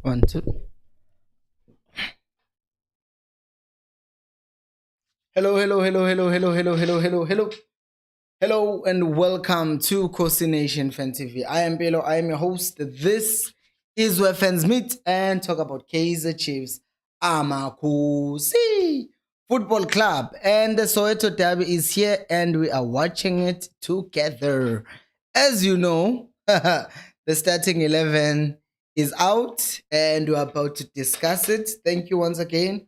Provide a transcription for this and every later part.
One, two. Hello, hello, hello, hello, hello, hello, hello, hello, hello. Hello and welcome to Khosi Nation Fan TV. I am Belo, I am your host. This is where fans meet and talk about Kaizer Chiefs, Khosi Football Club. And the Soweto Derby is here and we are watching it together. As you know, the starting 11 is out and we're about to discuss it. Thank you once again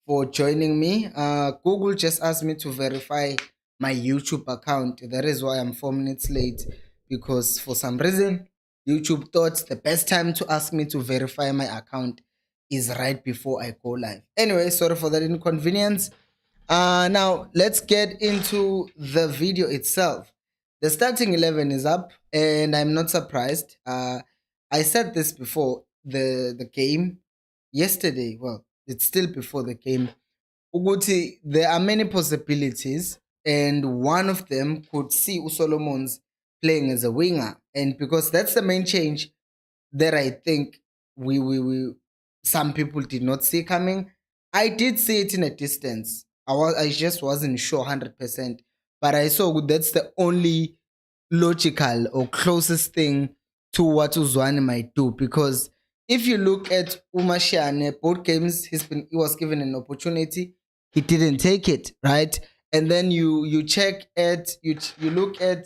for joining me. Google just asked me to verify my YouTube account. That is why I'm 4 minutes late, because for some reason YouTube thought the best time to ask me to verify my account is right before I go live. Anyway, sorry for that inconvenience. Now let's get into the video itself. The starting 11 is up, and I'm not surprised. I said this before the game yesterday. Well, it's still before the game. Uguti, there are many possibilities, and one of them could see Usolomon's playing as a winger, and because that's the main change that I think we some people did not see coming. I did see it in a distance. I just wasn't sure 100%, but I saw that's the only logical or closest thing to what Uzwane might do, because if you look at Umashiane, both games he was given an opportunity, he didn't take it, right? And then you check at you look at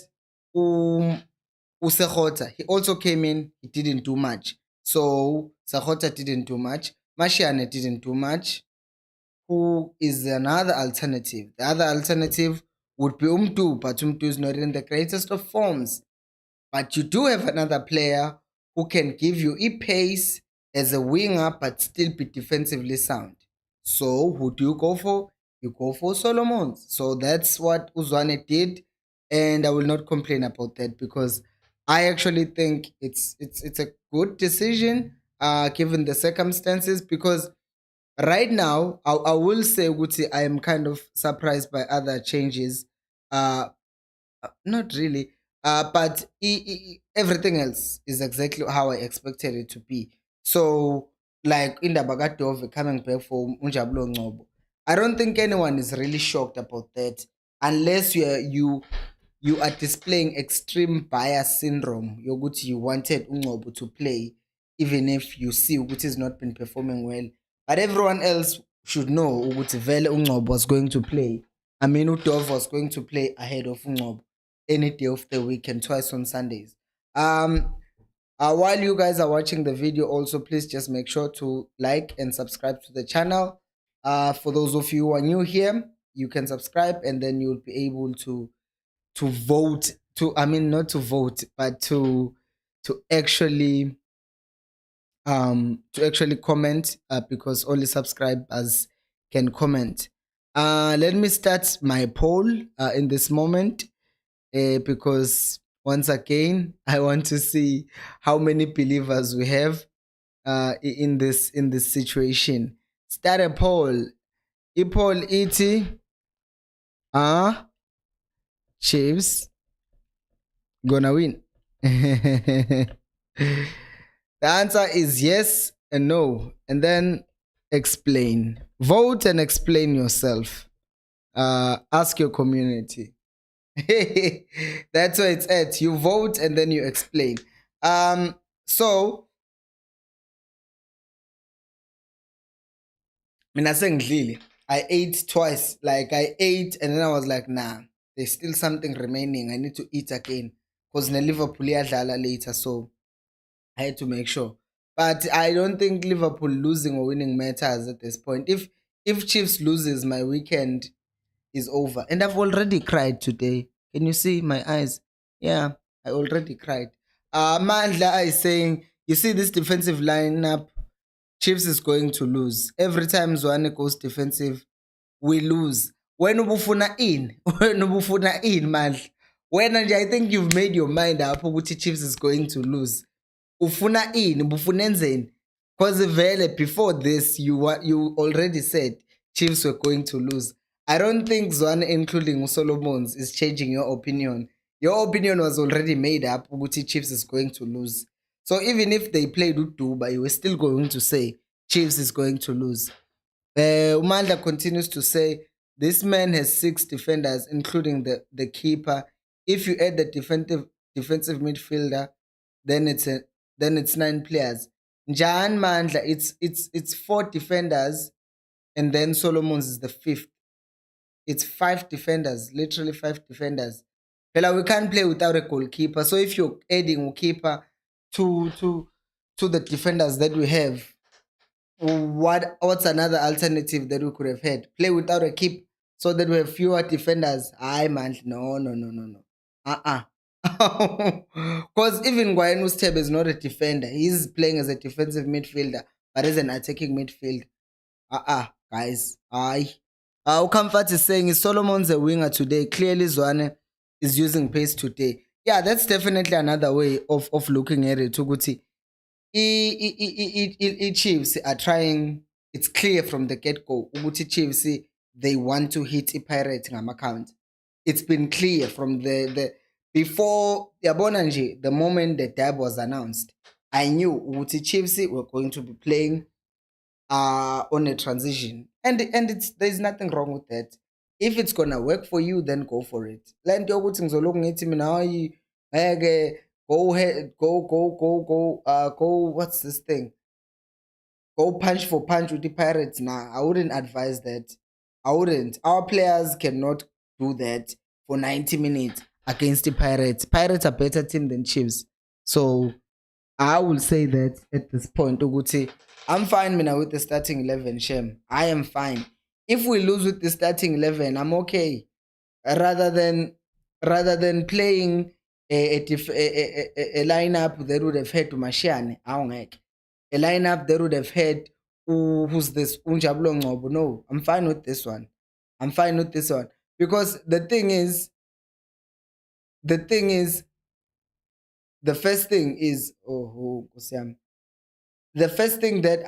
Usekhota. He also came in, he didn't do much. So Sekhota didn't do much. Mashiane didn't do much. Who is another alternative? The other alternative would be Umtu, but Umtu is not in the greatest of forms. But you do have another player who can give you pace as a winger but still be defensively sound. So who do you go for? You go for Solomons. So that's what Uzwane did, and I will not complain about that, because I actually think it's a good decision given the circumstances, because right now I will say Guti, I am kind of surprised by other changes. Uh Not really. But everything else is exactly how I expected it to be. So, like in the Bagadove coming back for Unjablo Ngobo, I don't think anyone is really shocked about that, unless you are displaying extreme bias syndrome. Yoguti, you wanted Ungobo to play, even if you see Uguti has not been performing well. But everyone else should know Uguti Vele Ungobo was going to play. I mean, Udov was going to play ahead of Ungobo any day of the week and twice on Sundays. While you guys are watching the video, also please just make sure to like and subscribe to the channel. For those of you who are new here, you can subscribe and then you'll be able to vote. I mean, not to vote, but to actually comment, because only subscribers can comment. Let me start my poll in this moment, because once again I want to see how many believers we have in this situation. Start a poll. Poll Chiefs gonna win. The answer is yes and no, and then explain. Vote and explain yourself. Ask your community. That's where it's at. You vote and then you explain. So mina sengidlile. I ate twice. Like I ate and then I was like, nah, there's still something remaining. I need to eat again. Because Liverpool iyadlala later, so I had to make sure. But I don't think Liverpool losing or winning matters at this point. If Chiefs loses, my weekend is over. And I've already cried today. Can you see my eyes? Yeah, I already cried. Mandla is saying, you see this defensive lineup, Chiefs is going to lose. Every time Zwane goes defensive, we lose. When ubufuna in, when ubufuna in, Mandla. When I think you've made your mind up, ukuthi Chiefs is going to lose. Ufuna in, ubufuna enzeni? Because before this, you already said Chiefs were going to lose. I don't think Zwane, including Solomons, is changing your opinion. Your opinion was already made up. Uguti Chiefs is going to lose. So even if they played Uduba, you were still going to say Chiefs is going to lose. Umanda continues to say this man has 6 defenders, including the keeper. If you add the defensive midfielder, then it's 9 players. Njan Mandla, it's 4 defenders, and then Solomon's is the 5th. It's 5 defenders, literally 5 defenders. Well, we can't play without a goalkeeper. So if you're adding a keeper to the defenders that we have, what's another alternative that we could have had? Play without a keeper so that we have fewer defenders. Aye, man, no. Because even Guayanu Steb is not a defender. He's playing as a defensive midfielder, but as an attacking midfielder. Guys. Aye. Ukamfat is saying is Solomon's a winger today. Clearly Zwane is using pace today. Yeah, that's definitely another way of looking at it. Tuguti. Chiefs are trying, it's clear from the get-go. Uguti Chiefs, they want to hit Pirates account. It's been clear from the before Yabonanje, the moment the dab was announced. I knew Uguti Chiefs were going to be playing on a transition, and there's nothing wrong with that. If it's gonna work for you, then go for it. Land yokuthi ngizoloku ngithi mina hayi ngeke go ahead, go, what's this thing, go punch for punch with the Pirates. Nah, I wouldn't advise that. I wouldn't. Our players cannot do that for 90 minutes against the Pirates. Pirates are better team than Chiefs, so I will say that at this point, Uguti, I'm fine mina with the starting 11, Shem. I am fine. If we lose with the starting 11, I'm okay. Rather than playing a lineup that would have had to Mashiane, a lineup that would have had who's this Unjabulong Ngobo. No, I'm fine with this one. Because the thing is, the first thing is the first thing that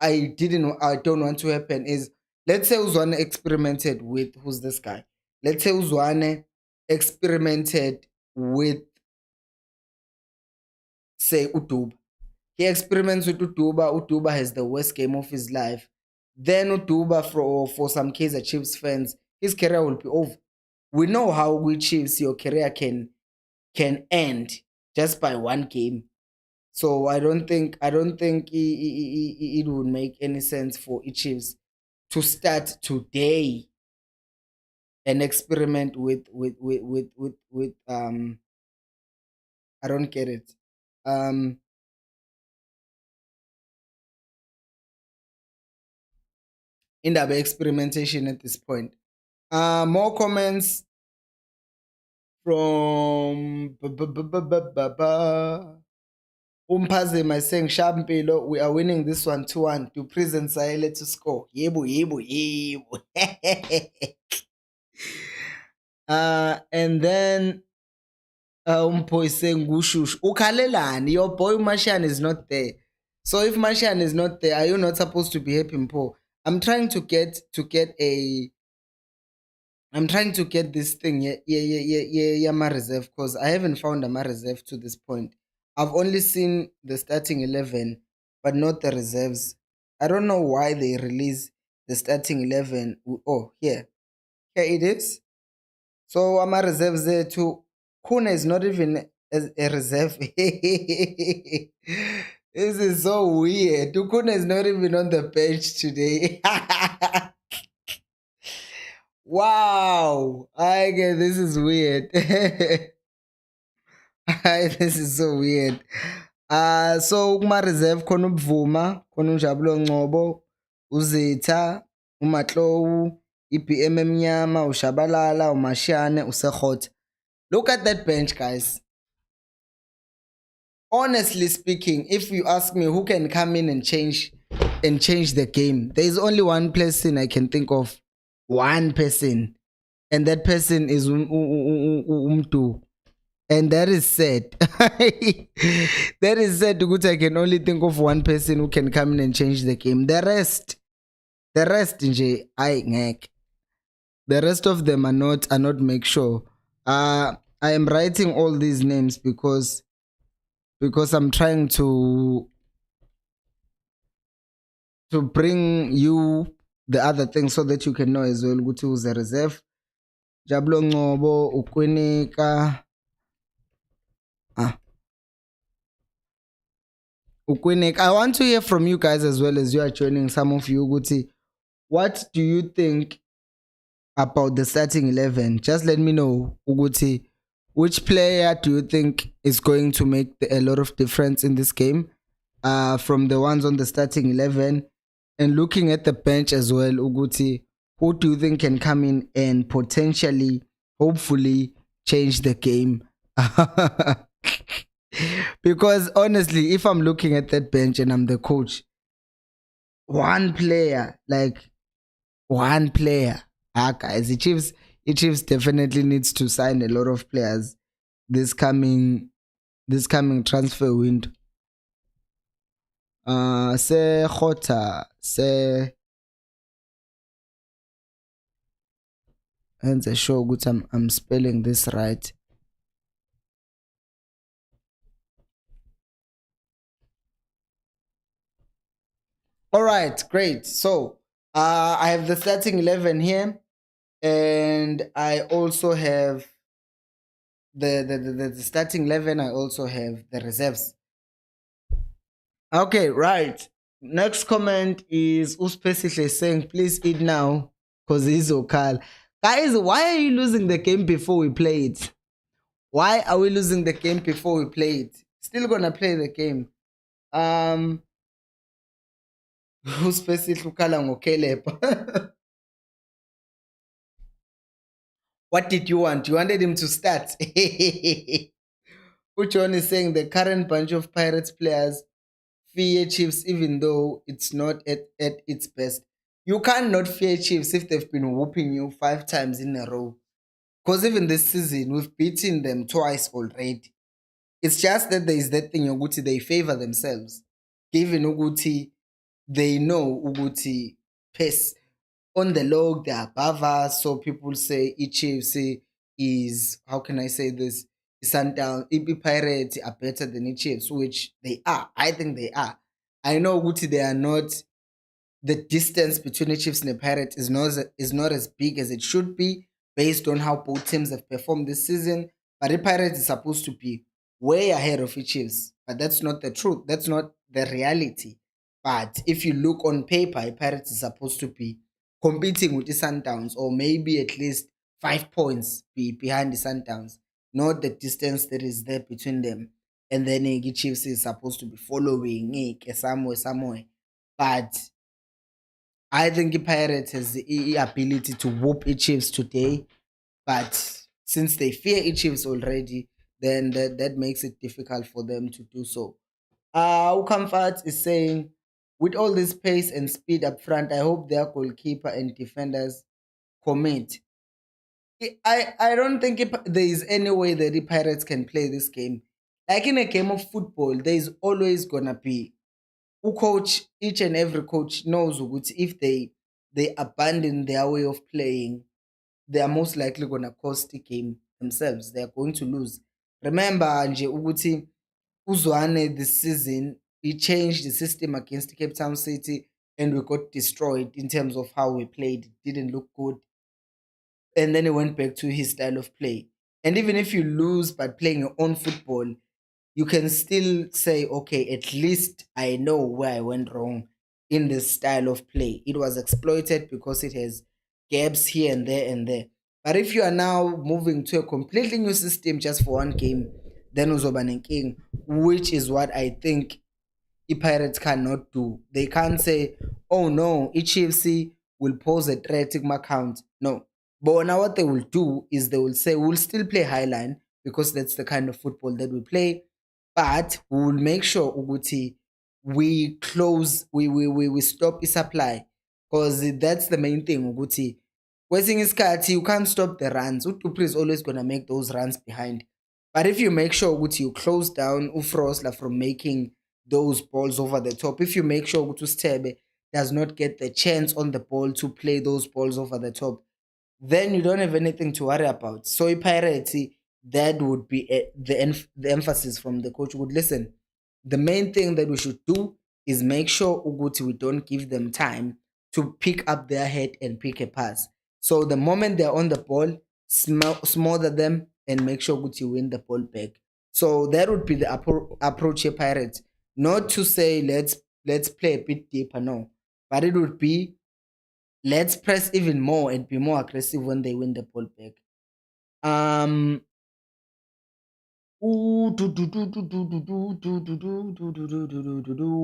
I don't want to happen is, let's say Uzwane experimented with, who's this guy? Let's say Uzwane experimented with, say, Utuba. He experiments with Utuba. Utuba has the worst game of his life. Then Utuba, for some Kaizer Chiefs fans, his career will be over. We know how we Chiefs, your career can end just by one game. So I don't think it would make any sense for Chiefs to start today and experiment with I don't get it. In the experimentation at this point. More comments from Umpazim is saying, Shampilo, we are winning this one 2-1 to prison Sahele to score. Yebo. And then Umpo is saying, Gushush, Ukalelani, your boy Mashan is not there. So if Mashan is not there, are you not supposed to be happy, Mpo? I'm trying to get this thing, my reserve, because I haven't found my reserve to this point. I've only seen the starting 11, but not the reserves. I don't know why they release the starting 11. Oh, here it is. So my reserves there too. Kuna is not even a reserve. This is so weird. Kuna is not even on the bench today. Wow. This is weird. This is so weird. So kuma reserve khona ubuvuma, khona uNjabulong Ngcobo, uZitha, uMatlowu, iBM emnyama, uShabalala, uMashane, uSekhotha. Look at that bench, guys. Honestly speaking, if you ask me who can come in and change the game, there is only one person I can think of. One person. And that person is Umtu. And that is sad. That is sad because I can only think of one person who can come in and change the game. The rest, nje, the rest of them are not make sure. I am writing all these names because I'm trying to bring you the other things so that you can know as well ukuthi who's a reserve. Jabulo Ngobo, Ukwinika, ah, Ukwinika. I want to hear from you guys as well as you are joining. Some of you, Guti, what do you think about the starting 11? Just let me know, Uguti, which player do you think is going to make a lot of difference in this game from the ones on the starting 11? And looking at the bench as well, Uguti, who do you think can come in and potentially, hopefully, change the game? Because honestly, if I'm looking at that bench and I'm the coach, one player, like one player. Guys, the Chiefs definitely needs to sign a lot of players this coming transfer window. Se Khota, se and sure good I'm spelling this right. All right, great. So I have the starting 11 here, and I also have the starting 11. I also have the reserves. Okay, right. Next comment is Uspecially saying, please eat now because he's Okal. Guys, why are you losing the game before we play it? Why are we losing the game before we play it? Still gonna play the game. Uspecially ukala ngoKaleb. What did you want? You wanted him to start. John is saying the current bunch of Pirates players fear Chiefs even though it's not at its best. You cannot fear Chiefs if they've been whooping you 5 times in a row. Because even this season, we've beaten them twice already. It's just that there is that thing, Uguti, they favor themselves. Given Uguti, they know Uguti, pace on the log, they're above us. So people say Chiefs is, how can I say this? Sundown, Pirates are better than Chiefs, which they are. I think they are. I know Uguti, they are not. The distance between the Chiefs and the Pirates is not as big as it should be based on how both teams have performed this season. But the Pirates is supposed to be way ahead of the Chiefs. But that's not the truth. That's not the reality. But if you look on paper, the Pirates is supposed to be competing with the Sundowns or maybe at least 5 points behind the Sundowns, not the distance that is there between them. And then the Chiefs is supposed to be following somewhere. But I think the Pirates has the ability to whoop the Chiefs today, but since they fear the Chiefs already, then that makes it difficult for them to do so. Ukamfat is saying, with all this pace and speed up front, I hope their goalkeeper and defenders commit. I don't think there is any way that the Pirates can play this game. Like in a game of football, there is always gonna be coach, each and every coach knows ukuthi if they abandon their way of playing, they are most likely gonna cost the game themselves. They are going to lose. Remember nje ukuthi Uzwane this season he changed the system against Cape Town City and we got destroyed in terms of how we played. It didn't look good. And then he went back to his style of play. And even if you lose by playing your own football, you can still say, okay, at least I know where I went wrong in this style of play. It was exploited because it has gaps here and there and there. But if you are now moving to a completely new system just for one game, then uzoba king, which is what I think Pirates cannot do. They can't say, oh no, HFC will pose a threat in my count. No. But now what they will do is they will say, we'll still play Highline because that's the kind of football that we play. But we will make sure Uguti we close, we stop the supply. Because that's the main thing, Uguti. Wasting his cut, you can't stop the runs. Utupri is always gonna make those runs behind. But if you make sure Uguti you close down Ufrosla from making those balls over the top, if you make sure Uguti Stebe does not get the chance on the ball to play those balls over the top, then you don't have anything to worry about. So Pirates, that would be the emphasis from the coach. Would listen. The main thing that we should do is make sure Uguti we don't give them time to pick up their head and pick a pass. So the moment they're on the ball, smother them and make sure Uguti win the ball back. So that would be the approach here, Pirates. Not to say let's play a bit deeper, no, but it would be let's press even more and be more aggressive when they win the ball back. Um,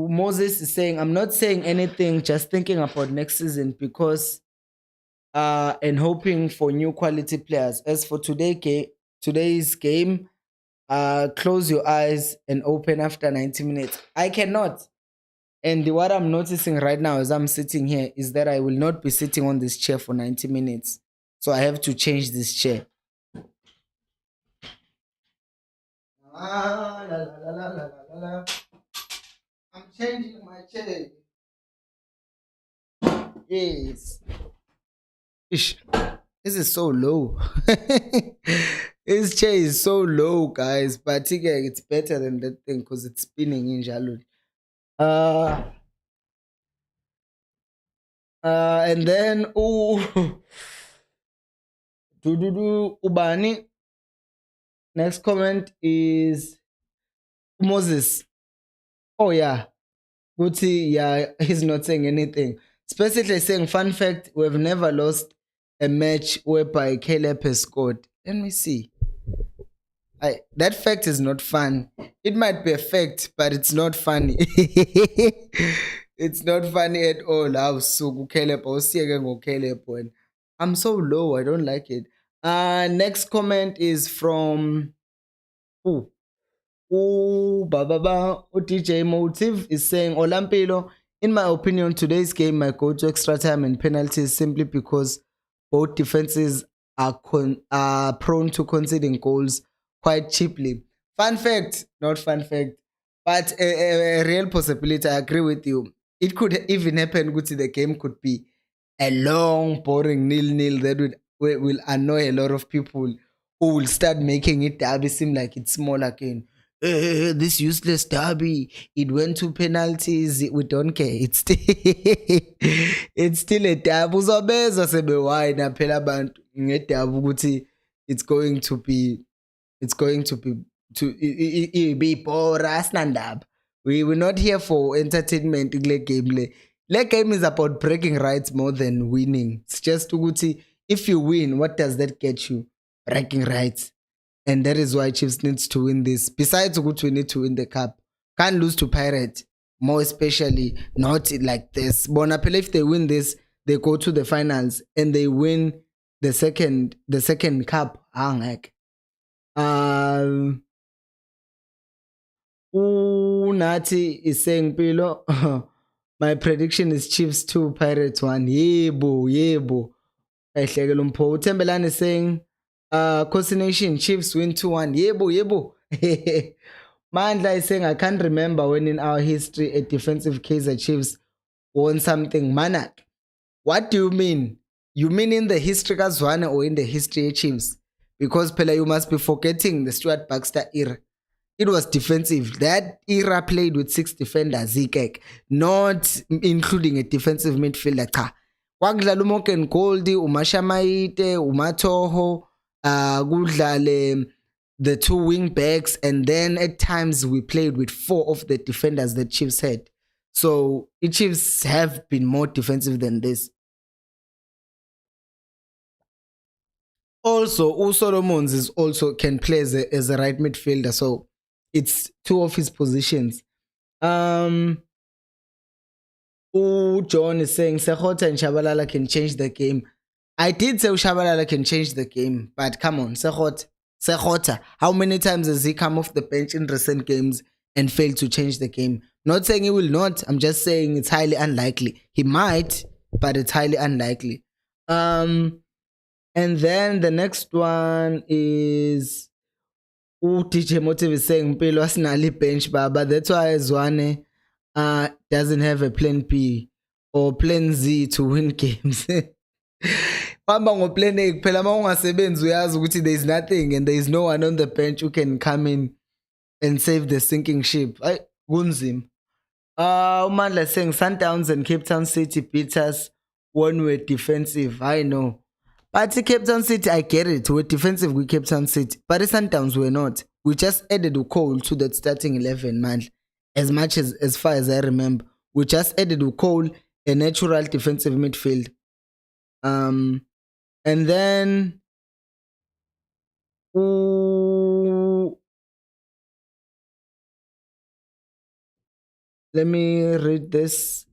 Moses is saying, I'm not saying anything, just thinking about next season because and hoping for new quality players. As for today's game, close your eyes and open after 90 minutes. I cannot. And what I'm noticing right now as I'm sitting here is that I will not be sitting on this chair for 90 minutes. So I have to change this chair. I'm changing my chair. Yes. Ish. This is so low. This chair is so low, guys. But it's better than that thing because it's spinning in Jalud. And then Ubani. Next comment is Moses. Oh yeah. Guti, yeah, he's not saying anything. Specifically saying, fun fact, we've never lost a match whereby Caleb has scored. Let me see. That fact is not fun. It might be a fact, but it's not funny. It's not funny at all. How so Caleb or Caleb when I'm so low, I don't like it. Next comment is from who? DJ Motive is saying, Olampilo, in my opinion, today's game might go to extra time and penalties simply because both defenses are prone to conceding goals quite cheaply. Fun fact, not fun fact, but a real possibility. I agree with you. It could even happen. The game could be a long, boring nil-nil that will annoy a lot of people who will start making it derby seem like it's small again. This useless derby, it went to penalties. We don't care. It's still, it's still a derby. Uzobeza sebewina phela abantu ngedabi ukuthi it's going to be be bora asnandaba. We're not here for entertainment. Le game is about breaking rights more than winning. It's just ukuthi if you win, what does that get you? Breaking rights. And that is why Chiefs needs to win this. Besides, we need to win the cup. Can't lose to Pirates. More especially, not like this. Bonapele, if they win this, they go to the finals and they win the second cup. Nati is saying, Pilo, my prediction is Chiefs 2, Pirates 1. Yebo. Tembelani is saying, Khosi Nation, Chiefs win 2-1. Yebo. Mandla is saying, I can't remember when in our history a defensive Kaizer Chiefs won something. Manak, what do you mean? You mean in the history of Zwane or in the history of Chiefs? Because Pela, you must be forgetting the Stuart Baxter era. It was defensive. That era played with 6 defenders, Zikek, not including a defensive midfielder. Kwakudlala uMorgan Goldie, uMashamaite, uMatoho, kudlale the 2 wing backs, and then at times we played with 4 of the defenders that Chiefs had. So the Chiefs have been more defensive than this. Also, Solomons is also can play as a right midfielder, so it's 2 of his positions. John is saying Sekgotha and Shabalala can change the game. I did say Shabalala can change the game, but come on, Sekgotha, how many times has he come off the bench in recent games and failed to change the game? Not saying he will not. I'm just saying it's highly unlikely. He might, but it's highly unlikely. And then the next one is DJ Motive is saying Mpilo asinali bench baba. That's why Zwane doesn't have a plan B or plan Z to win games. Uhamba ngoplan A kuphela uma ungasebenzi uyazi ukuthi there is nothing and there is no one on the bench who can come in and save the sinking ship. Ay kunzima. Umandla saying Sundowns and Cape Town City beat us when we're defensive. I know. But Cape Town City, I get it. We're defensive with Cape Town City. But the Sundowns were not. We just added a Cole to that starting 11, man. As much as far as I remember. We just added a Cole, a natural defensive midfield. And then let me read this.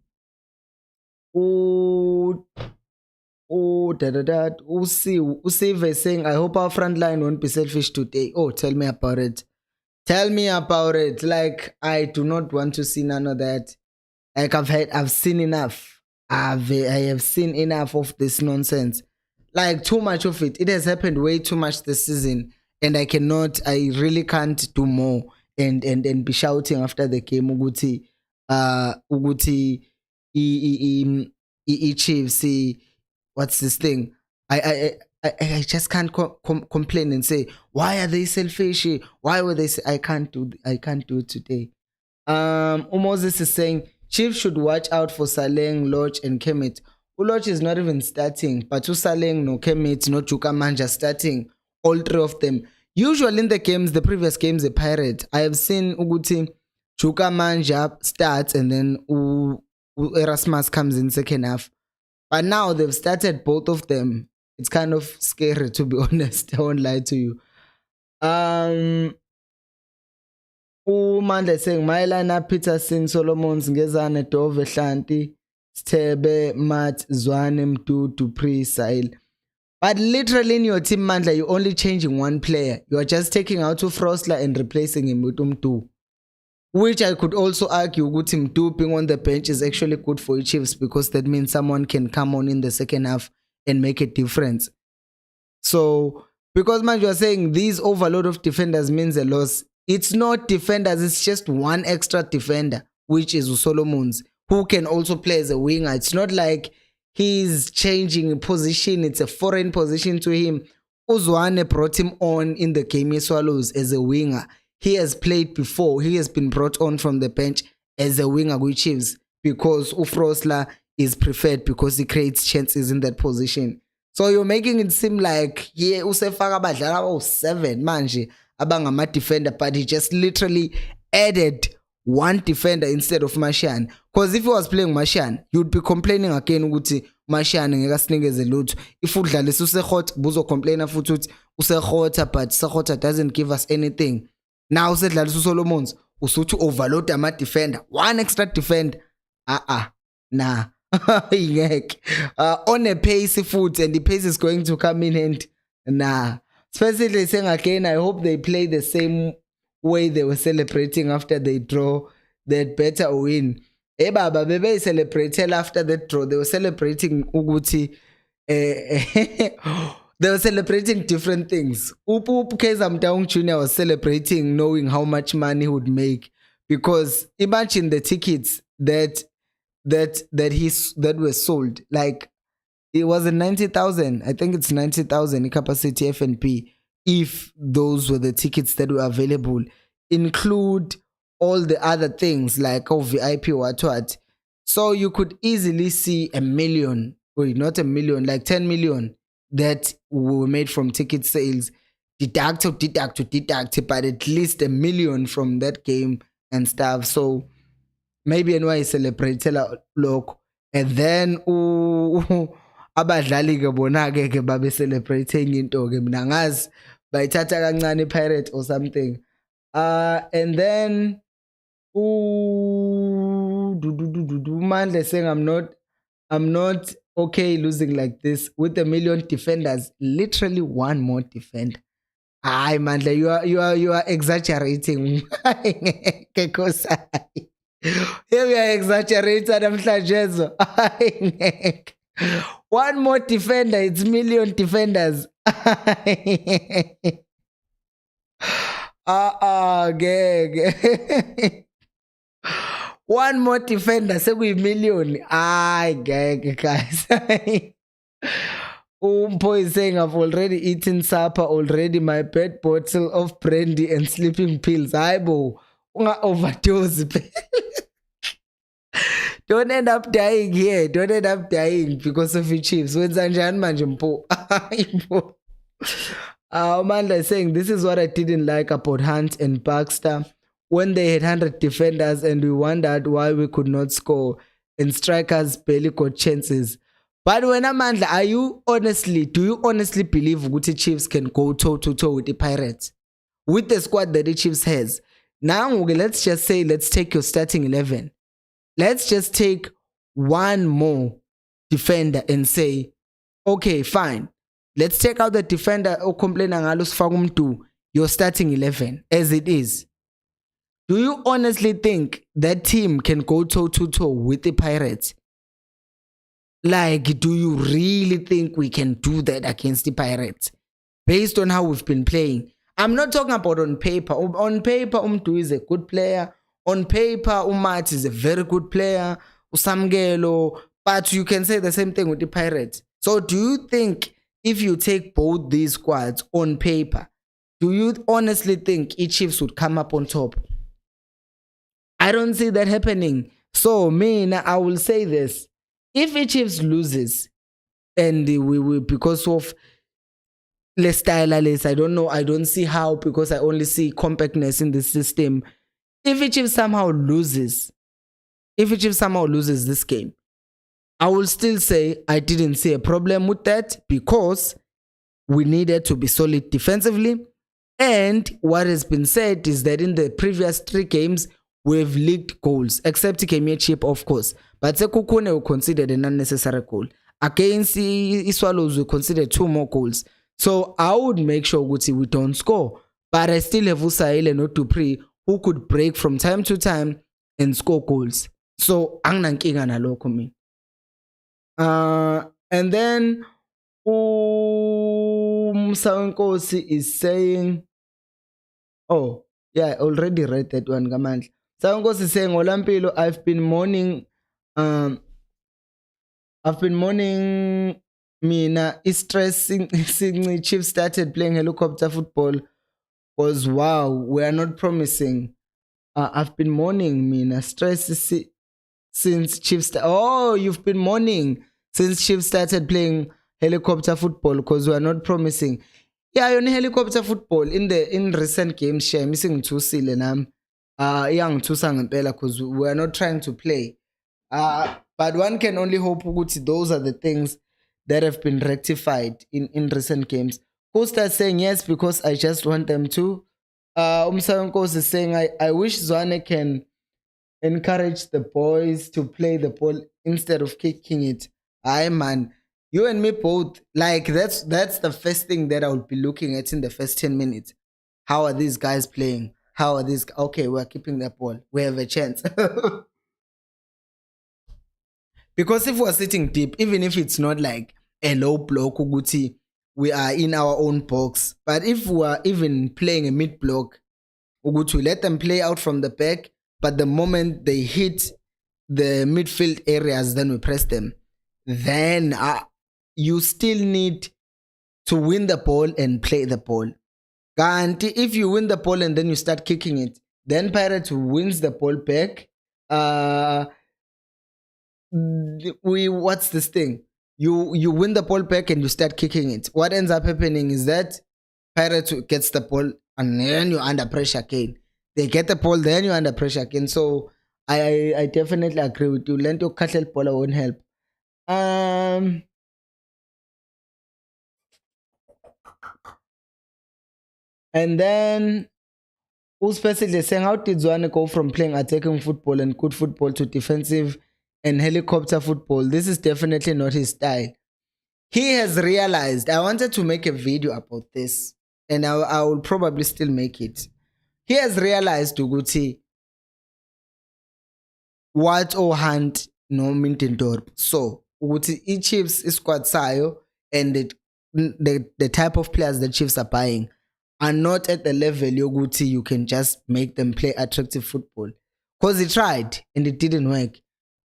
Usive is saying, I hope our front line won't be selfish today. Oh, tell me about it. Tell me about it. Like, I do not want to see none of that. Like, I've seen enough. I have seen enough of this nonsense. Like, too much of it. It has happened way too much this season. And I really can't do more and be shouting after the game. Uguti, Chiefs, what's this thing? I just can't complain and say, why are they selfish? Why were they? I can't do it today. Moses is saying Chiefs should watch out for Saleng, Lodge, and Kemet. Lodge is not even starting, but Saleng, no Kemet, no Chukamanja starting. All three of them. Usually in the previous games, the Pirate. I have seen Uguti Chukamanja starts and then Erasmus comes in second half. But now they've started both of them. It's kind of scary, to be honest. I won't lie to you. Umandla saying my lineup: Peterson, Solomons, Ngezane, Dove, Hlanti, Stebe, Matt, Zwane, Mdu, Dupree, Sahil. But literally in your team, Mandla, you're only changing one player. You are just taking out Frosler and replacing him with Mdu. Which I could also argue Mdu being on the bench is actually good for Chiefs because that means someone can come on in the second half and make a difference. So, because man, you are saying these overload of defenders means a loss. It's not defenders, it's just one extra defender, which is Solomons, who can also play as a winger. It's not like he's changing position, it's a foreign position to him. Uzwane brought him on in the game Swallows as a winger. He has played before. He has been brought on from the bench as a winger with Chiefs because Ufrosla is preferred because he creates chances in that position. So you're making it seem like usefaka badlala 7 manje abangama defender, but he just literally added one defender instead of Martian. Because if he was playing Martian, you'd be complaining again ukuthi Martian ngeke sinikeze lutho. If udlalisa uSehota buzo complainer futhi uthi uSehota, but Sehota doesn't give us anything. Now usedlalisa uSolomons usuthi overload ama defender, one extra defender. Nah. On a pace foot, and the pace is going to come in and nah. Especially saying again, I hope they play the same way they were celebrating after they draw that better win. Baba, bebe celebrated after that draw. They were celebrating Uguti. They were celebrating different things. Kaizer Chiefs Jr. was celebrating knowing how much money he would make, because imagine the tickets that were sold. Like, it was 90,000. I think it's 90,000 capacity FNP. If those were the tickets that were available, include all the other things like VIP what. So you could easily see 1 million, not 1 million, like 10 million that were made from ticket sales. Deduct, but at least 1 million from that game and stuff. So maybe anyway celebrate look, and then abadlali ke bona ke babe celebrating into ke mina ngazi bayithatha kancane Pirate or something. And then Mandla saying I'm not okay losing like this with 1 million defenders. Literally one more defender. Ay Mandla, you are exaggerating. Khosi. Here we are exaggerating namhlanje. One more defender, it's 1 million defenders. One more defender, so we 1 million. Guys. Umpo is saying, I've already eaten supper already, my pet bottle of brandy and sleeping pills. Aibo, unga overdose. Don't end up dying here. Don't end up dying because of your chiefs. When Zanjan Manjimpo. Amanda is saying, this is what I didn't like about Hunt and Baxter. When they had 100 defenders and we wondered why we could not score and strikers barely got chances. But when Amanda, do you honestly believe Guti Chiefs can go toe to toe with the Pirates? With the squad that the Chiefs has? Now, let's just say, let's take your starting 11. Let's just take one more defender and say, okay, fine. Let's take out the defender or complain to your starting 11 as it is. Do you honestly think that team can go toe to toe with the Pirates? Like, do you really think we can do that against the Pirates? Based on how we've been playing. I'm not talking about on paper. On paper, Umtu is a good player. On paper, Umat is a very good player. Usamgelo. But you can say the same thing with the Pirates. So do you think if you take both these squads on paper, do you honestly think each Chiefs would come up on top? I don't see that happening. So I will say this. If each Chiefs loses, and we will, because of less style, I don't know. I don't see how, because I only see compactness in the system. If each Chiefs somehow loses this game, I will still say I didn't see a problem with that, because we needed to be solid defensively. And what has been said is that in the previous 3 games, we've leaked goals, except Kaizer Chiefs, of course. But Sekukune will consider an unnecessary goal. Against the Swallows, we consider 2 more goals. So I would make sure we don't score. But I still have Usail and Otupri who could break from time to time and score goals. So angnankinga naloko mi. And then Khosi is saying, oh yeah, I already read that one, Gamandla. Khosi is saying, Olampilo, I've been mourning mina is stressing Chiefs started playing helicopter football was wow, we are not promising. I've been mourning mina stress since Chiefs you've been mourning since Chiefs started playing helicopter football because we are not promising. Yeah, on helicopter football in recent games share missing two sile nam young two sang because we are not trying to play. But one can only hope those are the things that have been rectified in recent games. Costa is saying yes because I just want them to. Umsankos is saying I wish Zwane can encourage the boys to play the ball instead of kicking it. Aye man, you and me both. Like that's the first thing that I would be looking at in the first 10 minutes. How are these guys playing? How are these? Okay, we're keeping the ball. We have a chance. Because if we're sitting deep, even if it's not like a low block, Uguti, we are in our own box. But if we are even playing a mid block, Uguti, let them play out from the back. But the moment they hit the midfield areas, then we press them. Then you still need to win the ball and play the ball. Guarantee if you win the ball and then you start kicking it, then Pirates wins the ball back. What's this thing? You win the ball back and you start kicking it. What ends up happening is that Pirates gets the ball and then you're under pressure again. They get the ball, then you're under pressure again. So I definitely agree with you. Lento Katel Pola won't help. And then who's basically saying, how did Zwane go from playing attacking football and good football to defensive and helicopter football? This is definitely not his style. He has realized, I wanted to make a video about this, and I will probably still make it. He has realized, Uguti, what or hunt no Mintendorp. So, Uguti, each Chiefs is squad sayo, and the type of players the Chiefs are buying are not at the level Yoguti you can just make them play attractive football. Because he tried and it didn't work.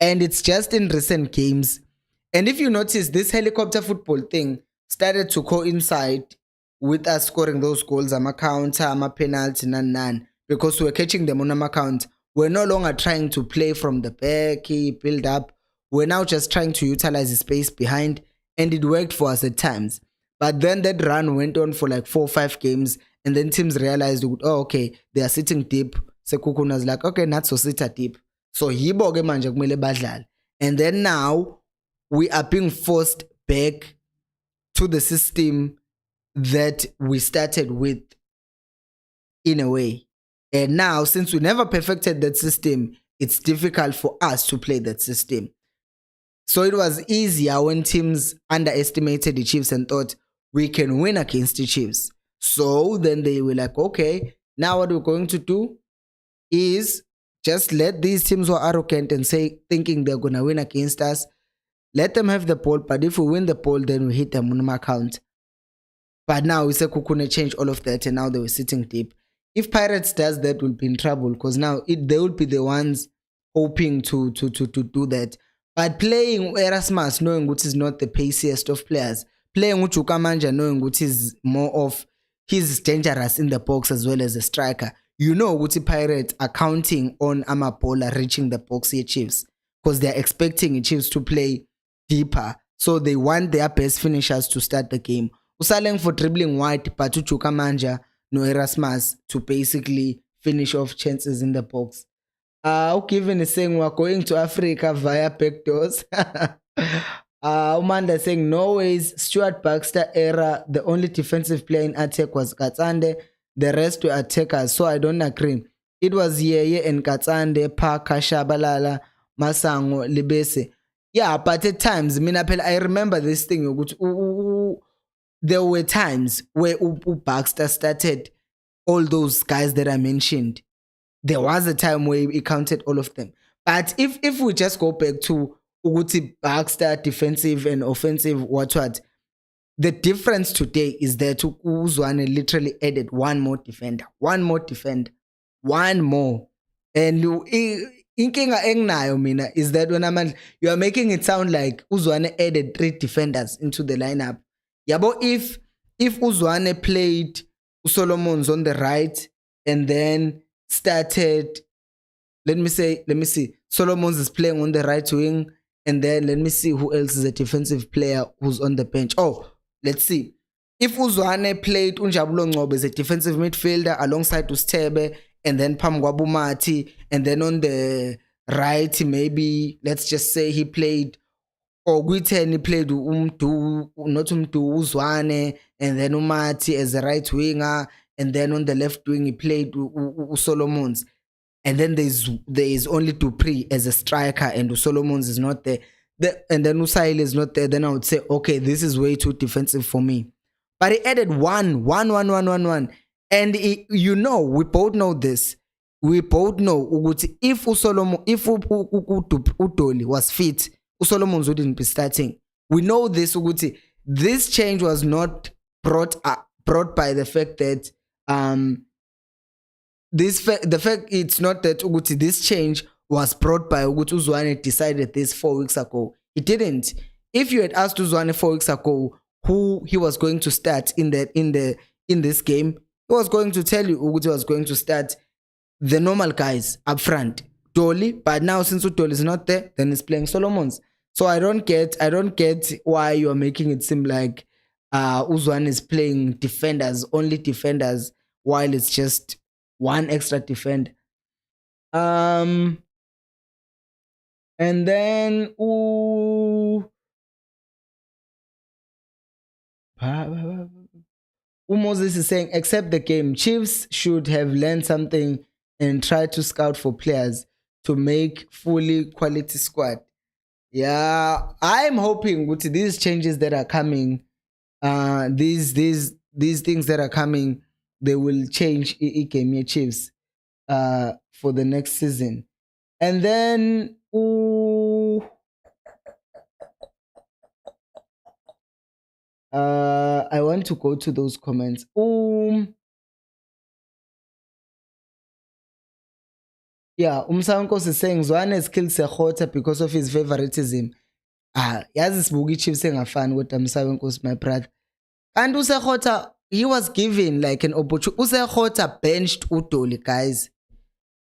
And it's just in recent games. And if you notice this helicopter football thing, started to coincide with us scoring those goals, I'm a counter, I'm a penalty, none, because we're catching them on our account. We're no longer trying to play from the back, build up. We're now just trying to utilize the space behind, and it worked for us at times. But then that run went on for like 4 or 5 games, and then teams realized, oh, okay, they are sitting deep. Sekukuna's like, okay, not so sit deep. So yibo ke manje kumele badlale. And then now we are being forced back to the system that we started with in a way. And now, since we never perfected that system, it's difficult for us to play that system. So it was easier when teams underestimated the Chiefs and thought we can win against the Chiefs. So then they were like, okay, now what we're going to do is just let these teams who are arrogant and say thinking they're gonna win against us, let them have the ball, but if we win the ball, then we hit them on our account. But now we say Kukune changed all of that, and now they were sitting deep. If Pirates does that, we'll be in trouble, because now they will be the ones hoping to do that. But playing Erasmus, knowing which is not the paciest of players, playing Uchukamanja, knowing which is more of, he's dangerous in the box as well as a striker. You know, which Pirates are counting on Amapola reaching the box here, Chiefs, because they're expecting Chiefs to play deeper. So they want their best finishers to start the game. Usaleng for dribbling wide, but Uchukamanja, no Erasmus to basically finish off chances in the box. Given is saying we're going to Africa via back doors. Umanda saying no ways. Stuart Baxter era, the only defensive player in attack was Katsande. The rest were attackers, so I don't agree. It was Yeye and Katsande, Parker, Shabalala, Masango, Libese. Yeah, but at times, I remember this thing. There were times where Baxter started all those guys that I mentioned. There was a time where he counted all of them. But if we just go back to Uguti Baxter, defensive and offensive, what, the difference today is that Uzwane literally added one more defender. And inkinga engnayo mina is that when you are making it sound like Uzwane added 3 defenders into the lineup. Yeah, but if Uzwane played Solomons on the right and then started, let me see, Solomons is playing on the right wing, and then let me see who else is a defensive player who's on the bench. Oh, let's see. If Uzwane played Unjabulo Ngobe as a defensive midfielder alongside Ustebe, and then Pamgwabu Mati, and then on the right, maybe, let's just say he played, or Guiten, he played Uzwane, and then Umati as a right winger, and then on the left wing he played Solomons. And then there is only Dupree as a striker, and Solomons is not there. And then Usail is not there. Then I would say, okay, this is way too defensive for me. But he added one. And we both know this. We both know if Udoli was fit, Solomons wouldn't be starting. We know this. This change was not brought by the fact that the fact it's not that this change was brought by Uzwane decided this 4 weeks ago. It didn't. If you had asked Uzwane 4 weeks ago who he was going to start in this game, he was going to tell you he was going to start the normal guys up front, Dolly. But now since Dolly is not there, then he's playing Solomons. So I don't get why you are making it seem like Uzwane is playing only defenders, while it's just one extra defender. And then Moses is saying, except the game, Chiefs should have learned something and tried to scout for players to make fully quality squad. Yeah, I'm hoping with these changes that are coming, these things that are coming, they will change Ikemia Chiefs for the next season. And then I want to go to those comments. Yeah, Umsankos is saying Zwane has killed Sekhota because of his favoritism. Yazi sibuki Chiefs engafani kodwa Umsankos, my brother. And Usekhota, he was given like an opportunity. Usekhota benched Udoli, guys.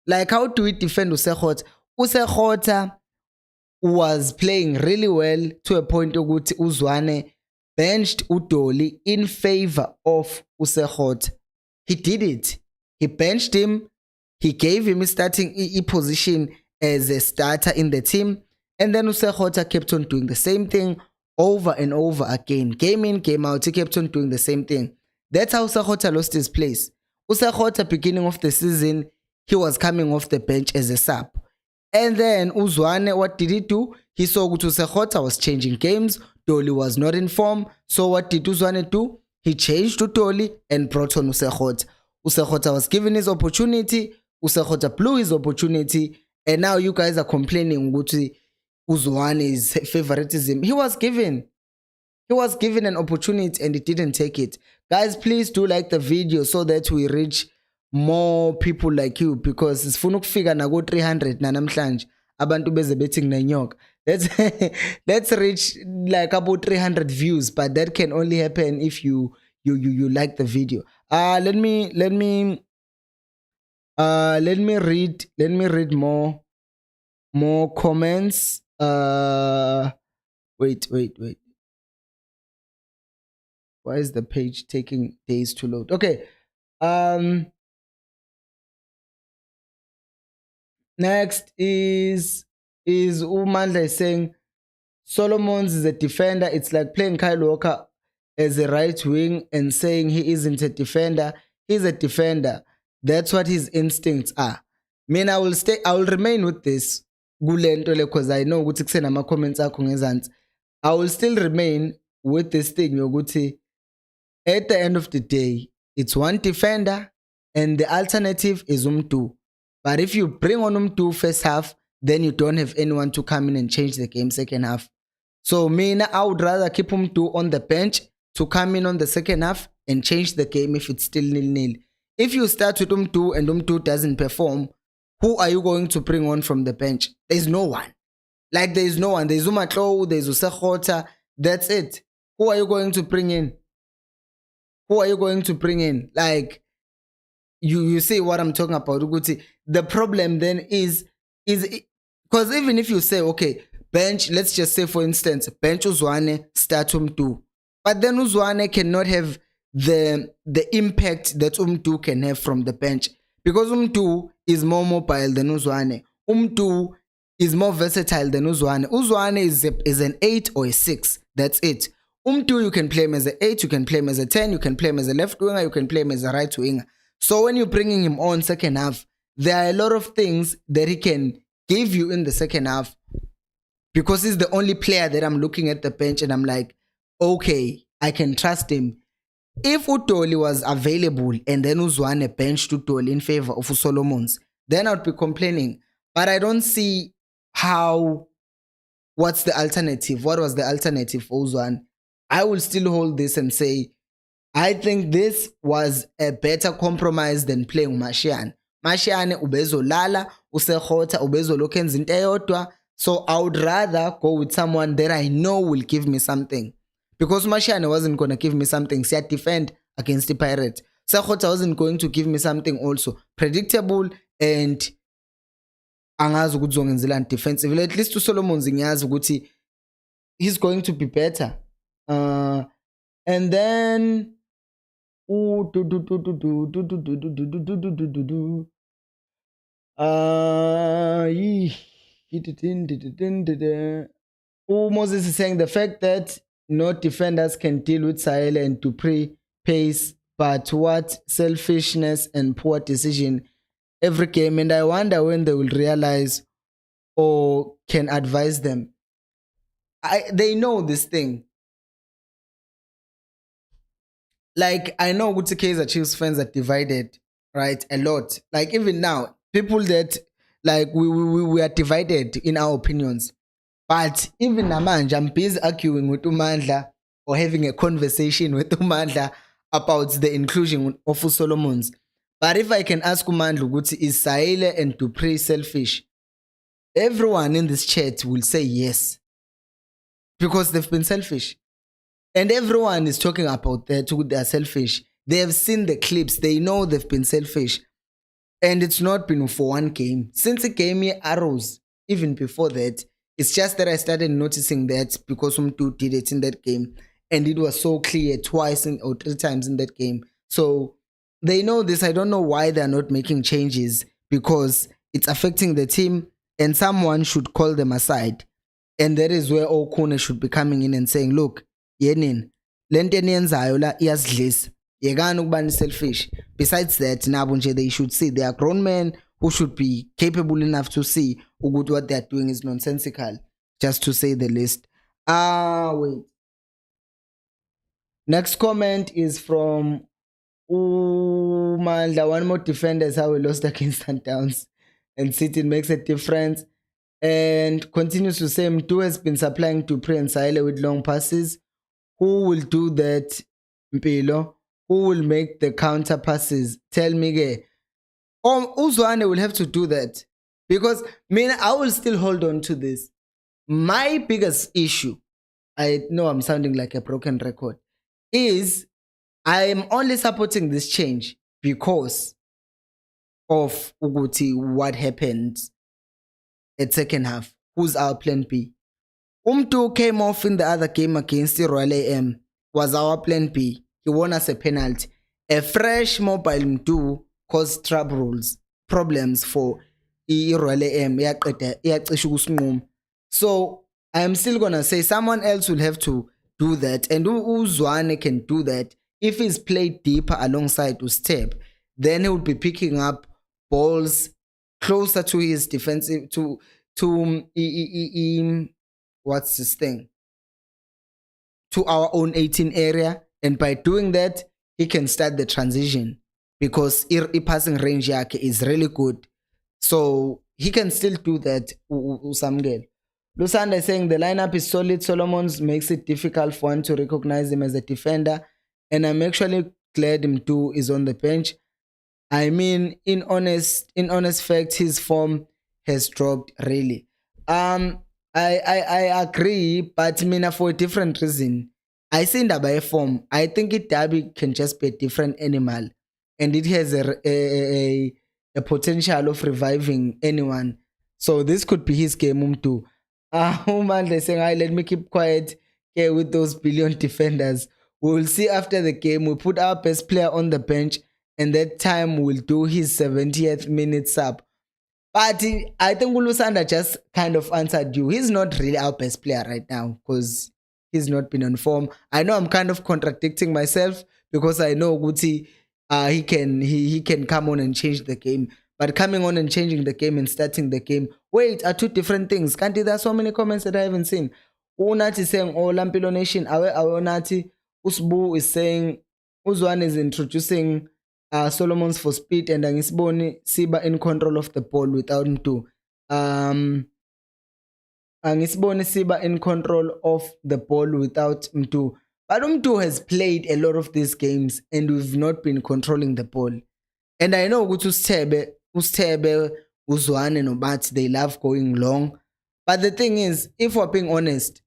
Like, how do we defend Usekhota? Usekhota was playing really well to a point ukuthi Uzwane benched Udoli in favor of Usekhota. He did it. He benched him. He gave him a starting position as a starter in the team. And then Usekhota kept on doing the same thing over and over again. Game in, game out, he kept on doing the same thing. That's how Usekhota lost his place. Usekhota, beginning of the season, he was coming off the bench as a sub. And then Uzwane, what did he do? He saw Usekhota was changing games. Dolly was not in form. So what did Uzwane do? He changed to Dolly and brought on Usekhota. Usekhota was given his opportunity. Usekhota blew his opportunity. And now you guys are complaining Uzi Uzwane's favoritism. He was given an opportunity and he didn't take it. Guys, please do like the video so that we reach more people like you, because sifuna ukufika naku 300 nanamhlanje abantu beze betting nenyoka. Let's reach like about 300 views, but that can only happen if you like the video. Let me read more comments. Wait. Why is the page taking days to load? Okay. Next is Umandla saying Solomons is a defender. It's like playing Kyle Walker as a right wing and saying he isn't a defender. He's a defender. That's what his instincts are. I will remain with this because I know my comments are I will still remain with this thing yokuthi at the end of the day it's one defender and the alternative is Umtu. But if you bring on Umtu first half, then you don't have anyone to come in and change the game second half. So I would rather keep Umtu on the bench to come in on the second half and change the game if it's still 0-0. If you start with Umtu and Umtu doesn't perform, who are you going to bring on from the bench? There's no one. Like, there's no one. There's Umatlo, there's Usekhota. That's it. Who are you going to bring in? Like, you see what I'm talking about. The problem then is because even if you say, okay, bench, let's just say for instance, bench Uzwane, start Umtu. But then Uzwane cannot have the impact that Umtu can have from the bench. Because Umtu is more mobile than Uzwane. Umtu is more versatile than Uzwane. Uzwane is an 8 or a 6. That's it. Umtu, you can play him as an 8, you can play him as a 10, you can play him as a left winger, you can play him as a right winger. So when you're bringing him on second half, there are a lot of things that he can give you in the second half, because he's the only player that I'm looking at the bench and I'm like, okay, I can trust him. If Utoli was available and then Uzwane benched Utoli in favor of Solomons, then I'd be complaining. But I don't see what's the alternative? What was the alternative for Uzwane? I will still hold this and say, I think this was a better compromise than playing Mashiane. Mashiane ubezolala, Usekhota ubezoloku enza into eyodwa. So I would rather go with someone that I know will give me something. Because Mashiane wasn't going to give me something. Siya defend against the Pirates. Usekhota wasn't going to give me something also predictable and angazi ukuthi uzongenzela defensively. At least uSolomon ngiyazi ukuthi he's going to be better. And then Moses is saying the fact that no defenders can deal with Sahel and Dupree pace, but what selfishness and poor decision every game. And I wonder when they will realize or can advise them. They know this thing. Like, I know good Kaizer Chiefs fans are divided, right? A lot. Like, even now, people that, like, we are divided in our opinions. But even Namanja, I'm busy arguing with Umandla or having a conversation with Umandla about the inclusion of Solomons. But if I can ask Umandla, is Sahile and Dupree selfish? Everyone in this chat will say yes. Because they've been selfish. And everyone is talking about that, they're selfish. They have seen the clips. They know they've been selfish. And it's not been for one game. Since the game here arrows, even before that, it's just that I started noticing that because Umtu did it in that game. And it was so clear twice or three times in that game. So they know this. I don't know why they're not making changes, because it's affecting the team and someone should call them aside. And that is where Okune should be coming in and saying, look, Yenin, lentenienzayo la iyazidlisa. Yekani ukuba selfish. Besides that, nabo nje they should see they are grown men who should be capable enough to see what they are doing is nonsensical, just to say the least. Wait. Next comment is from Mandla. One more defender is how we lost against Sundowns, and City makes a difference. And continues to say Mtu has been supplying to Pre and Sile with long passes. Who will do that, Mpilo? Who will make the counter passes? Tell me, Uzwane will have to do that, because I will still hold on to this. My biggest issue, I know I'm sounding like a broken record, is I am only supporting this change because of Uguti, what happened at second half. Who's our plan B? Umtu came off in the other game against the Royal AM, was our plan B. He won us a penalty. A fresh mobile Mtu caused problems for Royal AM. So I am still gonna say someone else will have to do that, and Uzwane can do that if he's played deeper alongside Ustep. Then he would be picking up balls closer to his defensive to what's this thing? To our own 18 area, and by doing that, he can start the transition because passing range is really good. So he can still do that, Usamgel. Lusanda is saying the lineup is solid. Solomons makes it difficult for one to recognize him as a defender, and I'm actually glad Mtu is on the bench. I mean, in honest fact, his form has dropped really. I agree, but for a different reason. I see Ndaba form. I think Derby can just be a different animal, and it has a potential of reviving anyone. So this could be his game too. They're saying, let me keep quiet here with those billion defenders. We will see after the game. We put our best player on the bench, and that time we'll do his 70th minute sub. But I think Ulusanda just kind of answered you. He's not really our best player right now because he's not been on form. I know I'm kind of contradicting myself because I know Guti he can come on and change the game. But coming on and changing the game and starting the game, wait, are two different things. Kanti, there are so many comments that I haven't seen. Unati saying, oh, Lampilo Nation, Nati. Usbu is saying, Uzwan is introducing Solomons for speed, and Angisboni Siba in control of the ball without Mtu. Angisboni Siba in control of the ball without Mtu. But Mtu has played a lot of these games and we've not been controlling the ball. And I know Ustebe, Uzwane, and Obat, they love going long. But the thing is, if we're being honest,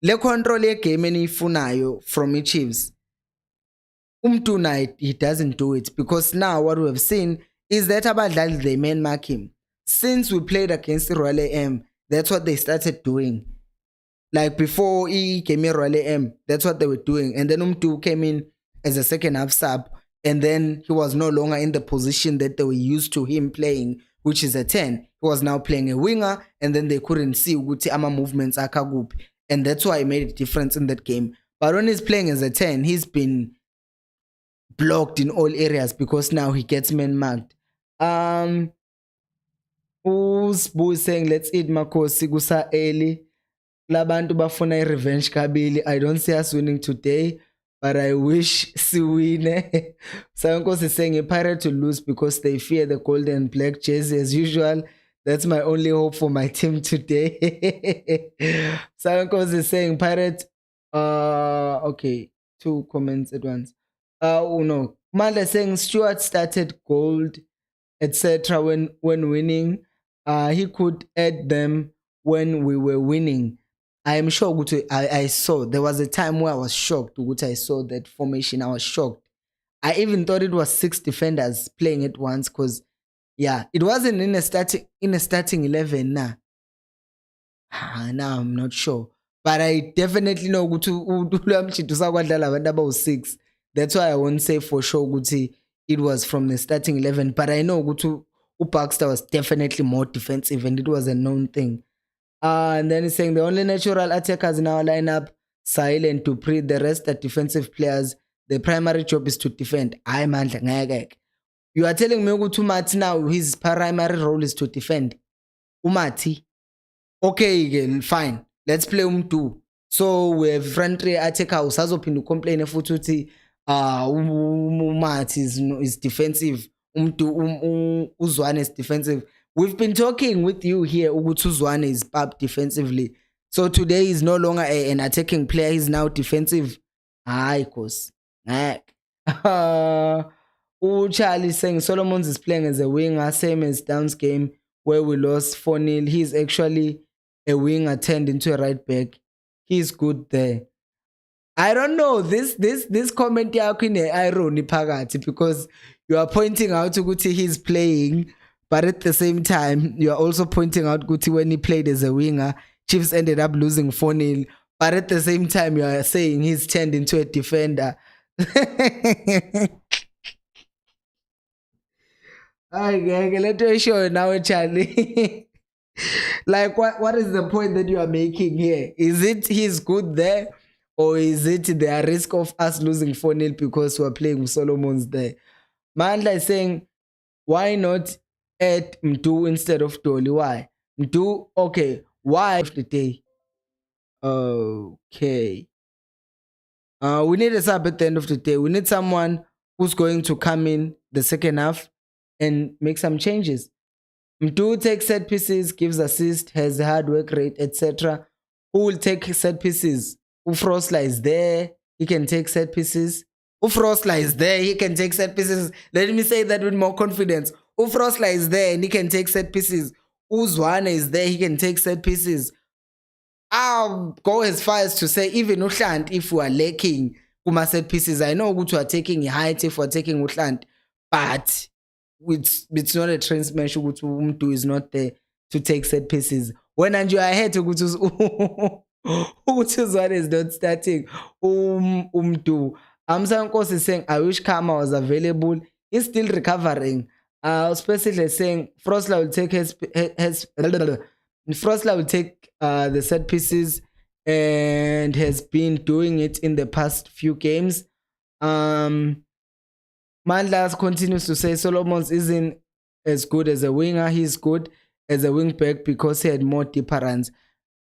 le control ye game enifunayo from the Chiefs. Tonight he doesn't do it, because now what we have seen is that abadlali they man mark him. Since we played against Royal AM, that's what they started doing. Like before he came in Royal AM, that's what they were doing. And then Umtu came in as a second half sub, and then he was no longer in the position that they were used to him playing, which is a 10. He was now playing a winger, and then they couldn't see Uguti Ama movements akagup. And that's why he made a difference in that game. But when he's playing as a 10, he's been blocked in all areas because now he gets man marked. Usbu is saying, let's eat Khosi gusa early. Labantu bafuna revenge kabili. I don't see us winning today, but I wish siwine. Sankos is saying a Pirate to lose because they fear the gold and black jersey as usual. That's my only hope for my team today. Sankos is saying Pirate. Okay, two comments at once. Oh no, Manda saying Stuart started gold, etc. when winning. He could add them when we were winning. I am sure ukuthi I saw, there was a time where I was shocked ukuthi I saw that formation. I was shocked. I even thought it was 6 defenders playing at once because yeah, it wasn't in a starting 11 now. Now I'm not sure. But I definitely know ukuthi uLwamchitu sakwadlala abantu abawu6. That's why I won't say for sure ukuthi it was from the starting 11, but I know ukuthi uBaxter was definitely more defensive and it was a known thing. And then he's saying the only natural attackers in our lineup, Sahil and Dupree, the rest are defensive players. The primary job is to defend. You are telling me ukuthi uMathi now his primary role is to defend. uMathi. Okay, fine. Let's play Umdu. So we have front three attacker usazophinda ucomplain futhi uthi uMathi is defensive. Uzwane is defensive. We've been talking with you here ukuthi Uzwane is up defensively. So today he's no longer an attacking player, he's now defensive. Hayi Khosi. Charlie saying Solomons is playing as a winger, same as Down's game where we lost 4-0. He's actually a winger turned into a right back. He's good there. I don't know. This comment yakho ine irony phakathi because you are pointing out ukuthi he's playing, but at the same time you are also pointing out kuti when he played as a winger, Chiefs ended up losing 4-0. But at the same time you are saying he's turned into a defender. Okay, let me show you now, Charlie. Like what is the point that you are making here? Is it he's good there, or is it the risk of us losing 4-0 because we're playing with Solomons there? Mandla is saying, why not add Mdu instead of Dolly? Why? Mdu, okay. Why of the day? Okay. We need a sub at the end of the day. We need someone who's going to come in the second half and make some changes. Mdu takes set pieces, gives assist, has a hard work rate, etc. Who will take set pieces? Ufrosla is there, he can take set pieces. Ufrosla is there, he can take set pieces. Let me say that with more confidence. Ufrosla is there and he can take set pieces. Uzwane is there, he can take set pieces. I'll go as far as to say even Uhlant, if we are lacking kuma set pieces, I know we are taking height if we're taking Uhlant, but it's not a transmission ukuthi umuntu is not there to take set pieces. When Anju ahead ukuthi Uzwane is not starting umdu. Khosi is saying I wish Kama was available. He's still recovering. Especially saying Frosla will take Frosla will take the set pieces and has been doing it in the past few games. Mandlas continues to say Solomons isn't as good as a winger. He's good as a wing back because he had more deeper runs.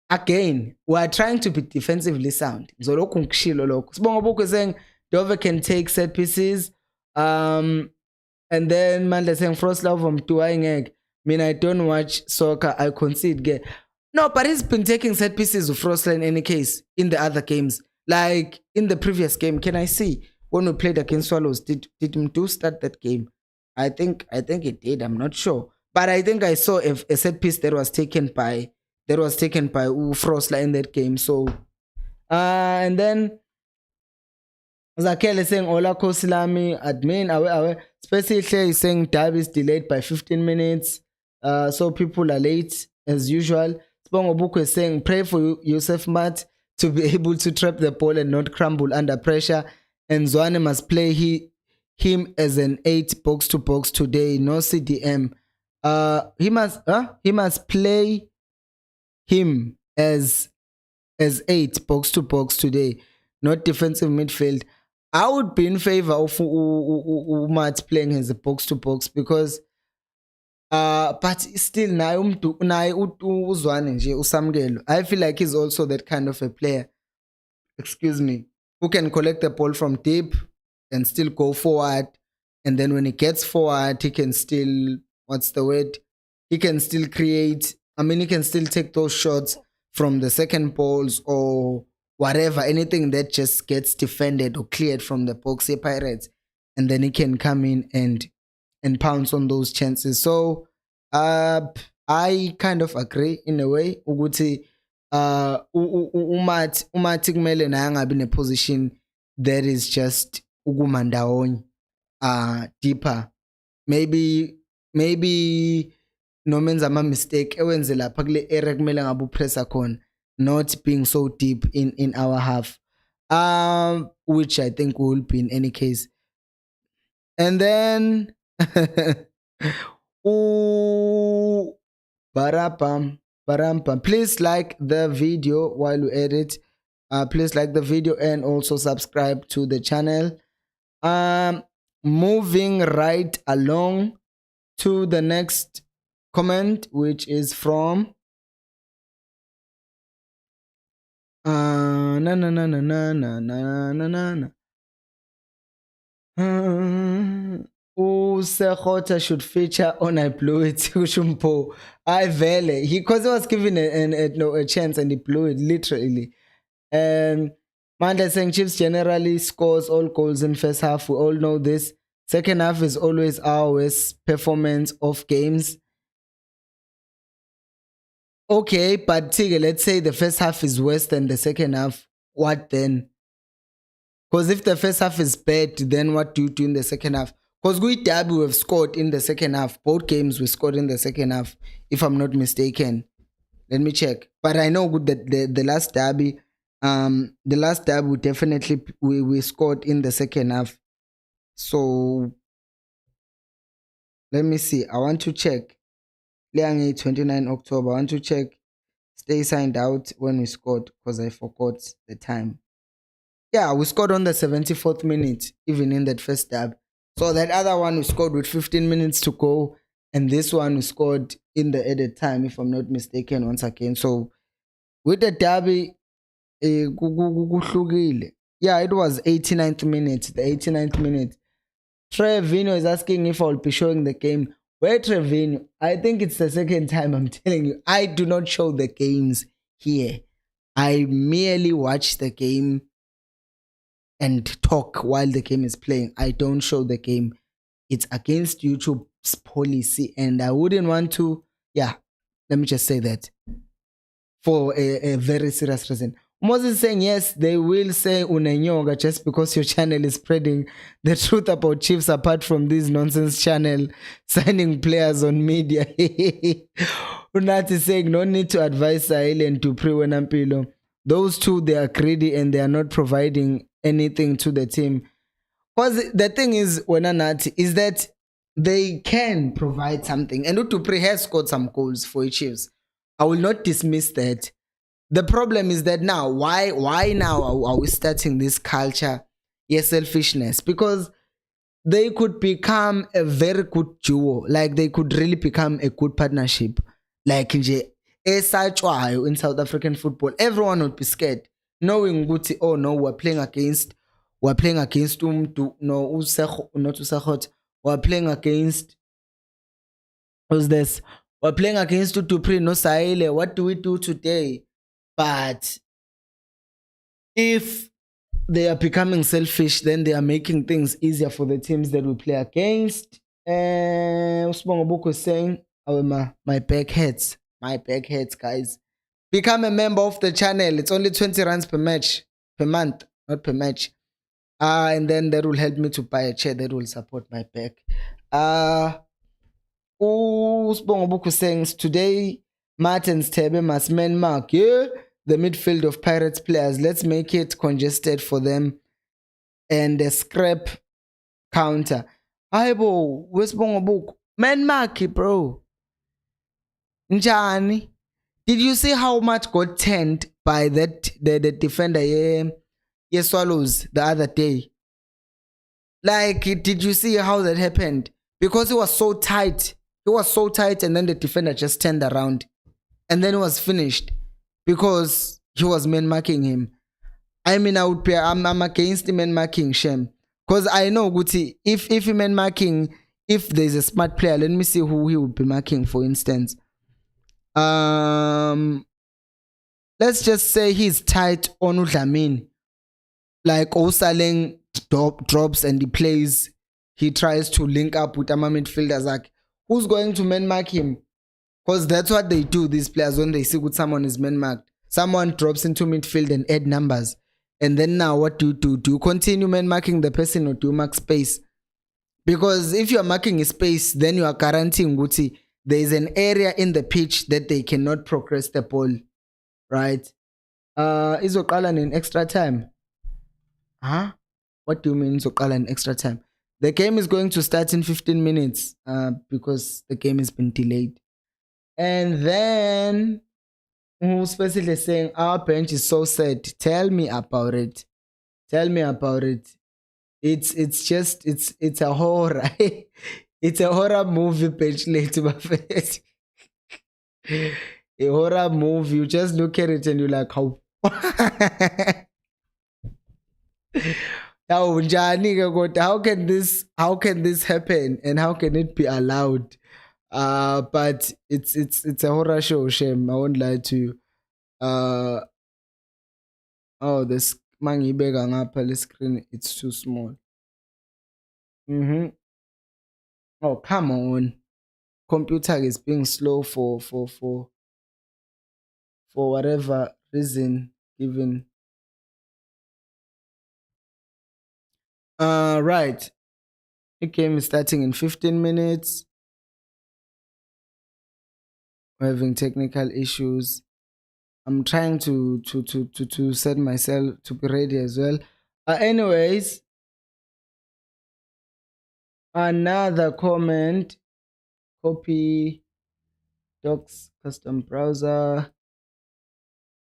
Again, we are trying to be defensively sound. Sibonga is saying Dover can take set pieces. And then Mandla saying Frostlove from Tuaingeg. I don't watch soccer. I concede. No, but he's been taking set pieces of Frostlove in any case in the other games. Like in the previous game, can I see? When we played against Swallows, did Mdu start that game? I think it did. I'm not sure, but I think I saw a set piece that was taken by Frosla in that game. So, and then Zakel is saying Ola Kosilami admin aware. Especially is saying Derby is delayed by 15 minutes. So people are late as usual. Spongobuku is saying pray for Yusuf Mat to be able to trap the ball and not crumble under pressure. And Zwane must play him as an 8 box to box today. No CDM. He must play him as 8 box to box today, not defensive midfield. I would be in favor of Matt playing as a box to box because but still Uzwane nje usamkelo. I feel like he's also that kind of a player. Excuse me. Who can collect the ball from deep and still go forward. And then when he gets forward, he can still, he can still create, he can still take those shots from the second balls or whatever, anything that just gets defended or cleared from the box, Pirates. And then he can come in and pounce on those chances. So I kind of agree in a way. Uguti, umathi kumele naye angabi ne-position that is just ukuma ndawonye deeper, maybe noma enza ama-mistake ewenze lapha kule area kumele ngabe upressa khona, not being so deep in our half, which I think will be in any case. And then Barapam. Please like the video while you edit. Please like the video and also subscribe to the channel. Moving right along to the next comment, which is from Usekhota should feature on I blew it Ushumpo. I vele. Because he was given a chance and he blew it literally. Mandla saying Chiefs generally scores all goals in first half. We all know this. Second half is always our worst performance of games. Okay, but let's say the first half is worse than the second half. What then? Because if the first half is bad, then what do you do in the second half? Because we derby we have scored in the second half. Both games we scored in the second half, if I'm not mistaken. Let me check. But I know that the last derby, we definitely we scored in the second half. So let me see. I want to check. 29 October. I want to check. Stay signed out when we scored because I forgot the time. Yeah, we scored on the 74th minute, even in that first derby. So that other one we scored with 15 minutes to go, and this one we scored in the added time, if I'm not mistaken, once again. So with the derby, yeah, it was 89th minute. The 89th minute. Trevino is asking if I'll be showing the game. Where Trevino? I think it's the second time I'm telling you. I do not show the games here. I merely watch the game and talk while the game is playing. I don't show the game. It's against YouTube's policy, and I wouldn't want to. Yeah, let me just say that for a very serious reason. Moses is saying yes, they will say unenyoga just because your channel is spreading the truth about Chiefs apart from this nonsense channel signing players on media. Unat is saying no need to advise Sahil and Dupree Wenampilo. Those two, they are greedy and they are not providing anything to the team. Because the thing is, Wenanati, is that they can provide something. And Dupree has scored some goals for Chiefs. I will not dismiss that. The problem is that now, why now are we starting this culture, selfishness? Because they could become a very good duo. Like they could really become a good partnership. Like in South African football, everyone would be scared, knowing Guti, oh no, we're playing against we're playing against not Usekhot, we're playing against who's this? We're playing against Dupree, no Sahile. What do we do today? But if they are becoming selfish, then they are making things easier for the teams that we play against. Usbongobuku is saying, oh, my back hurts. My back hurts, guys. Become a member of the channel. It's only 20 rands per match, per month, not per match. And then that will help me to buy a chair that will support my back. Usbongobuku saying, today, Martins Tebe must man mark, yeah? The midfield of Pirates players. Let's make it congested for them. And a scrap counter. Aibo, where's Bongobook? Man mark, bro. Njani. Did you see how much got turned by that the defender Swallows the other day? Like, did you see how that happened? Because it was so tight. It was so tight, and then the defender just turned around. And then it was finished. Because he was man marking him. I mean, I'm against man marking, Shem. Because I know, Guti, if man marking, if there's a smart player, let me see who he would be marking, for instance. Let's just say he's tight on Udlamin. Like Osaleng drops and he plays. He tries to link up with Ama midfielders. Like, who's going to man mark him? Because that's what they do, these players, when they see good someone is man marked. Someone drops into midfield and add numbers. And then now what do you do? Do you continue man marking the person or do you mark space? Because if you are marking a space, then you are guaranteeing Guti, there is an area in the pitch that they cannot progress the ball. Right? Izoqala in extra time. Huh? What do you mean Izoqala in extra time? The game is going to start in 15 minutes because the game has been delayed. And then especially saying our bench is so sad. Tell me about it. Tell me about it. It's just it's a horror. It's a horror movie bench later, my face. A horror movie. You just look at it and you're like, how how can this happen and how can it be allowed? But it's a horror show, shame. I won't lie to you. Oh, this mangibeka ngapha le screen, it's too small. Oh, come on. Computer is being slow for whatever reason given. Right. The game is starting in 15 minutes. We're having technical issues. I'm trying to set myself to be ready as well. Anyways, another comment. Copy docs custom browser.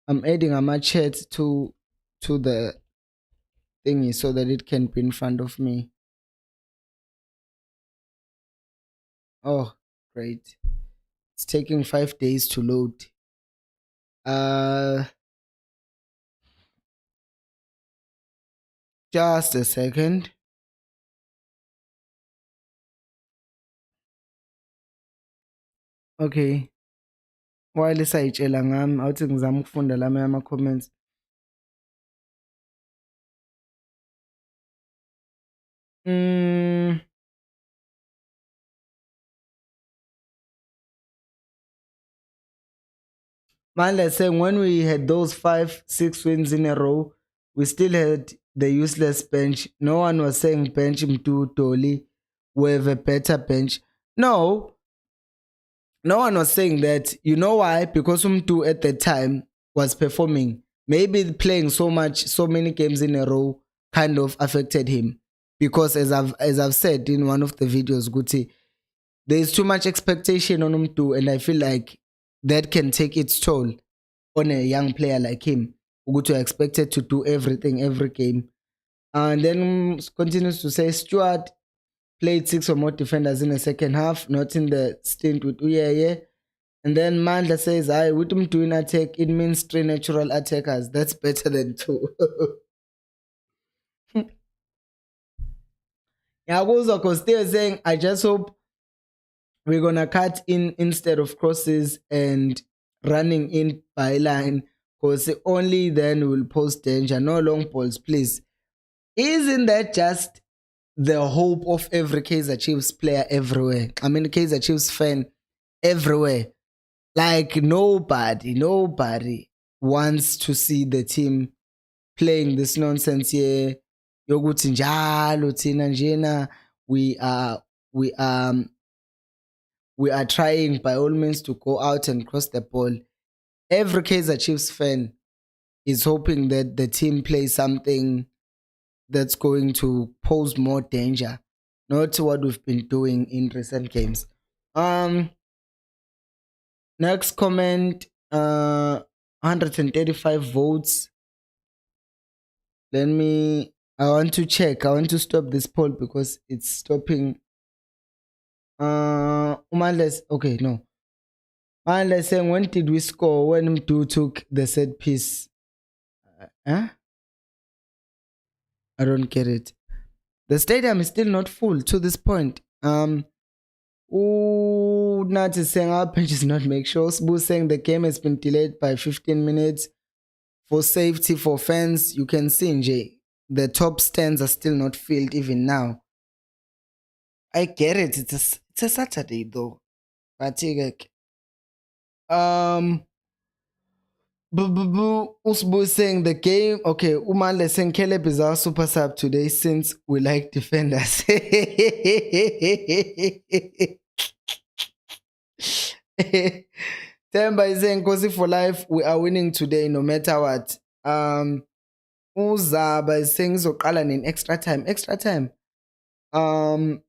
I'm adding a chat to the thingy so that it can be in front of me. Oh, great. It's taking 5 days to load. Just a second. Okay. While isayitshela ngami awuthi ngizama ukufunda lami ama-comments. Man, let's say when we had those 5-6 wins in a row, we still had the useless bench. No one was saying bench Mtu Toli. We have a better bench. No one was saying that. You know why? Because Mtu at the time was performing. Maybe playing so many games in a row kind of affected him. Because as I've said in one of the videos, Guti, there is too much expectation on Mtu, and I feel like that can take its toll on a young player like him, who are expected to do everything every game. And then continues to say Stuart played 6 or more defenders in the second half, not in the stint with Uyeye. And then Mandla says, I with him doing attack, it means 3 natural attackers. That's better than 2. Yeah, still saying, I just hope we're gonna cut in instead of crosses and running in by line, because only then will pose danger. No long balls, please. Isn't that just the hope of every Kaizer Chiefs player everywhere? I mean, Kaizer Chiefs fan everywhere. Like nobody wants to see the team playing this nonsense here. Yoguthi njalo thina njena, we are trying by all means to go out and cross the ball. Every Kaizer Chiefs fan is hoping that the team plays something that's going to pose more danger, not what we've been doing in recent games. Next comment, 135 votes. I want to check. I want to stop this poll because it's stopping. Okay, no. Unless saying, when did we score? When Mdu took the set piece? I don't get it. The stadium is still not full to this point. Not saying our bench is not make sure. Sbu saying the game has been delayed by 15 minutes for safety for fans. You can see, Nj, the top stands are still not filled even now. I get it. It's a Saturday though. But Usbu is saying the game. Okay, Umale saying Caleb is our super sub today since we like defenders. Temba is saying Khosi for life. We are winning today no matter what. Uzaba is saying zoqala in extra time. Extra time. Nangu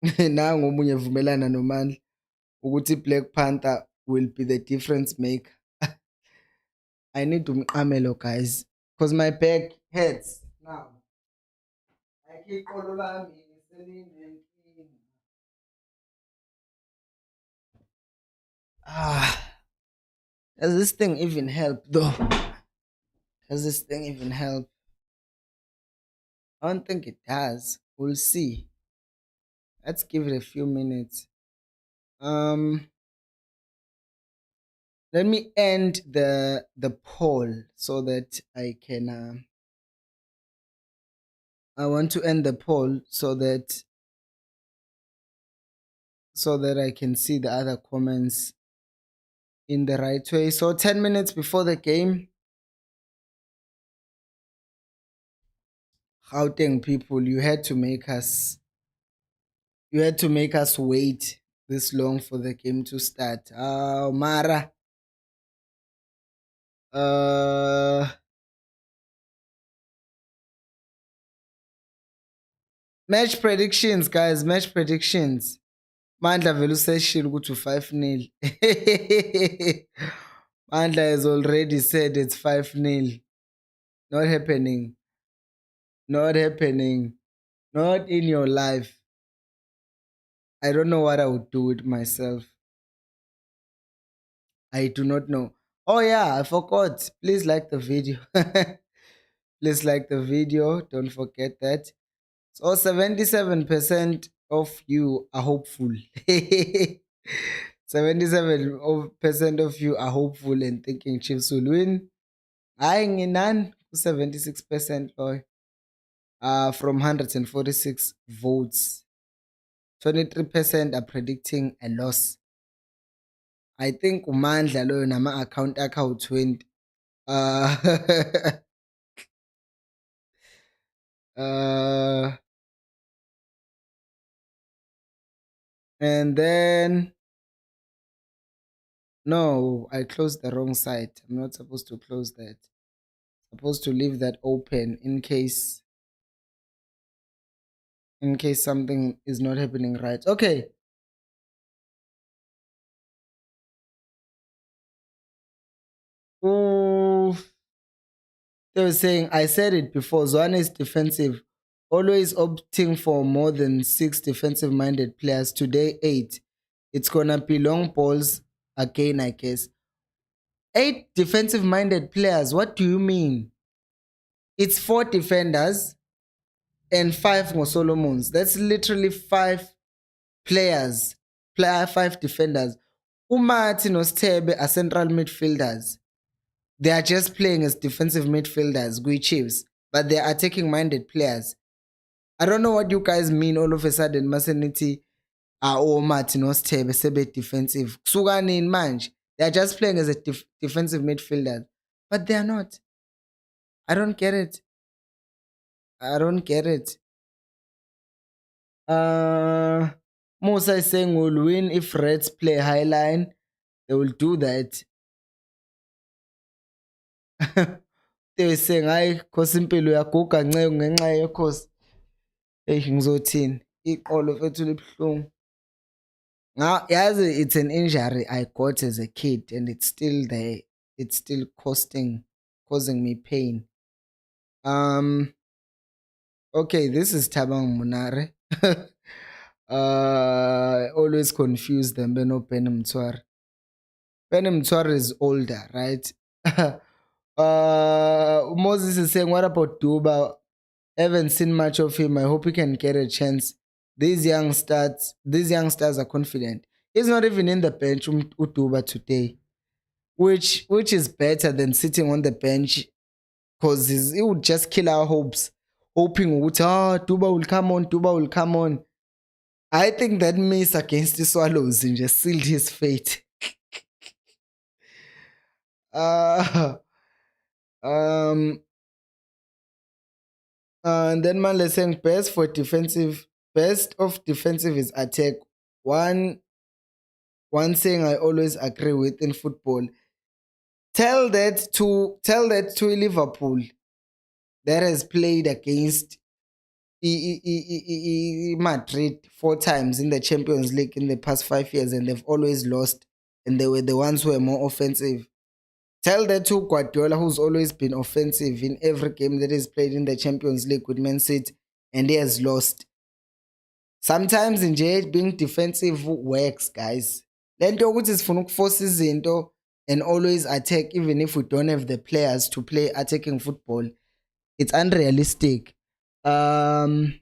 omunye vumelana nomandla ukuthi Black Panther will be the difference maker. I need to umqamelo guys because my back hurts now. I keep does this thing even help though? Does this thing even help? I don't think it does. We'll see. Let's give it a few minutes. Let me end the poll so that I can I want to end the poll so that I can see the other comments in the right way. So 10 minutes before the game, Gauteng people, you had to make us wait this long for the game to start. Mara. Match predictions, guys. Match predictions. Mandla vele useshilo ukuthi 5-0. Mandla has already said it's 5-0. Not happening. Not happening. Not in your life. I don't know what I would do with myself. I do not know. Oh yeah, I forgot. Please like the video. Please like the video. Don't forget that. So 77% of you are hopeful. 77% of you are hopeful and thinking Chiefs will win. I none 76% from 146 votes. 23% are predicting a loss. I think umandla loyo nama account akha 20. And then no, I closed the wrong site. I'm not supposed to close that. I'm supposed to leave that open in case something is not happening right. Okay. Oh, they were saying, I said it before, Zwane is defensive, always opting for more than 6 defensive-minded players. Today, 8. It's going to be long balls again, I guess. 8 defensive-minded players, what do you mean? It's 4 defenders and 5 more Solomons. That's literally 5 players, 5 defenders. Umartin Ostebe are central midfielders. They are just playing as defensive midfielders, Gui Chiefs, but they are attacking-minded players. I don't know what you guys mean all of a sudden, Maseniti or Martin Ostebe sebe defensive. Sugani in Manj, they are just playing as a defensive midfielder, but they are not. I don't get it. I don't get it. Musa is saying we'll win if Reds play high line. They will do that. They were saying, hayi Khosi impilo yaguga nceko ngenxa yekhosi. Hey, ngizothini? Iqolo fethu libuhlungu. Now, yazi it's an injury I got as a kid and it's still there. It's still causing me pain. Okay, this is Tabang Munare. Always confuse them, but no Penimtswar. Penimtswar is older, right? Moses is saying, what about Duba? Haven't seen much of him. I hope he can get a chance. These youngsters are confident. He's not even in the bench Utuba today, which is better than sitting on the bench because he would just kill our hopes, hoping Tuba will come on, Tuba will come on. I think that miss against the Swallows and just sealed his fate. And then man is saying best of defensive is attack. One one thing I always agree with in football. Tell that to Liverpool that has played against Madrid 4 times in the Champions League in the past 5 years, and they've always lost, and they were the ones who were more offensive. Tell that to Guardiola, who's always been offensive in every game that he's played in the Champions League with Man City, and he has lost. Sometimes nje being defensive works, guys. Lento ukuthi sifuna ukuforce izinto and always attack even if we don't have the players to play attacking football. It's unrealistic. Cyril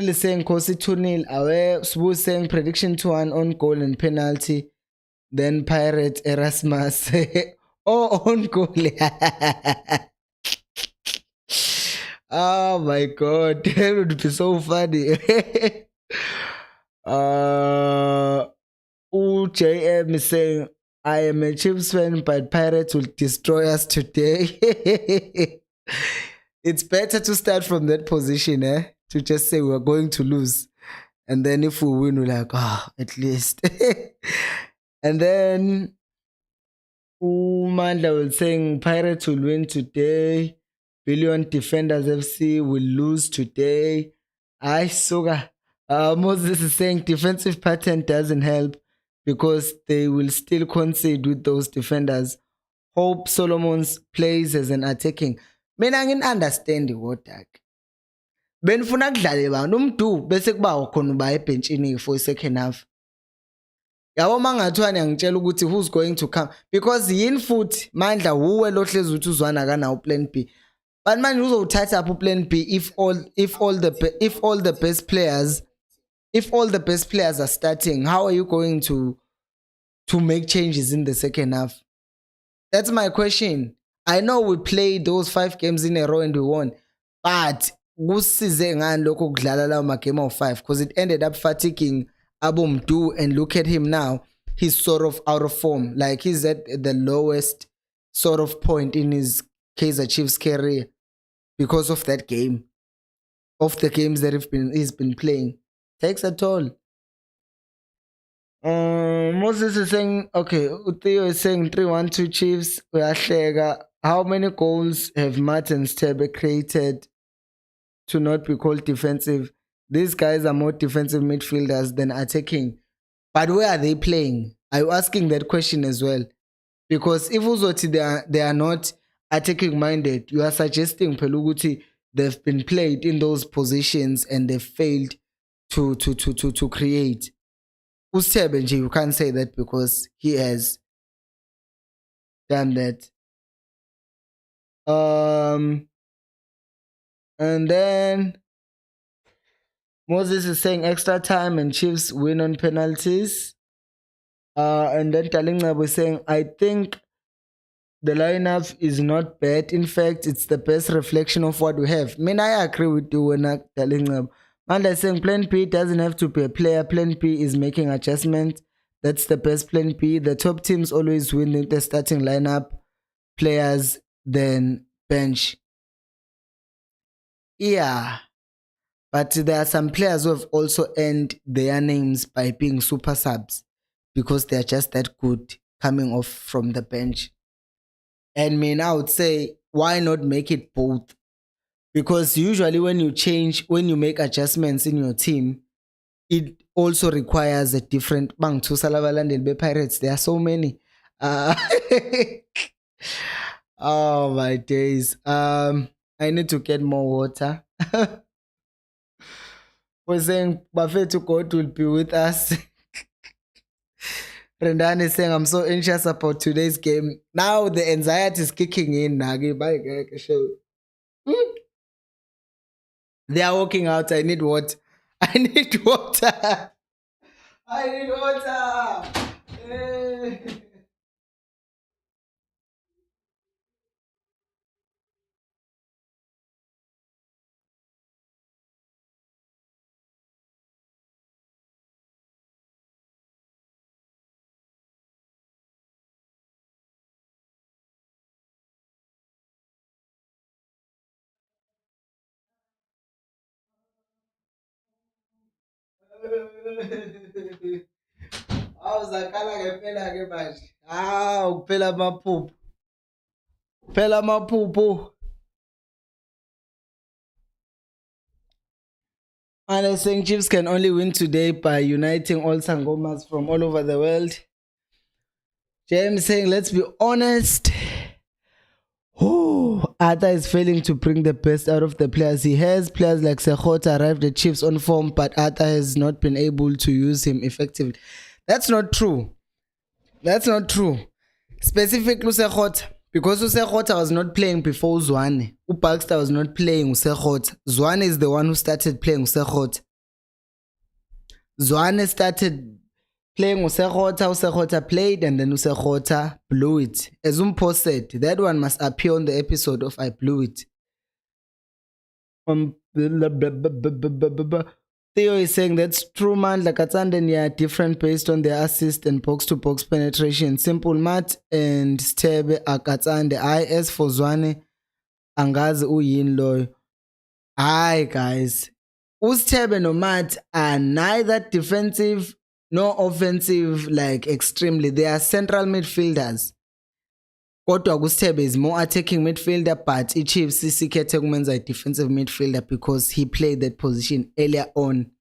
is saying Khosi 2-0 away. Sbu is saying prediction 2-1 on goal and penalty. Then Pirate Erasmus. Oh, on goal. Oh my god, that would be so funny. JM is saying, I am a Chiefs fan, but Pirates will destroy us today. It's better to start from that position, to just say we're going to lose. And then if we win, we're like, at least. And then Mandla was saying Pirates will win today. Billion Defenders FC will lose today. Suga. Moses is saying defensive pattern doesn't help because they will still concede with those defenders. Hope Solomon's plays as an attacking. Mina ngin-understand kodwa. Benifuna kudlale bani umdu bese kuba khona uba ebhentshini for second half. Yabo mangathiwa ngiyangitshela ukuthi who's going to come because yini futhi Mandla wuwe lo hlezi uthi uzwana kana plan B. But manje uzowuthatha up plan B if all the best players are starting, how are you going to make changes in the second half? That's my question. I know we played those 5 games in a row and we won, but kusize ngani lokho kudlala lawo magame of 5 because it ended up fatiguing Abumdu, and look at him now. He's sort of out of form. Like he's at the lowest sort of point in his Kaizer Chiefs career because of that game. Of the games that he's been playing. Takes a toll. Moses is saying, okay, Theo is saying 3-1-2 Chiefs. How many goals have Martin Stebe created to not be called defensive? These guys are more defensive midfielders than attacking. But where are they playing? Are you asking that question as well? Because if Uzoti they are not attacking minded, you are suggesting Peluguti they've been played in those positions and they've failed to create. Ustebenji, you can't say that because he has done that. And then Moses is saying extra time and Chiefs win on penalties. And then Talinga was saying, I think the lineup is not bad. In fact, it's the best reflection of what we have. I mean, I agree with you when I'm telling them. Manda saying Plan P doesn't have to be a player. Plan P is making adjustments. That's the best Plan P. The top teams always win with the starting lineup players than bench. Yeah. But there are some players who have also earned their names by being super subs because they're just that good coming off from the bench. And I would say, why not make it both? Because usually when you make adjustments in your team, it also requires a different bang to Salabaland and Pirates. There are so many. Oh my days. I need to get more water. We're saying Buffet to God will be with us. Rendan is saying, I'm so anxious about today's game. Now the anxiety is kicking in. They are walking out. I need water. I need water. I need water. Awuzakhala ngempela ke manje. Kuphela amaphupho. Kuphela amaphupho. And saying Chiefs can only win today by uniting all Sangomas from all over the world. James saying, let's be honest. Arthur is failing to bring the best out of the players he has. Players like Sekgotha arrived at Chiefs on form, but Arthur has not been able to use him effectively. That's not true. That's not true. Specifically Sekgotha, because Sekgotha was not playing before Zwane. Baxter was not playing Sekgotha. Zwane is the one who started playing Sekgotha. Zwane started playing Sekgotha played, and then Sekgotha blew it. As Umpo said, that one must appear on the episode of I Blew It. Theo is saying that's true, man. Like Katsande are different based on their assist and box-to-box penetration. Simple Matt and Stebe are Katsande. As for Zwane, Angazi Uyin Loy. Aye, guys. Ustebe no Matt are neither defensive no offensive, like extremely. They are central midfielders. Kodwa Gustebe is more attacking midfielder, but iChiefs isikhethe kumenza a defensive midfielder because he played that position earlier on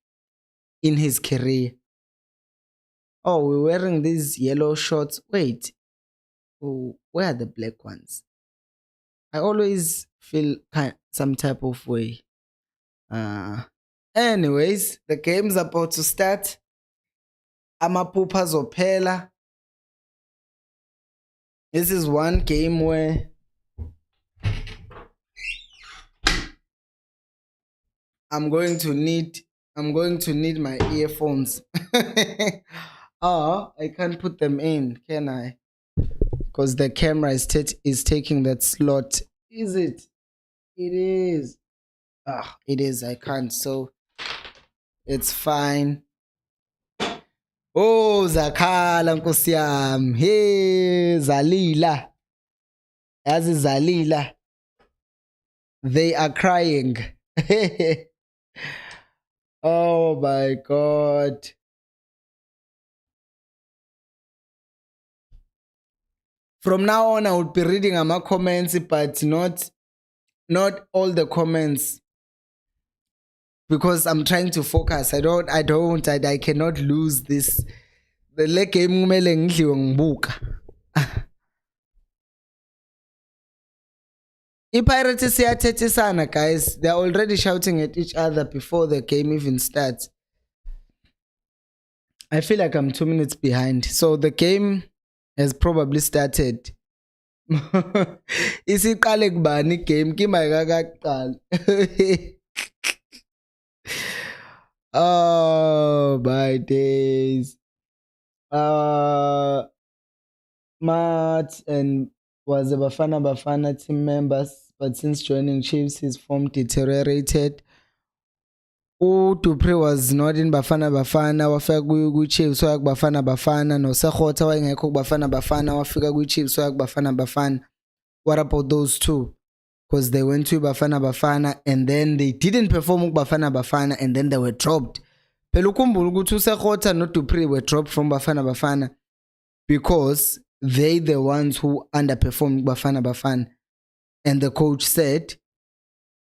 in his career. Oh, we're wearing these yellow shorts. Wait. Oh, where are the black ones? I always feel some type of way. Anyways, the game's about to start. Amaphupha zophela. This is one game where I'm going to need my earphones. I can't put them in, can I? Because the camera is taking that slot. Is it? It is. It is. I can't. So it's fine. Oh, zakhala nkosi yami. Hey, Zalila. As Zalila. They are crying. Oh my God. From now on, I would be reading my comments, but not all the comments, because I'm trying to focus. I cannot lose this. The leg game kumele ngidliwe ngibuka. iPirates siyathethisana, guys. They're already shouting at each other before the game even starts. I feel like I'm 2 minutes behind. So the game has probably started. Isiqale kubani game kimayikaqala. Oh my days. Matt and was a Bafana team members, but since joining Chiefs, his form deteriorated. Dupree was not in Bafana wafika ku-Chiefs waya Bafana no Sekgotha wayengekho Bafana wafika ku-Chiefs waya Bafana. What about those two? Because they went to Bafana and then they didn't perform Bafana and then they were dropped. Phela ukhumbula ukuthi uSekgotha no Dupree were dropped from Bafana because they the ones who underperformed Bafana, and the coach said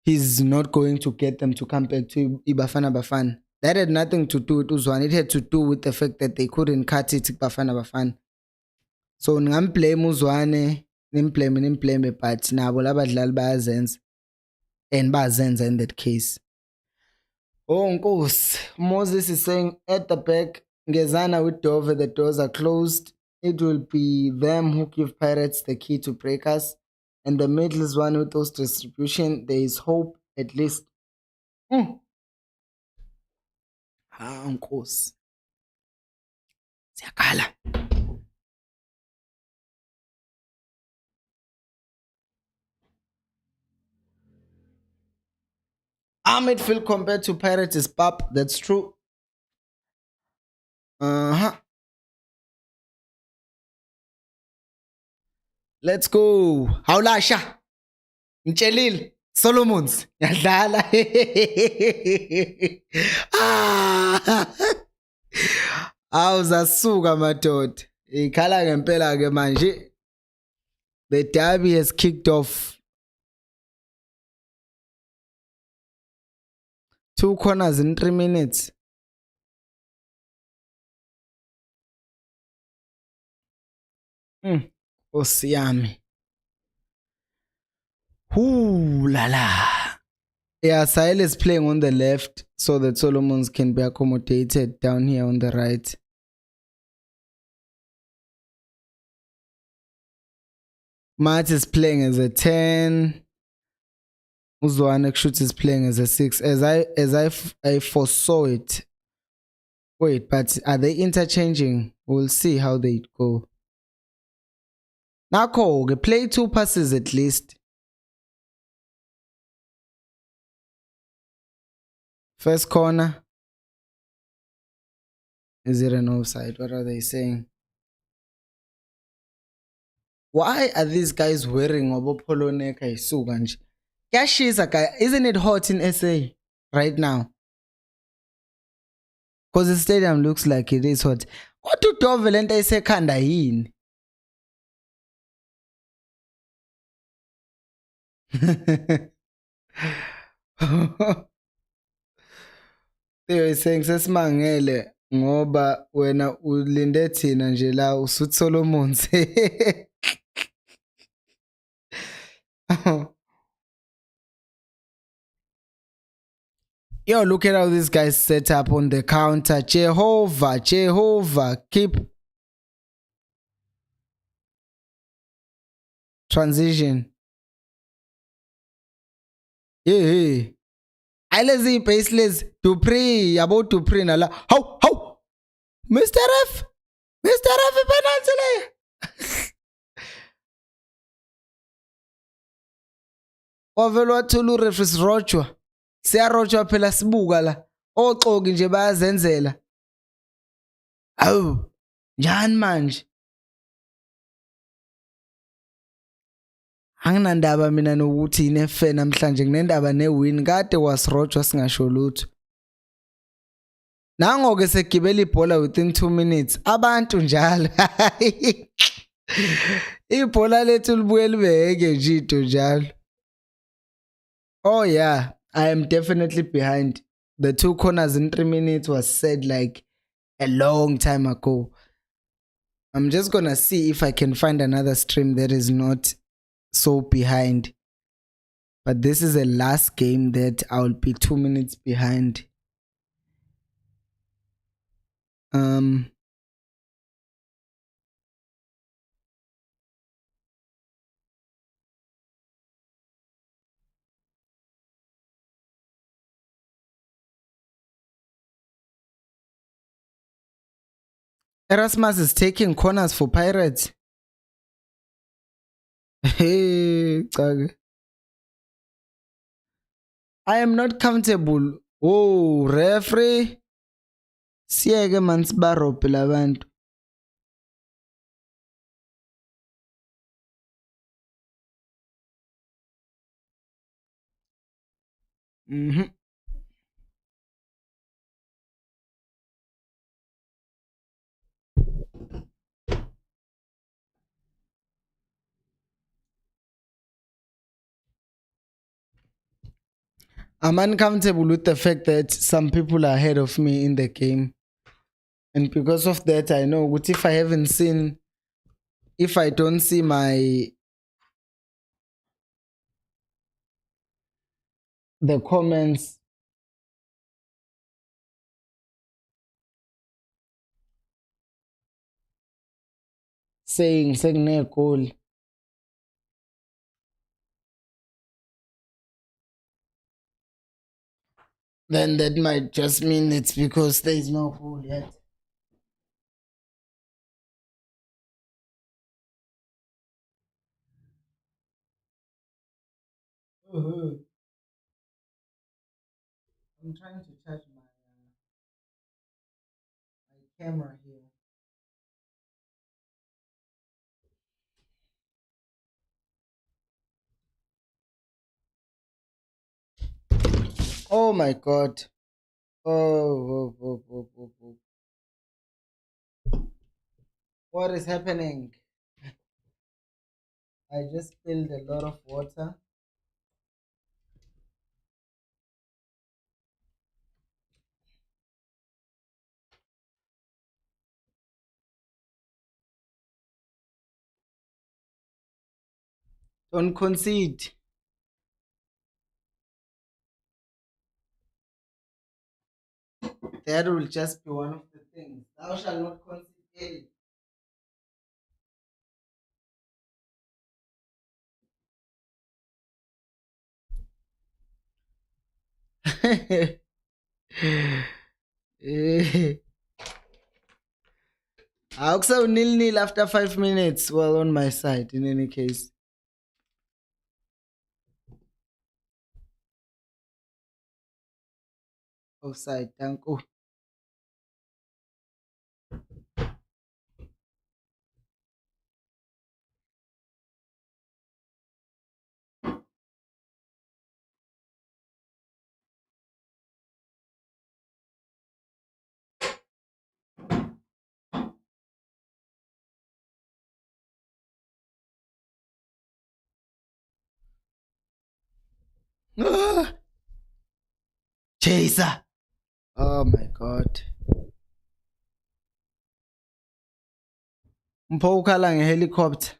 he's not going to get them to come back to Bafana. That had nothing to do with Uzwane. It had to do with the fact that they couldn't cut it Bafana. So ngamblame Uzwane, nimblame, but nabo labadlali bayazenza, and bazenza in that case. Oh, Nkosi. Moses is saying at the back, Ngezana with Dove, the doors are closed. It will be them who give Pirates the key to break us. And the middle is one with those distribution. There is hope, at least. Nkosi. Siyakhala. Our midfield compared to Pirates is pop. That's true. Let's go. Haulasha. Nchelil. Solomons yadlala. Ah! Awuzasuka madoda. Ikhala ngempela ke manje. The derby has kicked off. Two corners in 3 minutes. Khosi yami. Ooh la la. Yeah, Sahel is playing on the left so that Solomons can be accommodated down here on the right. Matt is playing as a 10. Uzwane Shoots is playing as a 6. I foresaw it. Wait, but are they interchanging? We'll see how they go. Nako, play 2 passes at least. First corner. Is it an offside? What are they saying? Why are these guys wearing polo neck? Isn't it hot in SA right now? Because the stadium looks like it is hot. What do Dovelenta say kanda yini? They were saying sesimangele ngoba wena ulinde thina nje la usuthi Solomons. Yo, look at how this guy's set up on the counter. Jehovah, keep transition. Yeah. Alezi baseless Dupree, about Dupree nala. How? Mr. F. Mr. F penalty le. Ovelo thulu referees rochwa. Siyarochwa phela sibuka la. Oxoki nje bayazenzela. Awu. Njani manje? Anginandaba mina nokuthi inefe namhlanje nginendaba newin kade wasirojwa singasho lutho. Nango ke segibela ibhola within 2 minutes. Abantu njalo. Ibhola lethu libuye libeke nje into njalo. Oh yeah, I am definitely behind. The 2 corners in 3 minutes was said like a long time ago. I'm just gonna see if I can find another stream that is not so behind. But this is the last game that I'll be 2 minutes behind. Erasmus is taking corners for Pirates. Hey, I am not comfortable. Oh, referee. Siyeke man sibarobhe labantu. I'm uncomfortable with the fact that some people are ahead of me in the game. And because of that, I know what if I don't see the comments saying goal, then that might just mean it's because there is no goal yet. I'm trying to charge my camera here. Oh my god. Oh. What is happening? I just spilled a lot of water. Don't concede. That will just be one of the things. Thou shalt not concede. Also nil after 5 minutes. Well, on my side, in any case. Offside, thank you. Chaser. Oh my god. Mpho ukhala ngehelicopter.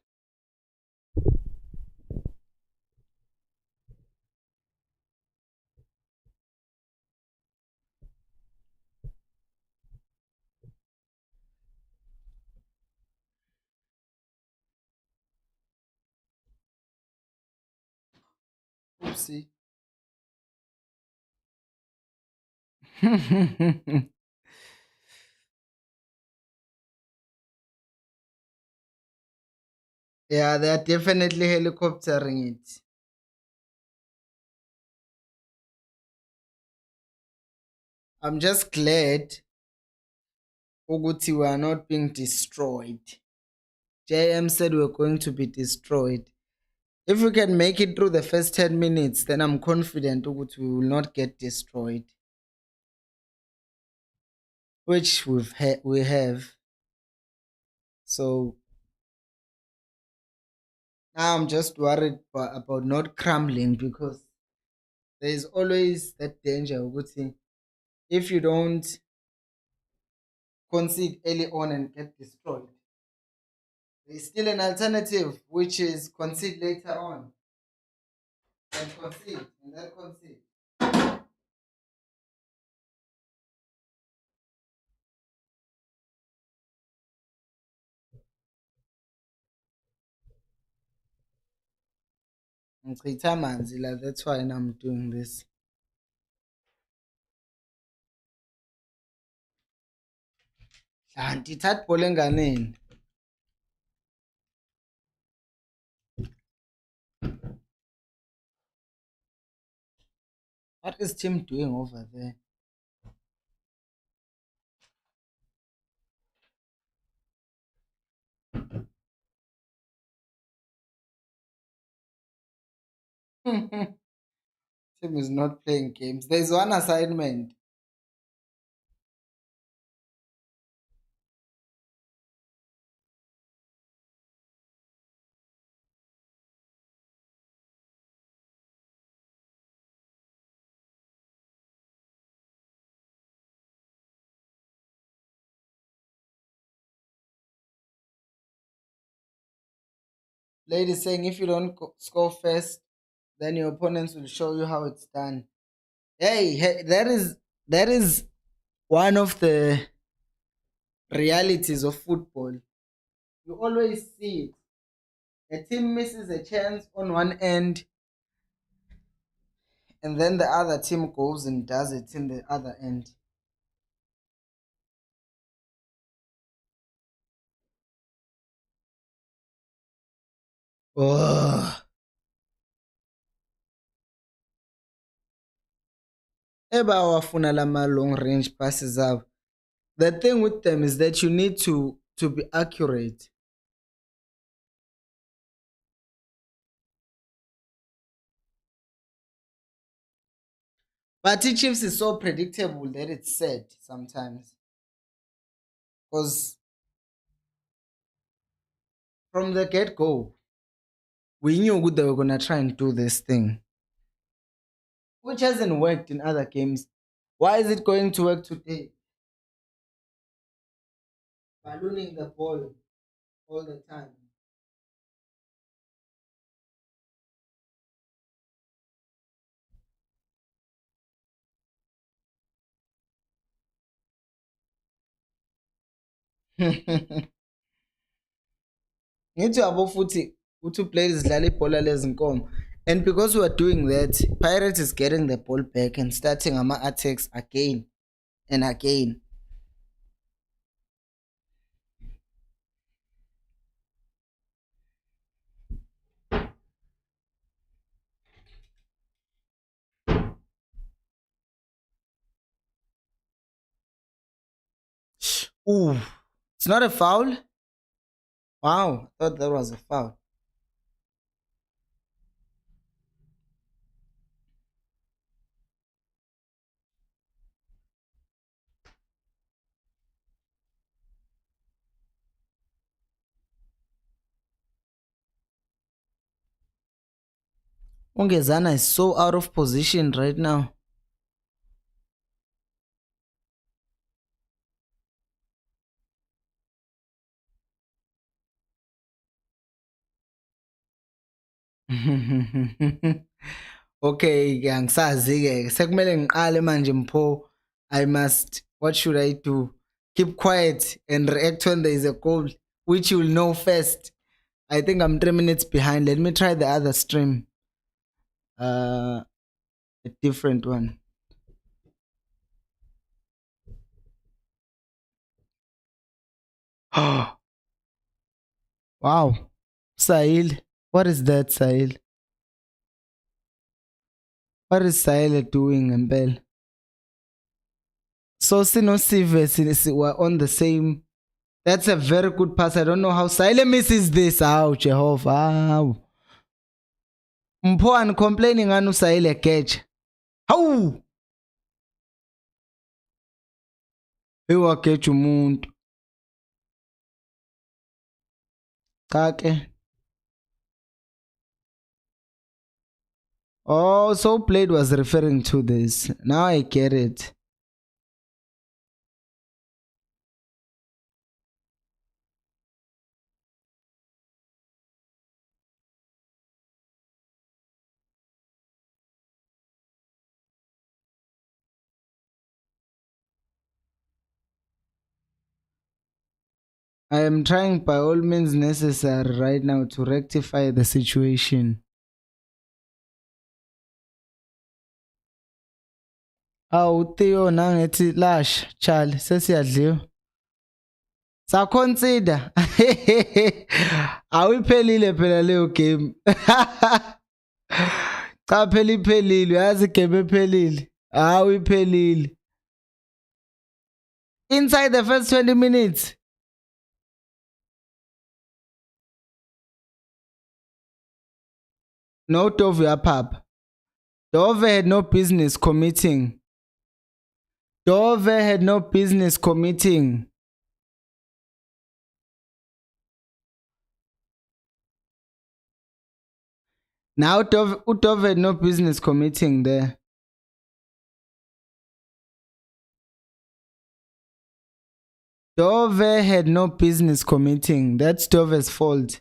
Oopsie. Yeah, they are definitely helicoptering it. I'm just glad Uguti we are not being destroyed. JM said we're going to be destroyed. If we can make it through the first 10 minutes, then I'm confident Uguti we will not get destroyed. Which we have. So now I'm just worried about not crumbling because there is always that danger, Uguti. If you don't concede early on and get destroyed, there's still an alternative, which is concede later on. And concede, and then concede. That's why I'm doing this. Ndithatha ibhola enganeni. What is team doing over there? Team is not playing games. There's one assignment. Lady saying if you don't score first, then your opponents will show you how it's done. Hey, that is one of the realities of football. You always see it. A team misses a chance on one end, and then the other team goes and does it in the other end. Oh. Eba wafuna lama long range passes up. The thing with them is that you need to be accurate. But Chiefs is so predictable that it's sad sometimes. Because from the get-go, we knew good they were gonna try and do this thing, which hasn't worked in other games. Why is it going to work today? Ballooning the ball all the time. Ngithi yabo futhi uthi players idlala ibhola lezinkomo, and because we are doing that, Pirates is getting the ball back and starting ama-attacks again and again. Ooh, it's not a foul? Wow, I thought that was a foul. Ungezana is so out of position right now. Okay, angisazi-ke sekumele ngiqale manje Mpho. I must, what should I do? Keep quiet and react when there is a goal, which you will know first. I think I'm 3 minutes behind. Let me try the other stream. A different one. Wow. Sahil. What is that, Sahil? What is Sahil doing, Mbel? So Sino Sive were on the same. That's a very good pass. I don't know how Sahil misses this. Ow, Jehovah. Ow. Mpho and complaining anu Sahil catch. How? Iwaketha umuntu. Kake. Oh, so Blade was referring to this. Now I get it. I am trying by all means necessary right now to rectify the situation. Awu Theo nangethi lash Charlie sesiyadliwa. Sa consider. Awuphelile phela leyo game. Cha phela iphelile, yazi game ephelile. Awuphelile. Inside the first 20 minutes. No Dove apha. Dove had no business committing. Dove had no business committing. Now Dove had no business committing there. Dove had no business committing. That's Dove's fault.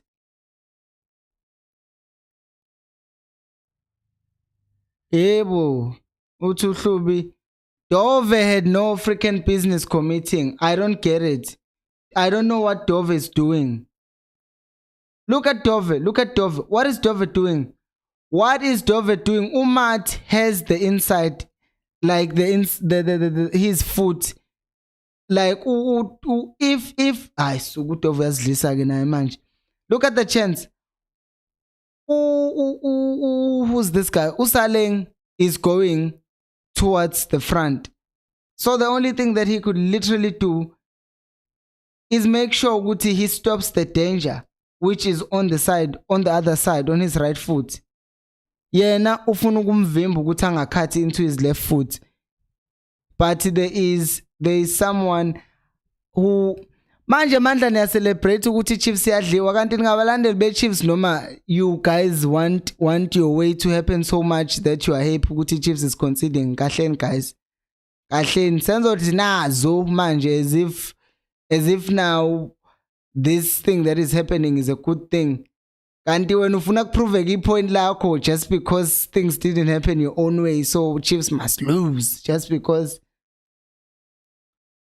Ebo, Utuhlubi. Dove had no freaking business committing. I don't get it. I don't know what Dove is doing. Look at Dove. Look at Dove. What is Dove doing? What is Dove doing? Umat has the inside, like his foot. Like if I so good Dove has Lisa again. Look at the chance. Who's this guy? Usaleng is going towards the front. So the only thing that he could literally do is make sure Guti he stops the danger, which is on the side, on the other side, on his right foot. yena ufuna ukumvimba ukuthi angakhathi into his left foot, but there is someone who manje mandla niya celebrate ukuthi Chiefs yadliwa, kanti ningabalandeli be-Chiefs noma you guys want your way to happen so much that you are happy ukuthi Chiefs is conceding. Kahleni guys, kahleni senza ukuthi nazo manje as if now this thing that is happening is a good thing, kanti wena ufuna kuprove i-point lakho just because things didn't happen your own way, so Chiefs must lose just because.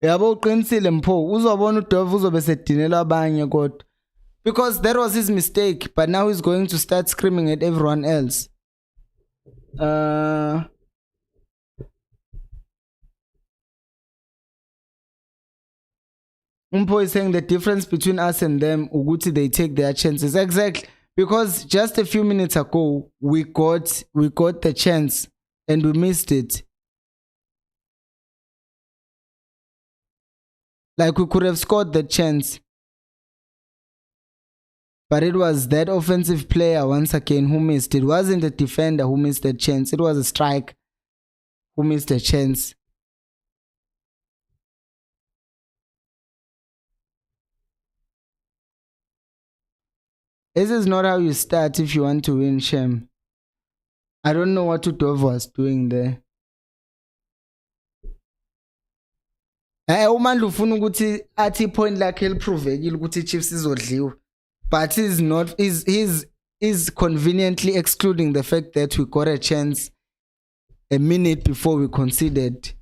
Yabo uqinisile mpho uzobona uDove uzobe sedinela abanye kodwa, because that was his mistake, but now he's going to start screaming at everyone else. Umpo is saying the difference between us and them ukuthi they take their chances. Exactly, because just a few minutes ago we got the chance and we missed it. Like we could have scored the chance, but it was that offensive player once again who missed. It wasn't the defender who missed the chance. It was a strike who missed the chance. This is not how you start if you want to win, Shem. I don't know what Udov was doing there. Umandla ufuna ukuthi athi point lakhe liprovekile ukuthi Chiefs izodliwa, but he's conveniently excluding the fact that we got a chance a minute before we conceded.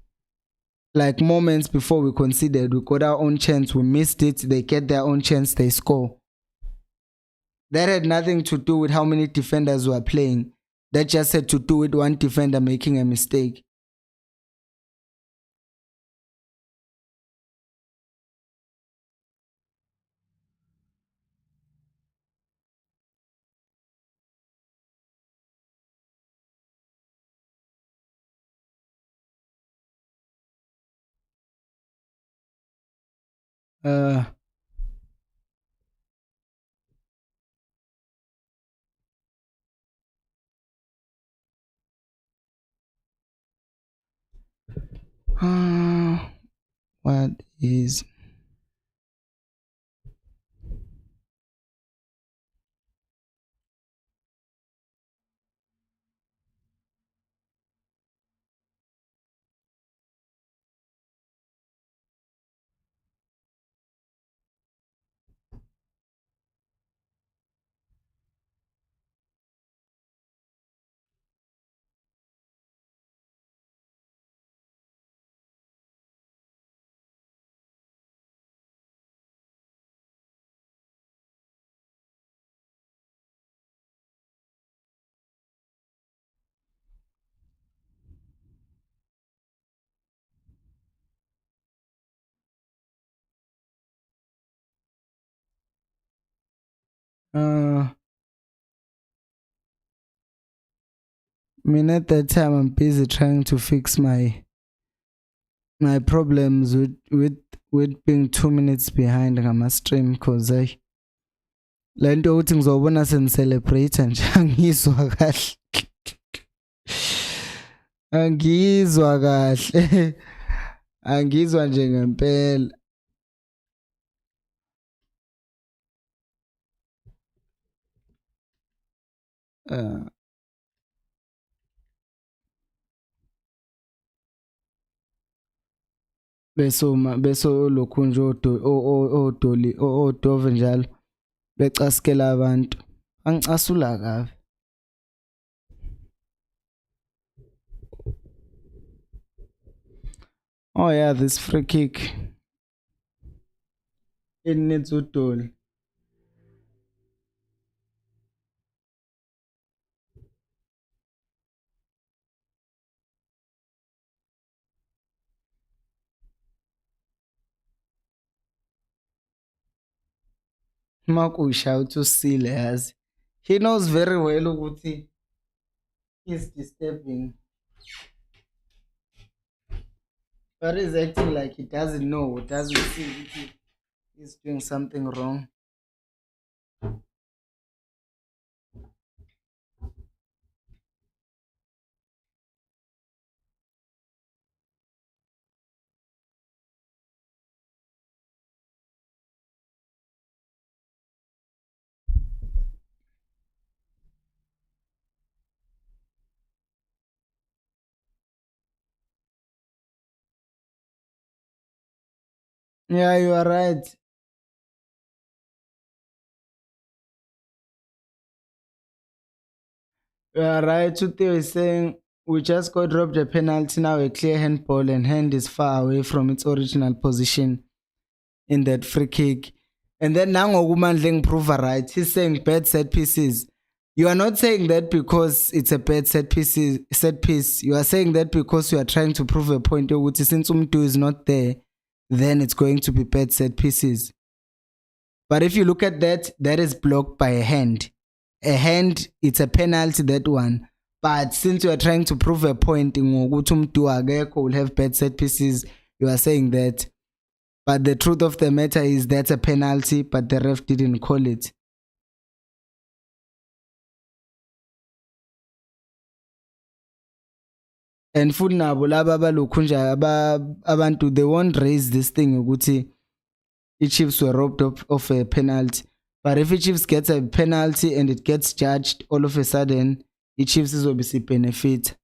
Like moments before we conceded, we got our own chance, we missed it, they get their own chance, they score. That had nothing to do with how many defenders were playing. That just had to do with one defender making a mistake. What is I mean, at that time I'm busy trying to fix my problems with being 2 minutes behind ngama stream, because le nto ukuthi ngizobona senicelebrate nje angizwa kahle. Angizwa kahle. Angizwa nje ngempela. beso lokhu nje odoli odove njalo becaskela abantu, angicasula kabi. Oh yeah, this free kick, it needs udoli. Makusha uthusile yazi. He knows very well ukuthi he's disturbing, but he's acting like he doesn't know, doesn't see ukuthi he's doing something wrong. Yeah, you are right. You are right. Tuti is saying we just got dropped a penalty now, a clear handball, and hand is far away from its original position in that free kick. And then now Ogumandling prove right. He's saying bad set pieces. You are not saying that because it's a bad set piece. You are saying that because you are trying to prove a point which since Umtu is not there, then it's going to be bad set pieces. But if you look at that, that is blocked by a hand. A hand, it's a penalty, that one. But since you are trying to prove a point in Umtu will have bad set pieces, you are saying that. But the truth of the matter is that's a penalty, but the ref didn't call it. And futhi nabo laba abalokhunja abantu they won't raise this thing ukuthi i-Chiefs were robbed of a penalty. But if i-Chiefs gets a penalty and it gets judged all of a sudden, i-Chiefs izobe benefit.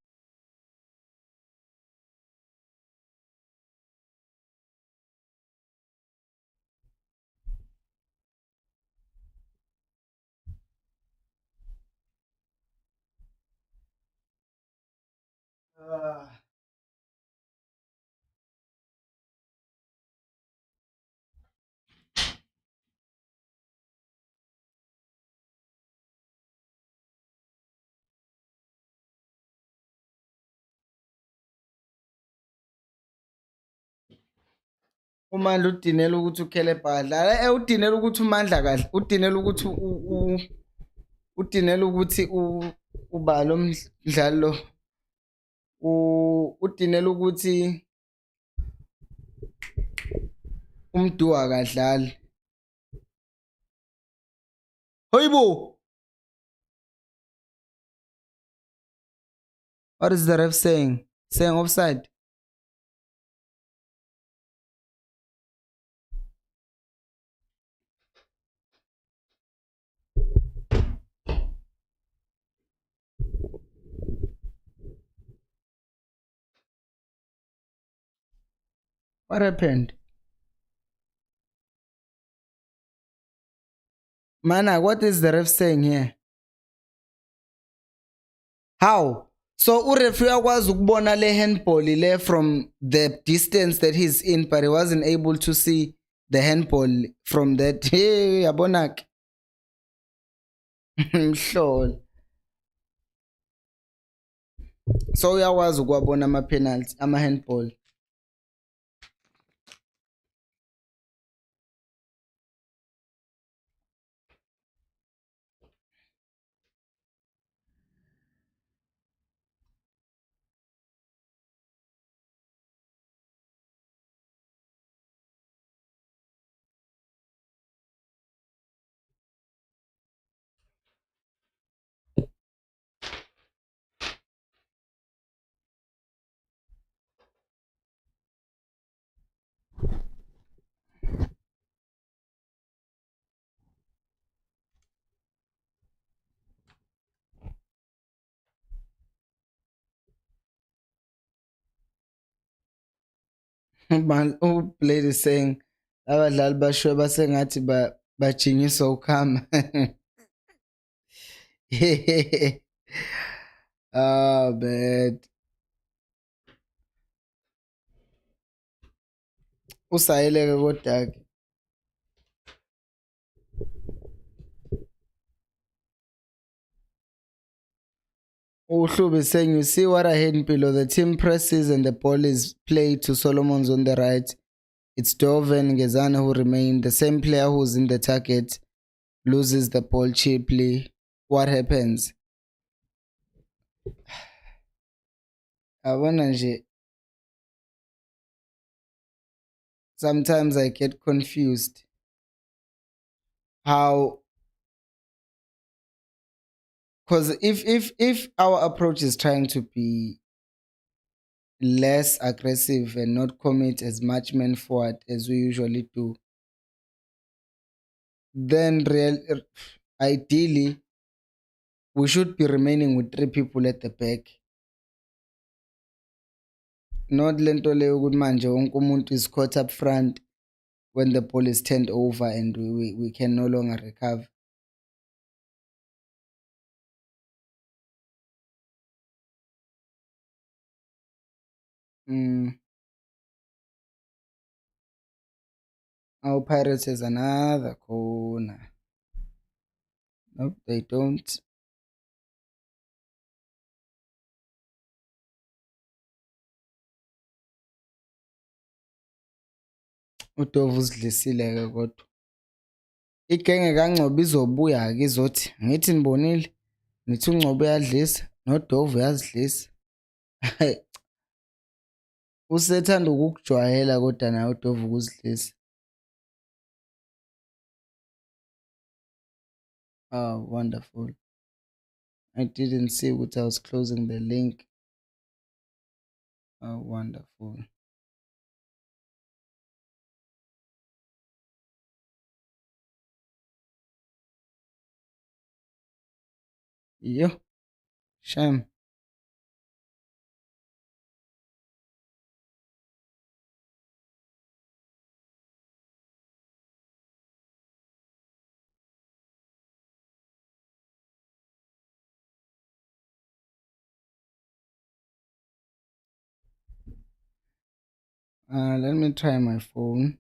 uMandla udinela ukuthi ukhele bhadla udinela ukuthi uMandla kahle udinela ukuthi udinela ukuthi uba lo mdlalo udinela ukuthi umduwa kadlali hoyibo. What is the ref saying? Saying offside. What happened? Mana, what is the ref saying here? How? So uref uyakwazi ukubona le handball le from the distance that he's in, but he wasn't able to see the handball from that. Hey, yabona ke. Mhlolo. So uyakwazi ukuwabona ama penalty, ama handball. Man, Blade is saying abadlali basho basengathi bajinyiswa ukhama. Ah, bad. Usayeleke kodwa ke. Uhlube is saying, you see what I hate below. The team presses and the ball is played to Solomon's on the right. It's Doven Gezana who remain. The same player who's in the target loses the ball cheaply. What happens? Yabona nje. Sometimes I get confused. How? Because if our approach is trying to be less aggressive and not commit as much men forward as we usually do, then ideally we should be remaining with 3 people at the back. Not lento leyo ukuthi manje wonke umuntu is caught up front when the ball is turned over and we can no longer recover. Mm. Our Pirates has another corner. Nope, they don't. uDovu uzidlisile-ke kodwa. Igenge kaNgcobo izobuya-ke izothi ngithi nibonile, nithi uNgcobo uyadlisa noDovu uyazidlisa. Usethanda ukukujwayela kodwa naye uDovu ukuzidlisa. Oh, wonderful. I didn't see ukuthi I was closing the link. Oh, wonderful. Yo, shame. Let me try my phone.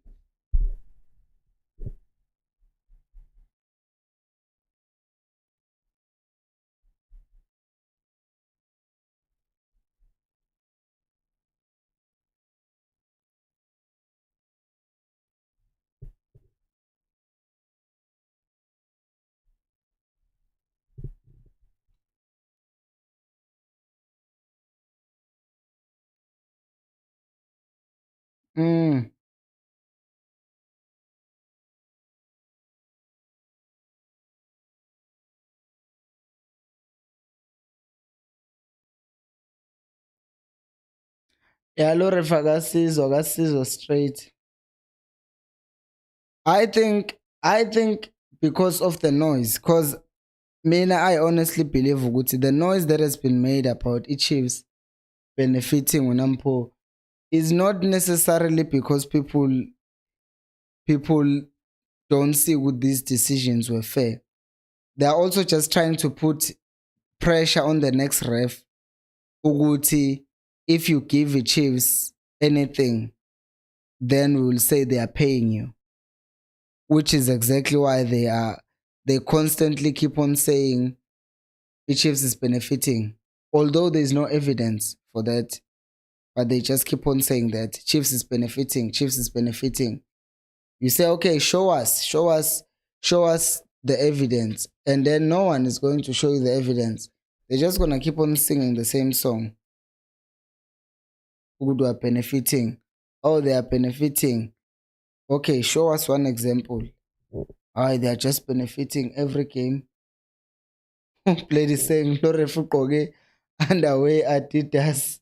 Mm. Yeah, lo ref akasizwa straight. I think because of the noise, because mina I honestly believe ukuthi the noise that has been made about Chiefs benefiting Unampo is not necessarily because people don't see what these decisions were fair. They are also just trying to put pressure on the next ref. Uguti, if you give the Chiefs anything, then we will say they are paying you, which is exactly why they constantly keep on saying the Chiefs is benefiting, although there is no evidence for that. But they just keep on saying that Chiefs is benefiting, Chiefs is benefiting. You say, okay, show us the evidence, and then no one is going to show you the evidence. They're just gonna keep on singing the same song. Who are benefiting? Oh, they are benefiting. Okay, show us one example. Oh, they are just benefiting every game. Lady saying, "No refukoge underway Adidas."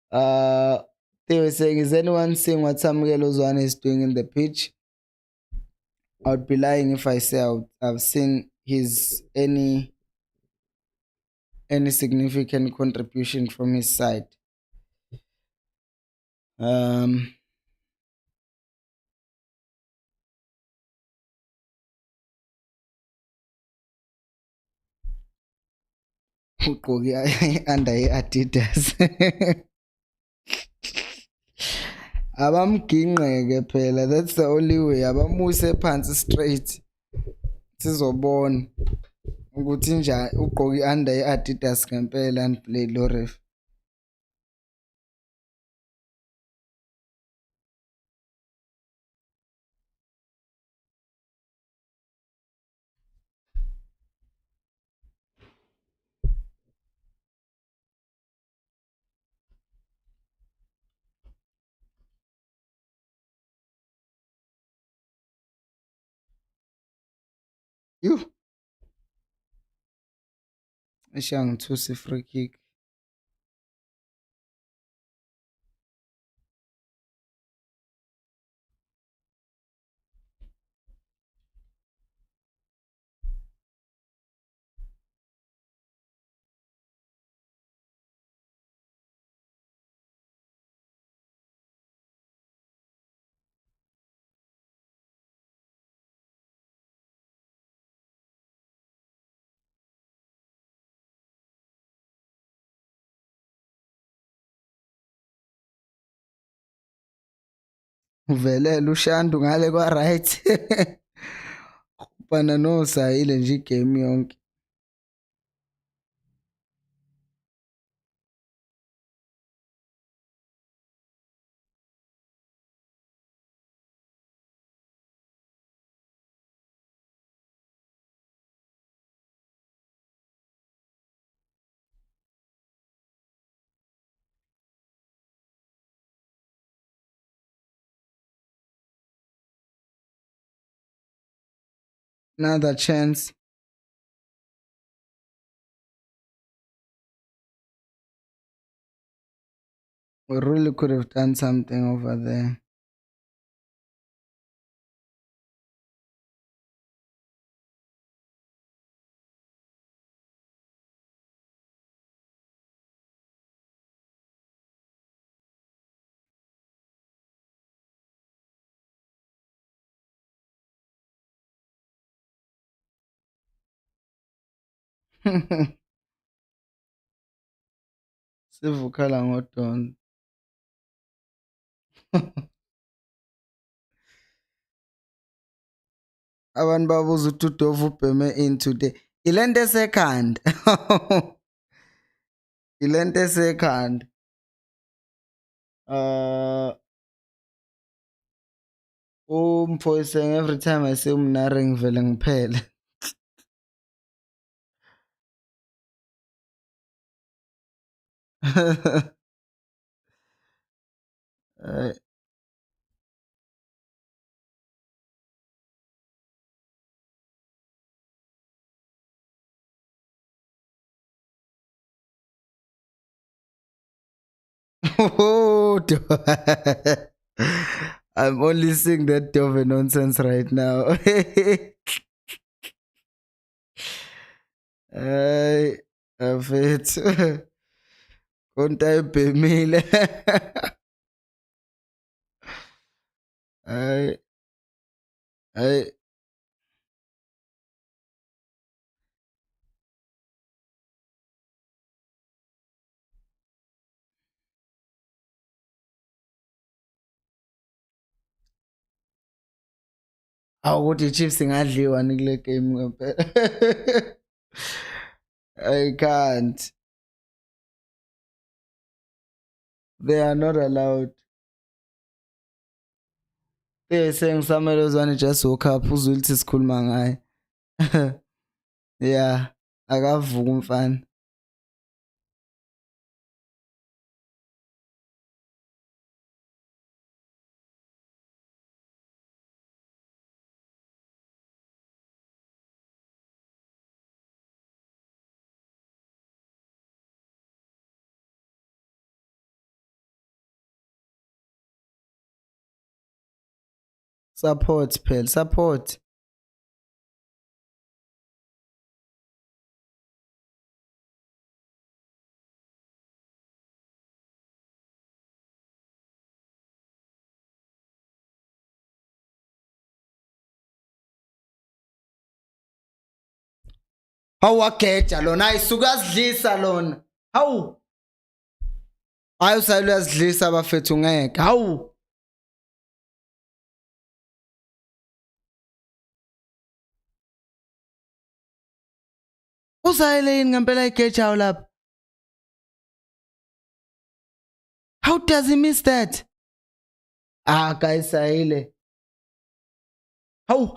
Uh, they were saying, "Is anyone seeing what Samuel Ozwane is doing in the pitch?" I would be lying if I say I've seen his any significant contribution from his side. Um, ugqoke under Adidas. Abamginqeke phela, that's the only way. Abamuse phansi straight. Sizobona ukuthi njani ugqoke under Adidas ngempela and play lo ref. You ishangithusa free kick. uvelela ushandu ngale kwa right. Bana no sayile nje igame yonke. Another chance. We really could have done something over there. Sivukala ngodon. Abantu babuza ukuthi uDovu ubheme in today. Ilente second. Ilente second. Umfoyiseng every time I say umnare ngivele ngiphele. Oh, I'm only seeing that Dove nonsense right now. Ay, afethu. Konta ibhemile. Ay, ay. Awukuthi iChiefs ingadliwa ni kule game ngempela. I can't. They are not allowed. They're saying some of those one just woke up. Uzwe ukuthi sikhuluma ngaye. Yeah, akavuka umfana. Support phela, support. Hawu wageja lona ayisuka sidlisa lona. Hawu. Hayi usayile uyasidlisa abafethu ngeke. Hawu. Usayile yini ngempela igeja lapha? How does he miss that? Ah, guys, sayile. Hawu.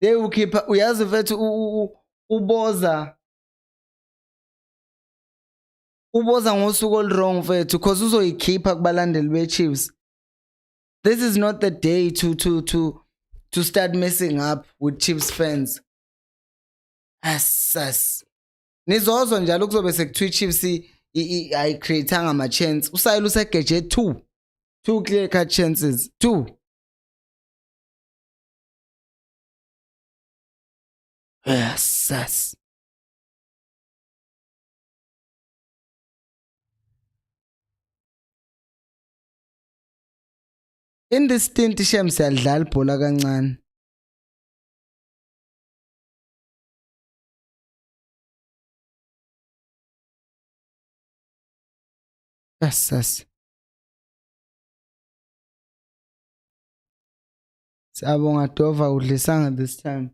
They ukhipha uyazi mfethu uboza. Uboza ngosuku olwrong mfethu because uzoyikhipha kubalandeli beChiefs. This is not the day to start messing up with Chiefs fans. Asas. Nizozwa njalo kuzobe sekuthiwa iChiefs ayicreateanga ama chance. Usayile usegeje 2 clear cut chances. 2. Asas. In this stint shem siyadlala ibhola kancane. Yes. Siyabonga Dova udlisanga this time.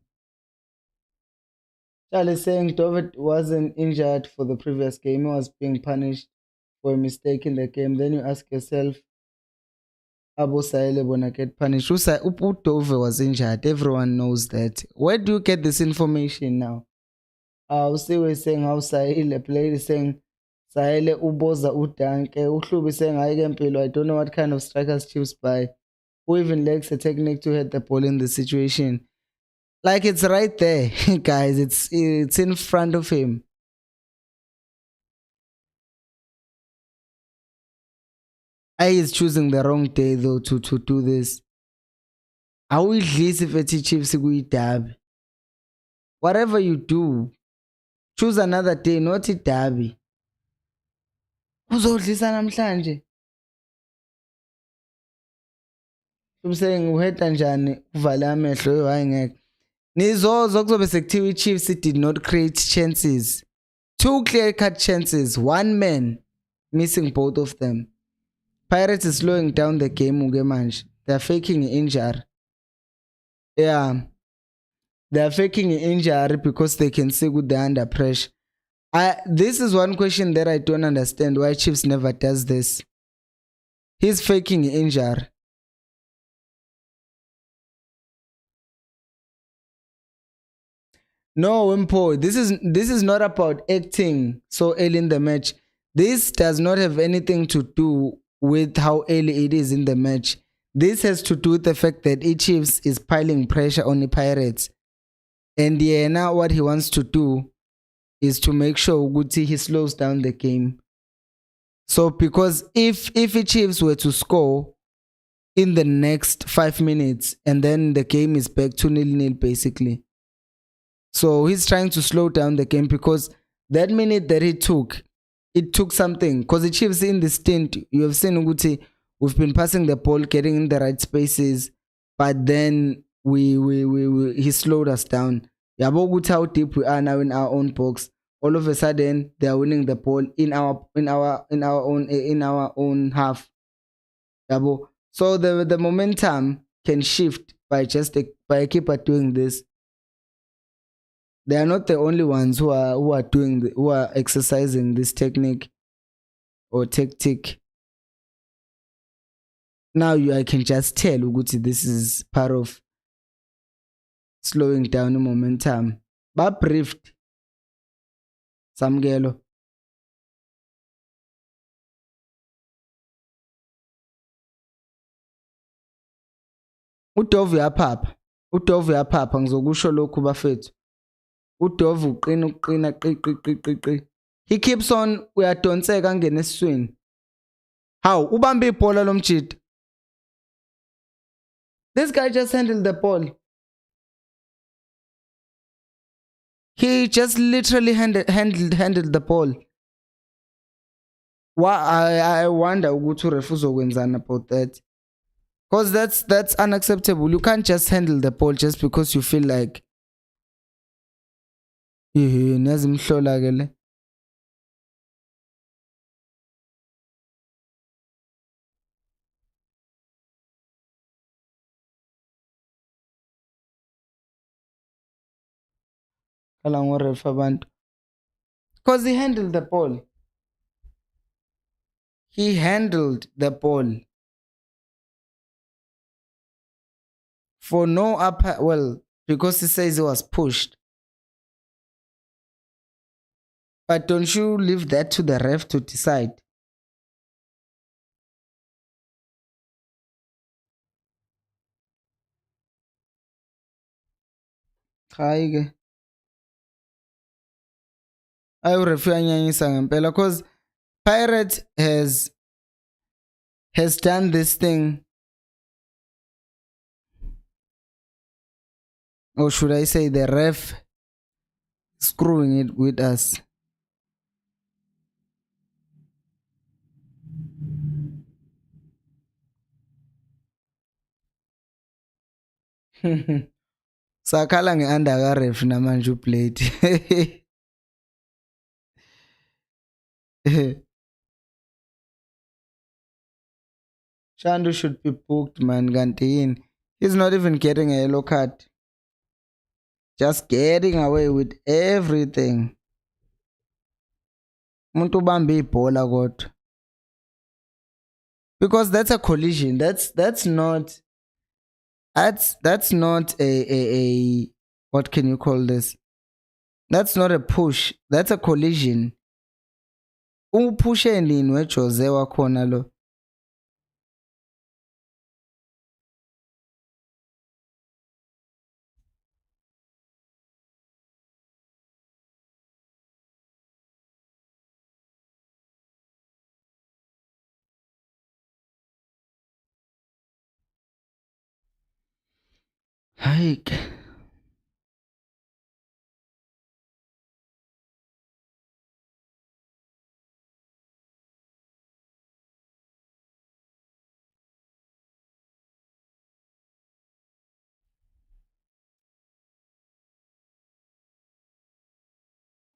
Charlie saying Dova wasn't injured for the previous game. He was being punished for a mistake in the game. Then you ask yourself, Abo Saele Bona get punished. Dova was injured. Everyone knows that. Where do you get this information now? Usi was saying how Saele played, saying Saele uboza udanke. Uhlubi saying I don't know what kind of strikers Chiefs by. Who even lacks a technique to hit the ball in the situation? Like it's right there, guys. It's in front of him. I is choosing the wrong day though to do this. I will least if it's Chiefs dab. Whatever you do, choose another day, not a derby. Uzodlisa namhlanje. Umseng uheta njani uvale amehlo hayi ngeke. Nizozo kuzobe sekuthiwa iChiefs did not create chances. Two clear-cut chances, one man missing both of them. Pirates is slowing down the game manje. They're faking injury. Yeah. They're faking injury because they can see good they're under pressure. This is one question that I don't understand why Chiefs never does this. He's faking injury. No, Wimpo, this is not about acting so early in the match. This does not have anything to do with how early it is in the match. This has to do with the fact that Chiefs is piling pressure on the Pirates. And yeah, now what he wants to do is to make sure Uguti he slows down the game. So because if Chiefs were to score in the next 5 minutes and then the game is back to 0-0 basically. So he's trying to slow down the game because that minute that it took something. Because the Chiefs in the stint, you have seen Uguti, we've been passing the ball, getting in the right spaces, but then he slowed us down. Yabo Uguti how deep we are now in our own box. All of a sudden they are winning the ball in our own half. Yabo. So the momentum can shift by a keeper doing this. They are not the only ones who are exercising this technique or tactic. Now I can just tell Uguti this is part of slowing down the momentum. But briefed Samgelo. Udovu yaphapha ngizokusho lokhu bafethu. Udovu uqina qi. He keeps on uyadonseka angena esiswini. How ubambe ibhola lomjidi. This guy just handled the ball. He just literally handled the ball. I wonder ukuthi urefu uzokwenzana about that. Because that's unacceptable. You can't just handle the ball just because you feel like nazimhlola ke le. Because he handled the ball. He handled the ball. For no upper, well, because he says he was pushed. But don't you leave that to the ref to decide? Hayi ke. Ref uyanyanyisa ngempela because Pirate has done this thing, or should I say the ref screwing it with us. Sakhala nge-under ka-ref namanje uplate. Shandu should be booked, man. Gantiin. He's not even getting a yellow card. Just getting away with everything. Umuntu ubambe ibhola kodwa. Because that's a collision. That's not a what can you call this? That's not a push. That's a collision. Upushe nini weJose wakhona lo? Hike.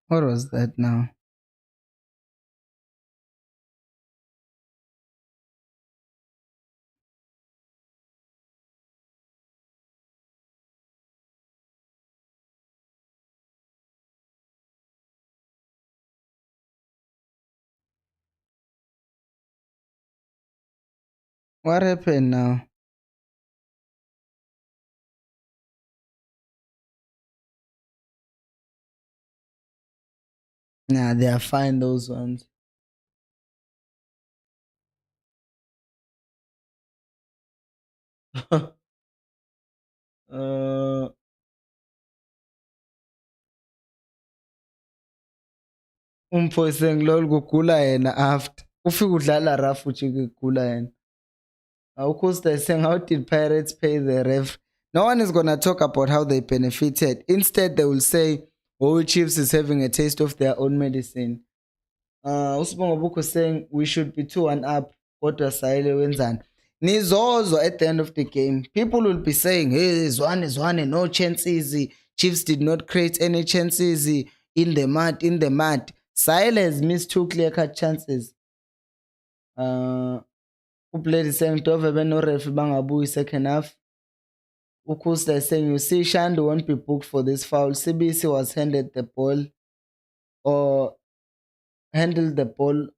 What was that now? What happened now? Nah, they are fine, those ones. uh, umphoyise ngilolu kugula yena after. Ufika udlala rough ujike kugula yena. Of they're saying, how did Pirates pay the ref? No one is going to talk about how they benefited. Instead, they will say, oh, Chiefs is having a taste of their own medicine. Usibongo Buku saying, we should be 2-1 up. Kodwa sayile wenzani. Nizozo at the end of the game. People will be saying, hey, is one, no chances. Chiefs did not create any chances in the mud. Sile has missed 2 clear-cut chances. Played the same Dove no ref bangabuyi second half. Ukusta is saying, you see, Shandu won't be booked for this foul. CBC was handed the ball or handled the ball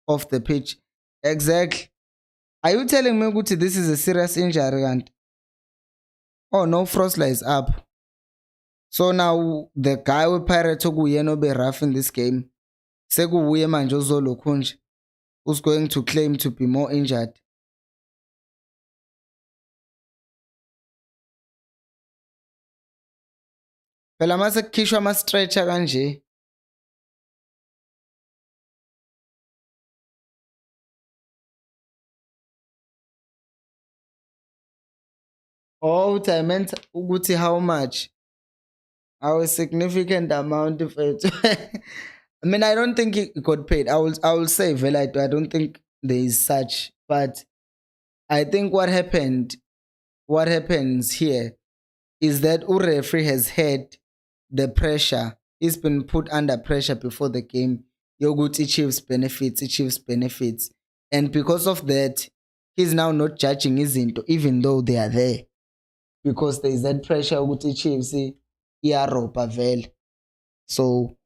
off the pitch. Exactly. Are you telling me Guti this is a serious injury? And oh no, Frostler is up. So now the guy with Pirates no be rough in this game. Segu manje uzolo kunje, who's going to claim to be more injured. Phela mase kukhishwa ama stretcher kanje. Oh, I meant ukuthi how much? How a significant amount of it. I mean, I don't think he got paid. I will say, well, I don't think there is such. But I think what happens here is that referee has had the pressure. He's been put under pressure before the game. Yoguti Chiefs benefits. And because of that, he's now not judging izinto, even though they are there. Because there is that pressure ukuthi Chiefs iyarobha vele. So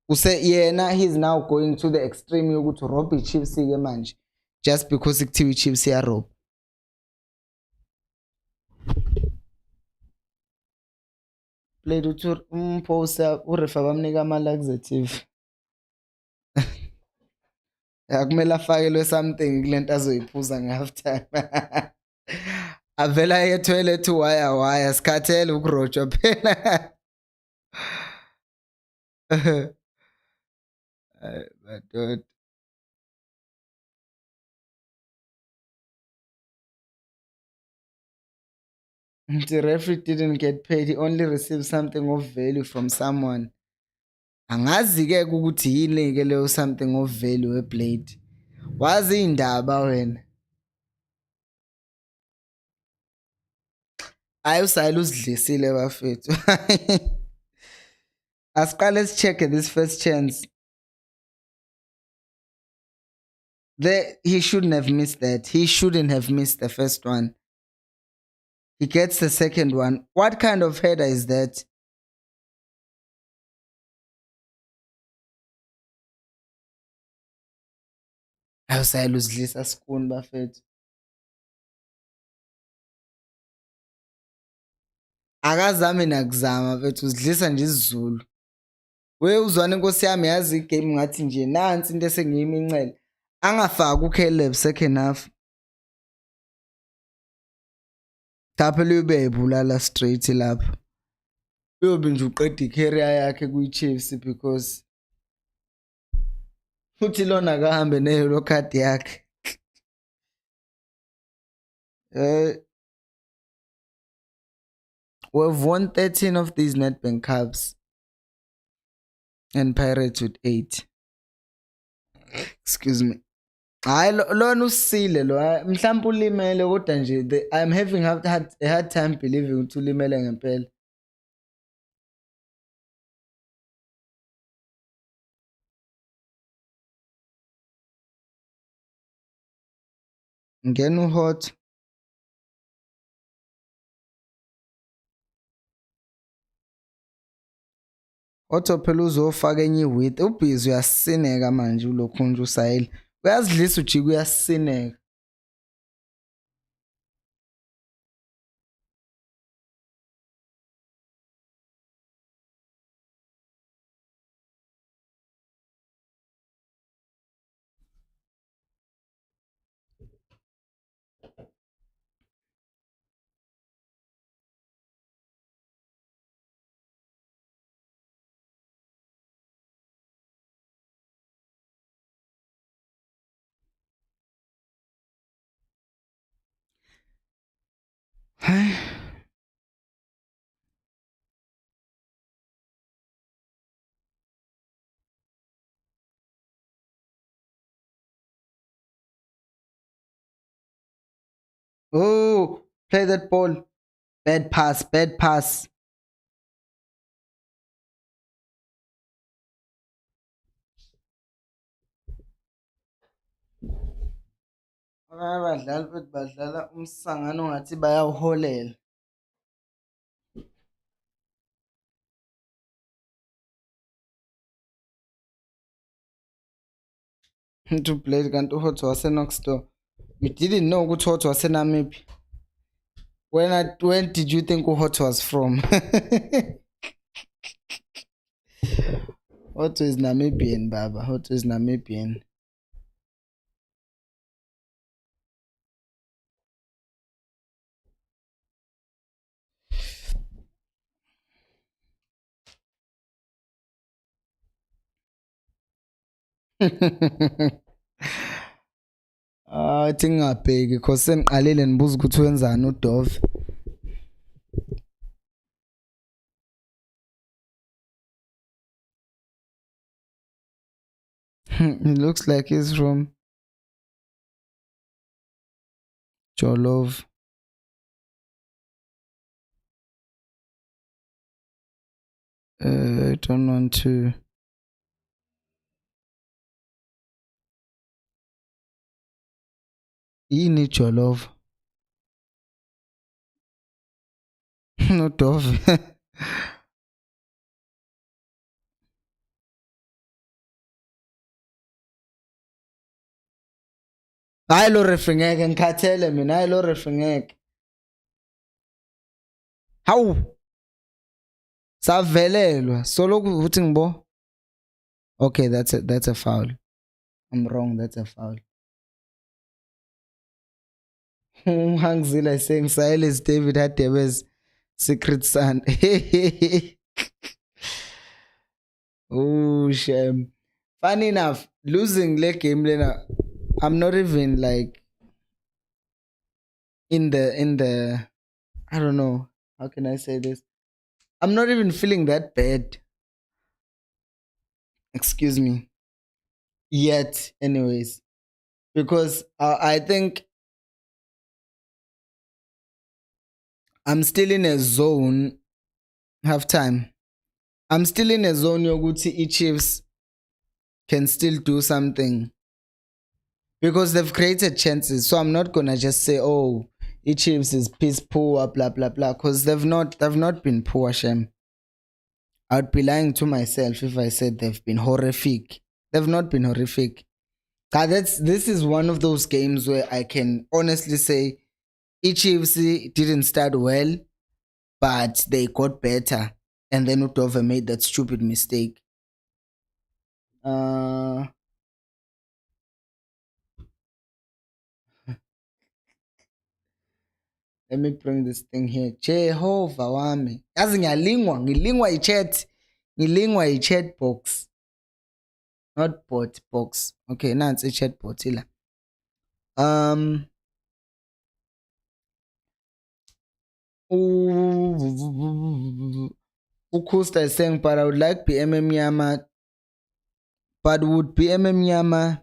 he's now going to the extreme yokuthi robhe Chiefs ke manje just because kuthiwa Chiefs iyarobha. Played uthi umphosa urefa bamnika ama laxative. Akumele afakelwe something kulento azoyiphuza nge-half time. Avela etoilet waya sikhathele ukurojwa phela. But the referee didn't get paid. He only received something of value from someone. Angazi-ke ukuthi yini-ke leyo something of value eblade. Wazi indaba wena. Hayi usayile uzidlisile bafethu. Asiqale sicheck this first chance. He shouldn't have missed that. He shouldn't have missed the first one. He gets the second one. What kind of header is that? Awusayaluzilisa skuni bafethu. Akazami nakuzama mfethu uzidlisa nje isiZulu. We uzwana inkosi yami yazi igame ngathi nje nansi into esengiyimincele. Angafaki uCaleb second half. Taphe libe yibulala straight lapha. Uyobe nje uqeda icareer yakhe kwi-Chiefs because futhi lona akahambe ne-yellow card yakhe. We've won 13 of these Nedbank Cups and Pirates with 8. Excuse me. Hayi lona usile lo mhlawumbe ulimele kodwa nje I'm having a hard time believing ukuthi ulimele ngempela. Ngena uhot. Otho phela uzofaka enye iwith ubhizi uyasineka manje ulokhu nje usayile. Uyazidlisa ujika uyasineka. Hayi. Oh, play that ball. Bad pass, bad pass. Abadlali bethu badlala umsangano ngathi bayawuholela. To play kanti uHot wase-Knoxville. You didn't know ukuthi Hot wase-Namibia. When did you think Hot was from? Hot is Namibian, Baba. Hot is Namibian. Athi ngingabheki because sengiqalile nibuza ukuthi wenzani uDove. It looks like he's from Jolov. I don't want to. Yini Jolov? No Dove. Hayi lo referee ngeke ngikhathele mina, hayi lo referee ngeke. Hawu. Savelelwa soloku ukuthi ngibo. Okay, that's a foul. I'm wrong, that's a foul. Hangzilla is saying Silas David Hadebe's secret son. Oh shame. Funny enough, losing the game lena, I'm not even like in the I don't know, how can I say this? I'm not even feeling that bad. Excuse me. Yet, anyways. Because I think I'm still in a zone halftime. I'm still in a zone yokuthi Chiefs can still do something. because they've created chances. So I'm not gonna just say, oh, Chiefs is piss poor, blah blah blah, because they've not been poor, Shem. I'd be lying to myself if I said they've been horrific. They've not been horrific. This is one of those games where I can honestly say Chiefs didn't start well, but they got better, and then Udova made that stupid mistake. Let me bring this thing here. Jehovah wami. Yazi ngilingwa i-chat. Ngilingwa i-chat box. Not bot box. Okay, nansi i-chat bot ila. Ukusta is saying, but I would like PM Mnyama. But would PM Mnyama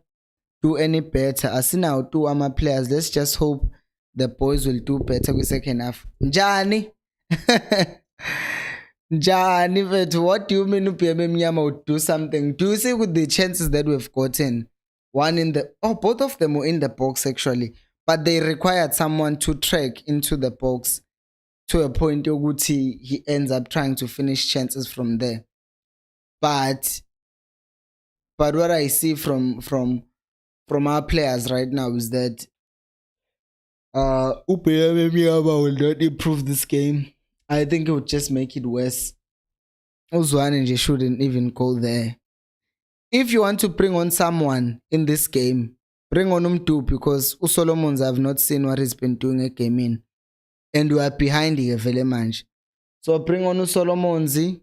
do any better? Asina two ama players. Let's just hope the boys will do better with second half. Njani? Njani, but what do you mean PM Mnyama would do something? Do you see with the chances that we've gotten? One in the both of them were in the box actually, but they required someone to track into the box to a point where he ends up trying to finish chances from there. But what I see from our players right now is that will not improve this game. I think it would just make it worse. Uzwane shouldn't even go there. If you want to bring on someone in this game, bring on Umtu, because Solomons have not seen what he's been doing a game in. And we are behind here very much. So bring on Solomonzi.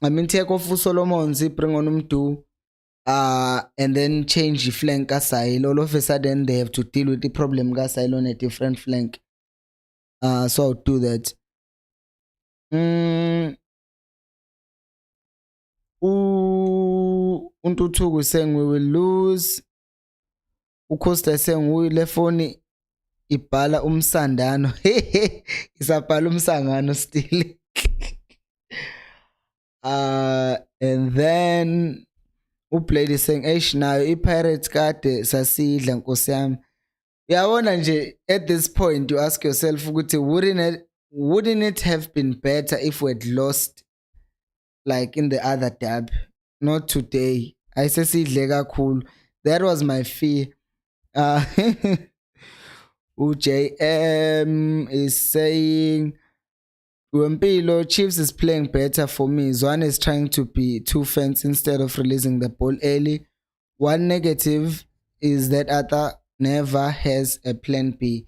I mean, take off Solomonzi, bring on Umtu. And then change the flank aside. All of a sudden, they have to deal with the problem aside on a different flank. So I'll do that. Untutugu saying we will lose. Ukosta saying we lefoni ibhala umsandano. Isabhala umsangano still. And then uplay is saying nayo iPirates kade sasidla nkosi yami. Yabona nje, at this point you ask yourself ukuthi wouldn't it have been better if we had lost like in the other dab? Not today. I say sidle kakhulu. That was my fear. UJM is saying Wempilo, Chiefs is playing better for me. Zwane is trying to be two fence instead of releasing the ball early. One negative is that Ata never has a plan B.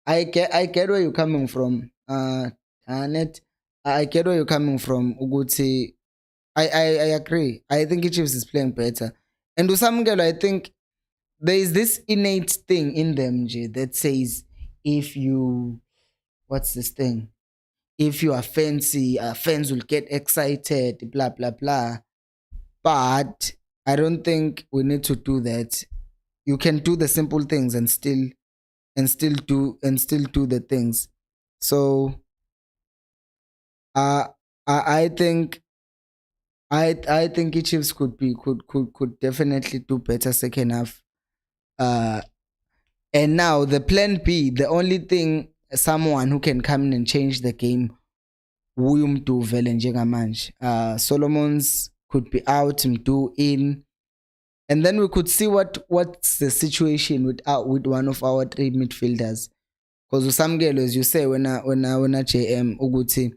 I get where you're coming from, Annette. I get where you're coming from, Uguti. I agree. I think Chiefs is playing better. And Usamgelo, I think there is this innate thing in them, J, that says if you, what's this thing? If you are fancy, fans will get excited, blah blah blah. But I don't think we need to do that. You can do the simple things and still do the things. So I think Chiefs could definitely do better second half. And now the plan B, the only thing, someone who can come in and change the game, Wuyumdu vele njengamanje. Solomons could be out, Mdu in, and then we could see what's the situation with one of our three midfielders. Because Usamgelo, as you say, when JM Uguti,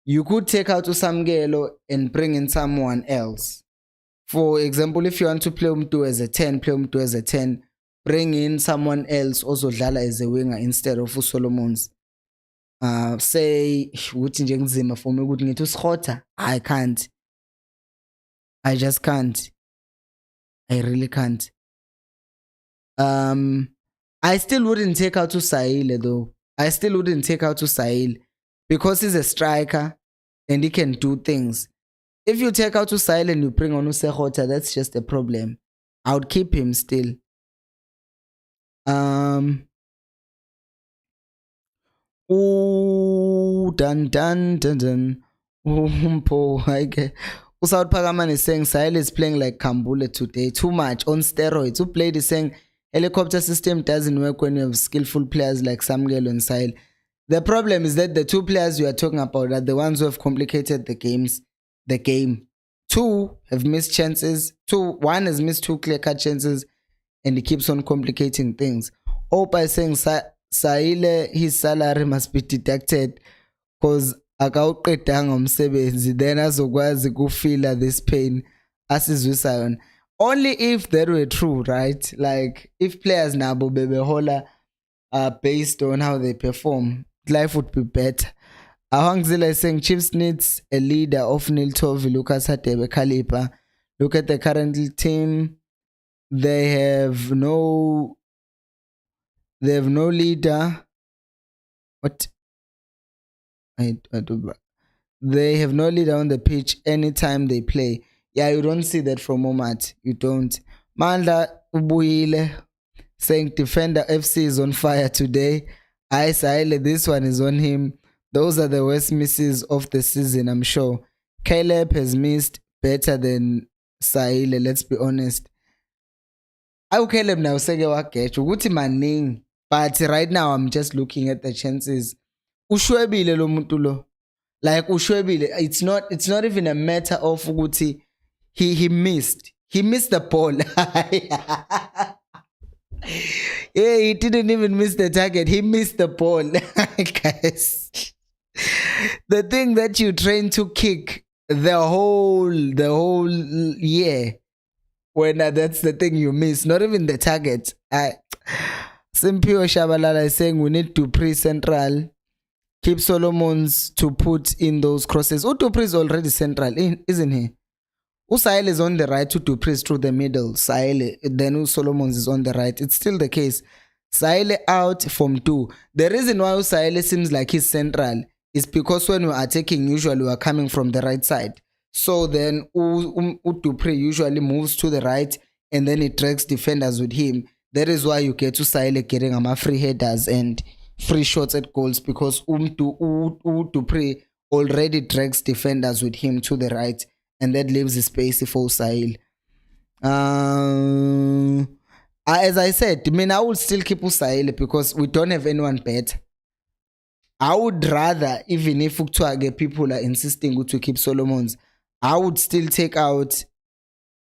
you could take out Usamgelo and bring in someone else. For example, if you want to play Mdu as a 10, play Mdu as a 10. Bring in someone else also dlala as a winger instead of Solomons. Say ukuthi nje kunzima for me ukuthi ngithi uSkhotha. I can't. I just can't. I really can't. I still wouldn't take out Usaile though. I still wouldn't take out Usaile because he's a striker and he can do things. If you take out Usaile and you bring on Usekhota, that's just a problem. I would keep him still. Dun. Usaud Pagaman is saying Sahil is playing like Kambule today. Too much on steroids. Who played is saying Helicopter system doesn't work when you have skillful players like Samgelo and Sahil. The problem is that the two players you are talking about are the ones who have complicated the game. Two have missed chances. One has missed two clear-cut chances, and he keeps on complicating things. Or by saying Sahile, his salary must be deducted because akawuqedanga umsebenzi, then azokwazi ukufeel this pain asizwisa yona. Only if that were true, right? Like if players nabo bebehola based on how they perform, life would be better. Ahangzila is saying Chiefs needs a leader of Niltovi, Lucas Hatebe, Kalipa. Look at the current team. They have no leader. What? They have no leader on the pitch anytime they play. Yeah, you don't see that from Omat. You don't. Manda Ubuile saying Defender FC is on fire today. Saile, this one is on him. Those are the worst misses of the season, I'm sure. Caleb has missed better than Saile, let's be honest. Caleb now seke wagetha ukuthi maningi, but right now I'm just looking at the chances. Ushwebile lo muntu lo. Like ushwebile, it's not even a matter of ukuthi he missed. He missed the ball. Yeah, he didn't even miss the target. He missed the ball. Guys, the thing that you train to kick the whole year, when that's the thing you miss, not even the target. Simpio Shabalala is saying we need to pre-central, keep Solomons to put in those crosses. Utupri is already central, isn't he? Usail is on the right, Utupri is through the middle. Saile, then Solomons is on the right. It's still the case. Saile out from 2. The reason why Usaile seems like he's central is because when we are attacking, usually we are coming from the right side. So then Utupri usually moves to the right and then it drags defenders with him. That is why you get Usaile getting free headers and free shots at goals, because Utupri already drags defenders with him to the right, and that leaves the space for Usail. As I said, I would still keep Usail because we don't have anyone better. I would rather, even if people are insisting to keep Solomons, I would still take out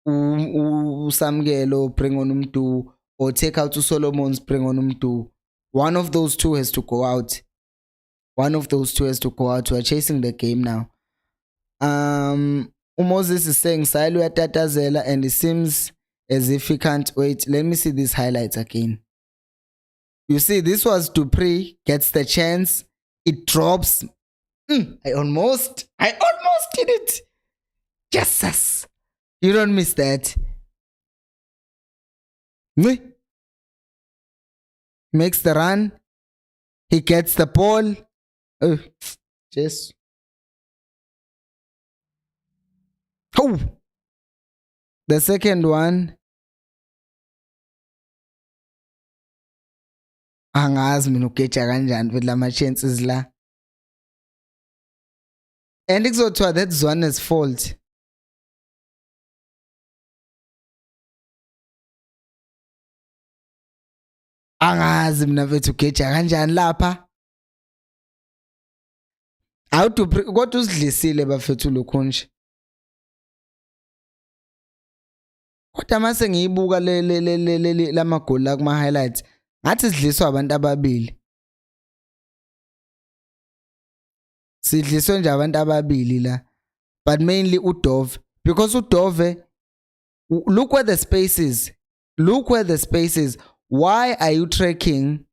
Samgelo, bring on Umtu, or take out Solomons, bring on Umtu. One of those two has to go out. One of those two has to go out. We are chasing the game now. Moses is saying Sailu Tatazela, and it seems as if he can't wait. Let me see these highlights again. You see, this was Dupree, gets the chance. It drops. I almost did it. Jesus. You don't miss that. Makes the run. He gets the ball. Just. Oh. The second one. Angazi mina ugeja kanjani with lama chances la. And kuzothiwa that's Zwane's fault. Angazi mina vethu ugeja kanjani lapha. Kodwa usidlisile bafethu lokhunje. Kodwa mase ngiyibuka lamagoli la kuma highlights, ngathi sidliswa abantu ababili. Sidliswe nje abantu ababili la. But mainly uDove, because uDove, look where the space is. Look where the space is. Why are you tracking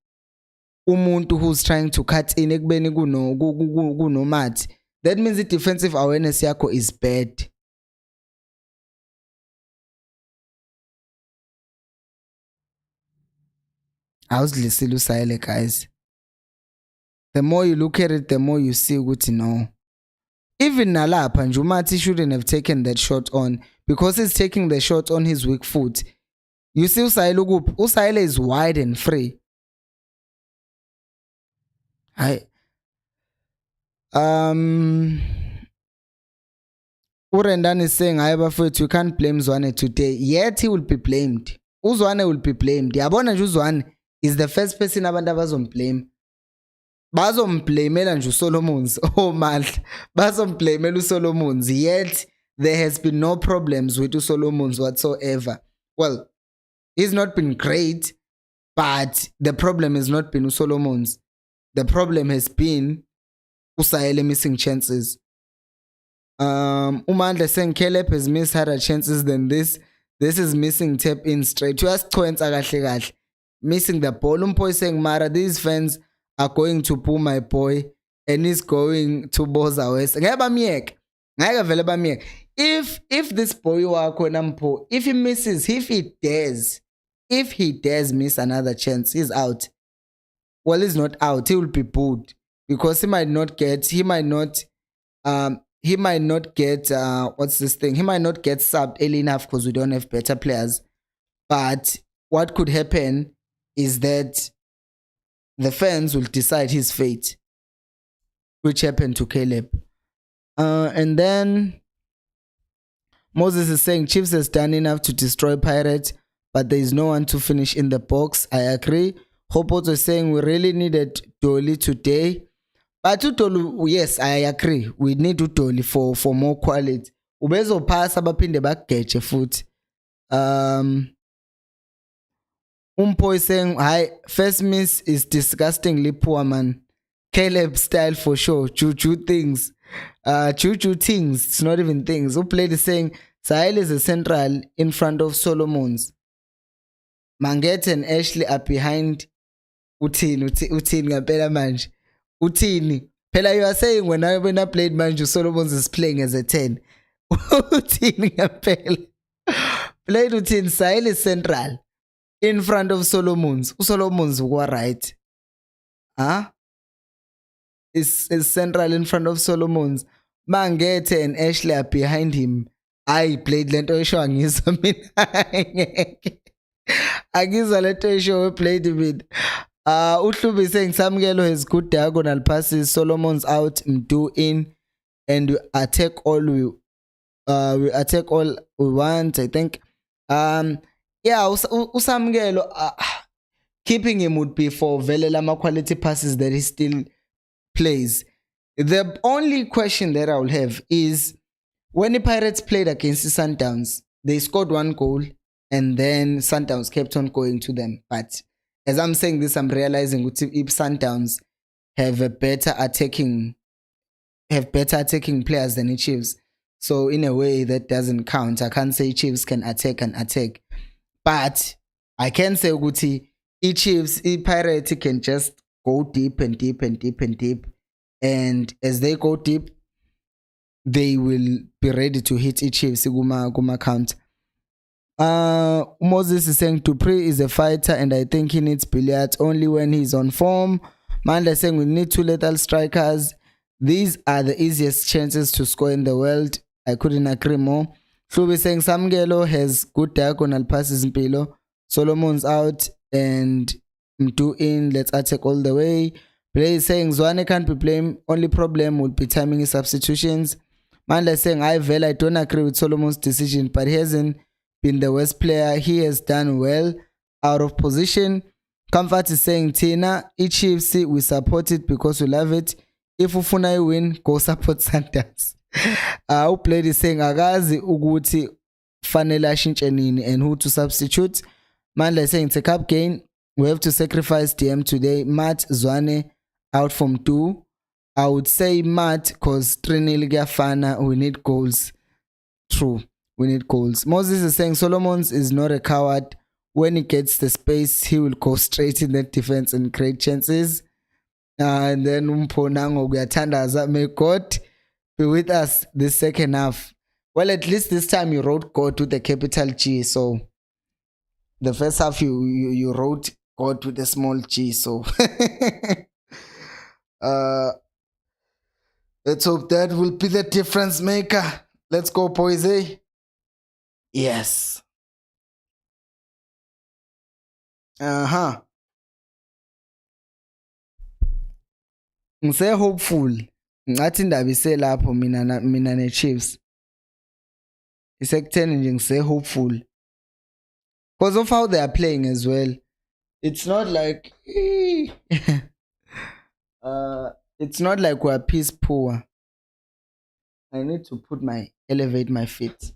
umuntu who's trying to cut in ekubeni kuno mat? That means the defensive awareness yakho is bad. How's Lisilu Saile, guys? The more you look at it, the more you see ukuthi no. Even Nalapa, Njumati shouldn't have taken that shot on, because he's taking the shot on his weak foot. You see Usaile is wide and free. Urendan is saying, you can't blame Zwane today. Yet he will be blamed. Uzwane will be blamed. Yabona nje Uzwane is the first person abantu abazomblame. Bazomblamela nje uSolomons. Oh man. Bazomblamela uSolomons. Yet there has been no problems with uSolomons whatsoever. Well, he's not been great, but the problem has not been uSolomons. The problem has been Usahele missing chances. Umandla saying Caleb has missed harder chances than this. This is missing tap in straight. Missing the ball. Umpoy saying Mara, these fans are going to pull my boy and he's going to Boza West. If this boy wakho nampo, if he misses, if he dares miss another chance, he's out. Well, he's not out. He will be booed because he might not get what's this thing? He might not get subbed early enough because we don't have better players. But what could happen is that the fans will decide his fate, which happened to Caleb. And then Moses is saying Chiefs has done enough to destroy Pirates, but there is no one to finish in the box. I agree. Hopoto is saying we really needed Dolly today. But Utolu, yes, I agree. We need Utoli for more quality. Ubezo pass abaphinde bageje futhi. Umpo is saying, hi, first miss is disgustingly poor, man. Caleb style for sure. Choo-choo things. Choo-choo things. It's not even things. Who played is saying, Sahel is a central in front of Solomons. Mangete and Ashley are behind Utini ngapela manje. Utini. Pela, you are saying when I played Manju, Solomons is playing as a 10. Utini ngapela. Played Utini, Sahel is central in front of Solomons. Solomons were right. Huh? Is central in front of Solomons. Mangete and Ashley are behind him. I played lento show angizwa mina. Angizwa lento show played with. Utlubi saying Samgelo has good diagonal passes. Solomon's out, Mdu in, and we attack all we want. I think. Usamgelo, keeping him would be for Velelama quality passes that he still plays. The only question that I will have is when the Pirates played against the Sundowns, they scored 1 goal and then Sundowns kept on going to them. But as I'm saying this, I'm realizing if Sundowns have better attacking players than the Chiefs. So in a way that doesn't count. I can't say Chiefs can attack and attack. But I can say Guti, Chiefs, Pirates can just go deep and deep and deep and deep. And as they go deep, they will be ready to hit Chiefs Guma count. Moses is saying Dupree is a fighter and I think he needs billiards only when he's on form. Manda is saying we need 2 lethal strikers. These are the easiest chances to score in the world. I couldn't agree more. Flubi saying Samgelo has good diagonal passes in Pilo. Solomon's out and Mdu in. Let's attack all the way. Play is saying Zwane can't be blamed. Only problem would be timing his substitutions. Manda is saying I don't agree with Solomon's decision, but he hasn't been the worst player. He has done well out of position. Comfort is saying Tina, Chiefs, we support it because we love it. If ufuna win, go support Sundowns. Who played is saying Agazi Uguti Fanela Shinchenini and who to substitute. Mandla is saying it's a cup game. We have to sacrifice DM today. Matt Zwane out from 2. I would say Matt because 3-0 Gafana. We need goals. True. We need goals. Moses is saying Solomons is not a coward. When he gets the space, he will go straight in the defense and create chances. And then Umponango Guyatanda, may God be with us this second half. Well, at least this time you wrote God with the capital G. So the first half you wrote God with a small G. So let's hope that will be the difference maker. Let's go, boys, eh? Yes. Ngise hopeful. Ngathi indaba iselapho mina ne Chiefs. Isekutheni nje ngise hopeful. Because of how they are playing as well. It's not like it's not like we're piece poor. I need to elevate my feet.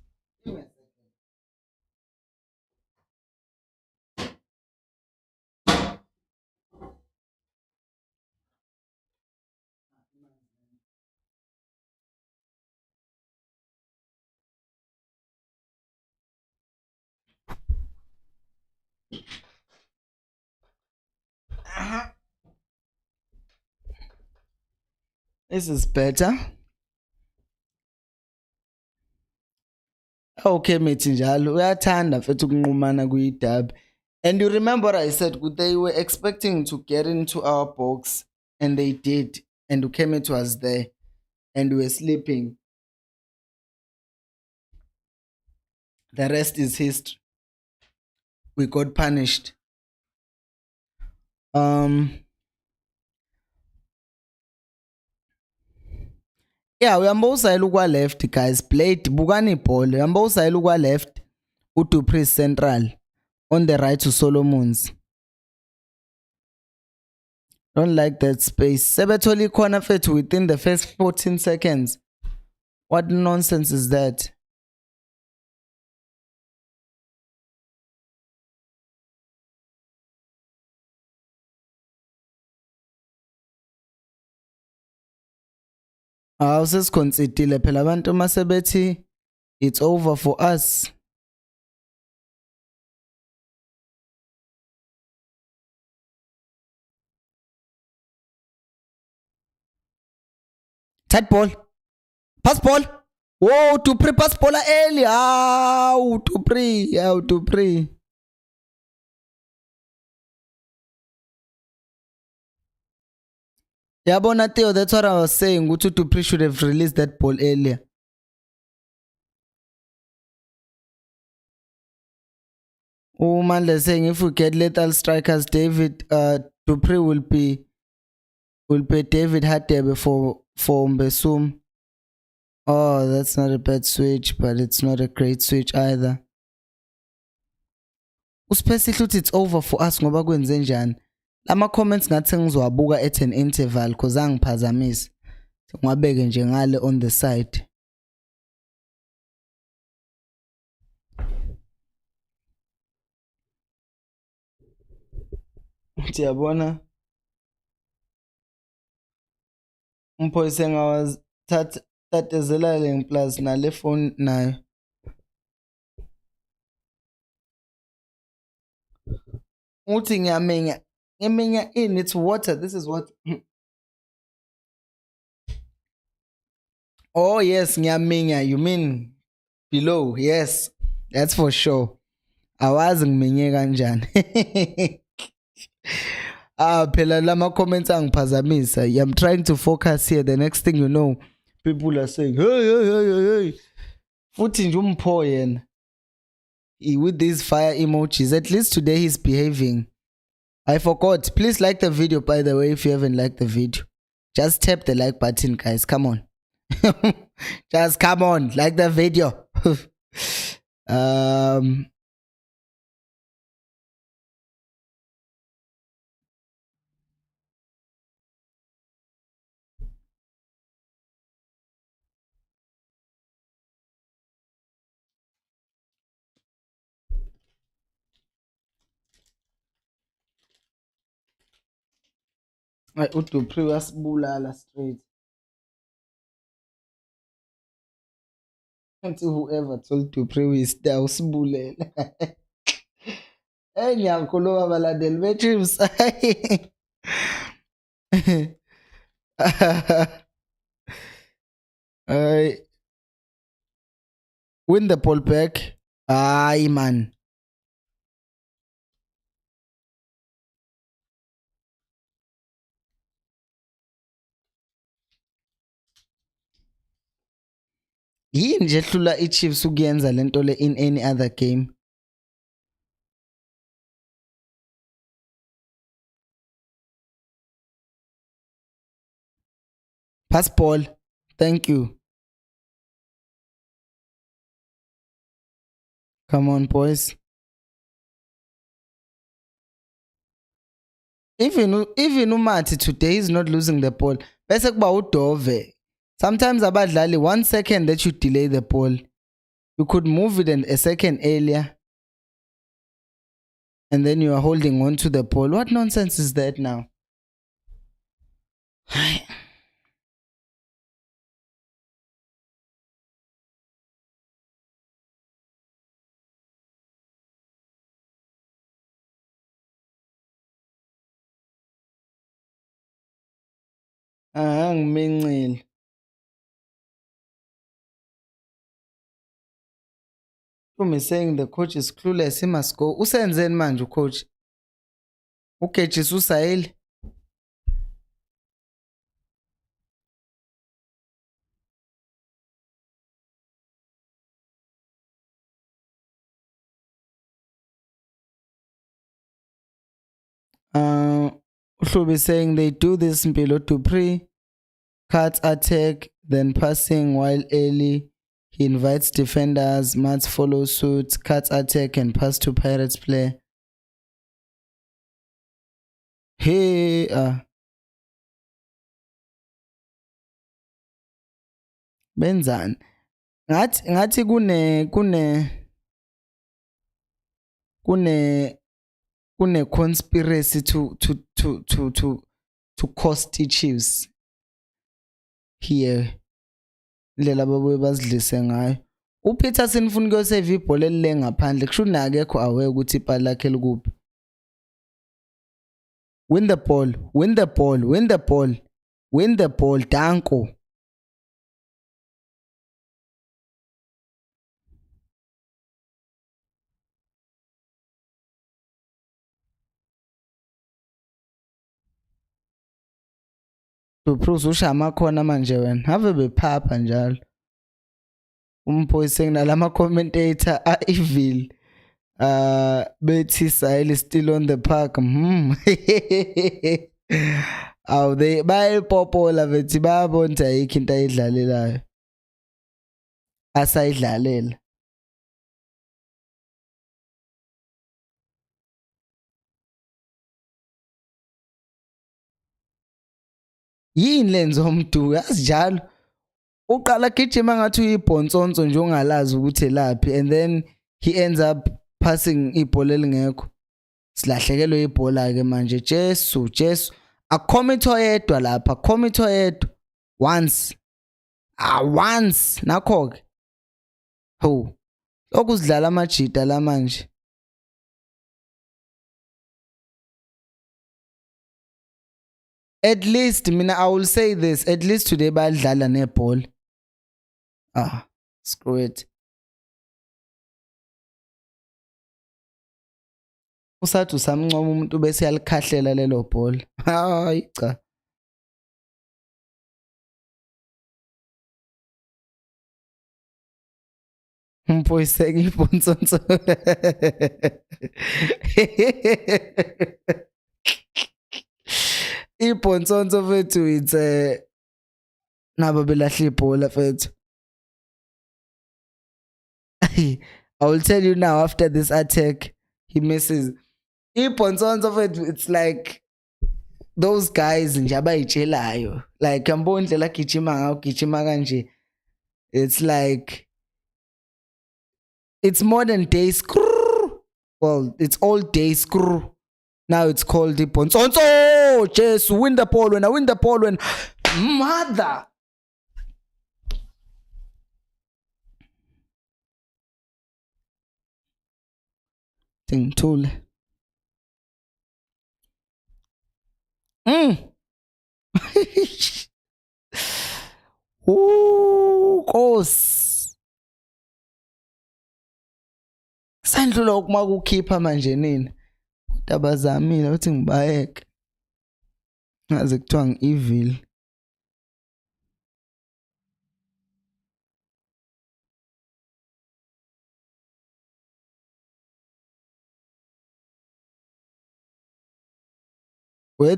This is better. Okay, mithi njalo uyathanda mfethu ukunqumana kuyidab. And you remember what I said, they were expecting to get into our box and they did. And Ukemet was there and we were sleeping. The rest is history. We got punished. Yeah, uyamba usayila ukwa left guys. Blade bukani ball. Uyamba usayila ukwa left. uDupree central. On the right to Solomons. Don't like that space. Sebetoli corner fit within the first 14 seconds. What nonsense is that? Sesiconsidile phela abantu masebethi it's over for us. Tight ball. Pass ball. Whoa, Dupree pass ball early. Dupree. Yabona Theo, that's what I was saying. Utu Dupree should have released that ball earlier. Oh man, they're saying if we get lethal strikers, Dupree will be David Hatebe for Mbesum. Oh, that's not a bad switch, but it's not a great switch either. Uspecially it's over for us ngoba kwenze njani. Lama comments ngathi ngizowabuka at an interval cause angiphazamisi. Ngwabeke nje ngale on the side. Siyabona. Umphoyise ngawathathezela le plus nale phone nayo. Uthi ngiyamenya in, it's water. This is what. Oh yes, ngiyamenya. You mean below? Yes, that's for sure. Awazi ngimenye kanjani. Phela lama comments angiphazamisa. I'm trying to focus here. The next thing you know, people are saying, hey. Futhi nje umpho yena. With these fire emojis. At least today he's behaving. I forgot. Please like the video, by the way, if you haven't liked the video. Just tap the like button, guys. Come on. Just come on. Like the video. uDupree wasibulala straight. Until whoever told Dupree usibulele. Ngiyakhuluma abalandeli be-Chiefs. Win the ball back. Aye, man. Yini nje ehlula i-Chiefs ukuyenza lento le in any other game? Pass ball. Thank you. Come on, boys. Even uMathi today is not losing the ball. Bese kuba udove. Sometimes abadlali 1 second that you delay the ball, you could move it a second earlier, and then you are holding on to the ball. What nonsense is that now? Ngimincile. Is saying the coach is clueless. He must go. Usenzeni manje coach? Ugejisa usayile. Uhlobo is saying they do this Mpilo Dupree. Cuts attack, then passing while early. He invites defenders. Mats follow suit. Cuts attack and pass to Pirates player. Hey, benzani? Ngathi kune conspiracy to cost Chiefs here. Indlela babuye bazidlise ngayo. uPeterson ufuna ukuyosave ibhola elile ngaphandle kusho nakekho aware ukuthi ipala lakhe likuphi. Win the ball, win the ball, win the ball, win the ball, Danko. Bruce ushaya amakhona manje wena have bephapha njalo. Umphoyise nalama commentator evil bethi Sahel is still on the park. Aw they bayipopola bethi bayabona ayikho into ayidlalelayo. Asayidlalela. Yini lenzo umdu asijalo. Uqala gijima ngathi uyibhonsonso nje ongalazi ukuthi elaphi and then he ends up passing ibhola elingekho. Silahlekelwe ibhola ke manje. Jesu akomito yedwa lapha, komito yedwa once. Once nakho ke. Ho. Lokuzidlala amajita la manje. At least mina I will say this, at least today bayadlala nebhola. Screw it. Usathi usamncoma umuntu bese yalikhahlela lelo bhola. Hayi cha. Umphoyise ngibonsonso. Ibhonsonso fethu it's nabo belahla ibhola fethu. I will tell you now after this attack he misses. Ibhonsonso fethu it's like those guys nje abayitshelayo. Like yambona indlela gijima ngayo gijima kanje. It's like it's modern day screw. Well, it's old day screw. Now it's called the Bonsonso. Just win the ball when I win the ball when mother. Thing tool. Ooh, Khosi. Sandlula ukuma kukhipha manje nini. Abazamile uthi ngibayeke ngaze kuthiwa ngi-evil.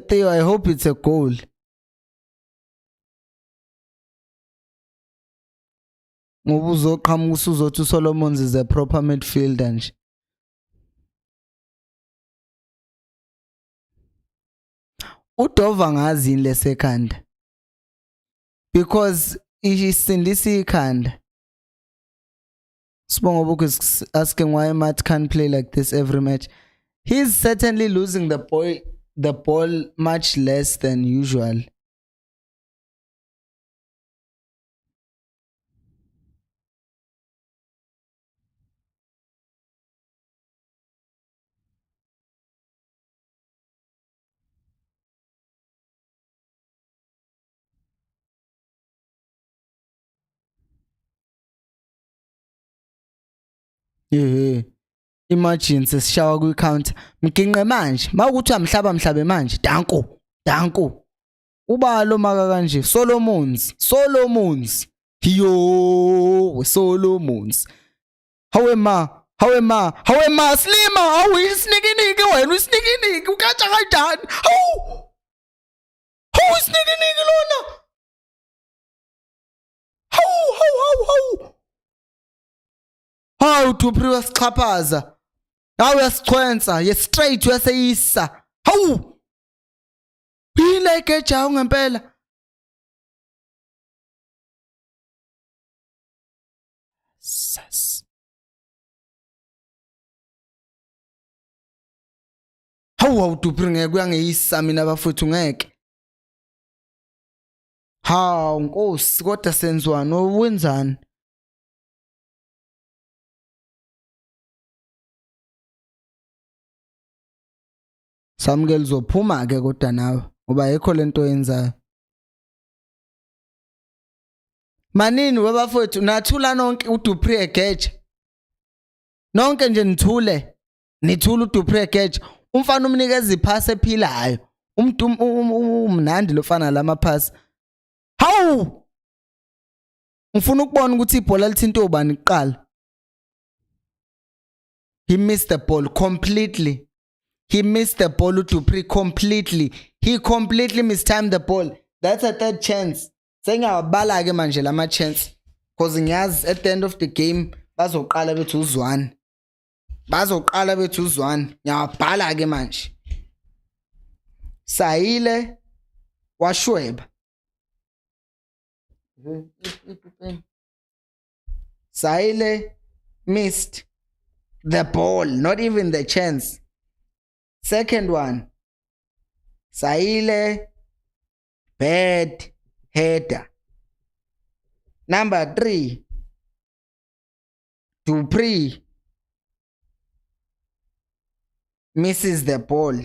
Theo, I hope it's a goal. Ngoba uzoqhamuka usuzothi uSolomons is a proper midfielder nje. udova ngazi in le second because isindisa ikhanda. Spongobuk is asking why Matt can't play like this every match. He's certainly losing the ball much less than usual. Yeah. Imagine sesishawa kwi counter. Mginqe manje. Mawukuthi amhlabe manje. Danko. Ubalo maka kanje. Solomons. Yo, Solomons. Hawema. Slima. Hawu isnekiniki wena isnekiniki. Ukacha kanjani? Hawu isnekiniki lona. Hawu. Hawu Dupri wasichaphaza. Hawu yasichwensa, ye straight uyaseyisa. Hawu. Yile egeja ngempela. Sas. Hawu Dupri ngeke uyangeyisa mina bafuthu ngeke. Hawu Nkosi kodwa senzwani wenzani? Samukela uzophuma ke kodwa nawe ngoba ayikho lento yenzayo. Manini webafowethu nathula nonke uDupri egeje. Nonke nje nithule uDupri egeje. Umfana umnikeza iphasi ephilayo. Umnandi lofana lamaphasi. Hawu! Ngifuna ukubona ukuthi ibhola lithinta ubani kuqala. He missed the ball completely. He missed the ball uDupri completely. He completely mistimed the ball. That's a third chance. Sengiyabala ke manje lama chance because ngiyazi at the end of the game bazoqala bethu uzwane. Ngiyabhala ke manje. Sayile washweba. Sayile missed the ball, not even the chance. Second one, Sayile bad header. Number 3, Dupri misses the ball.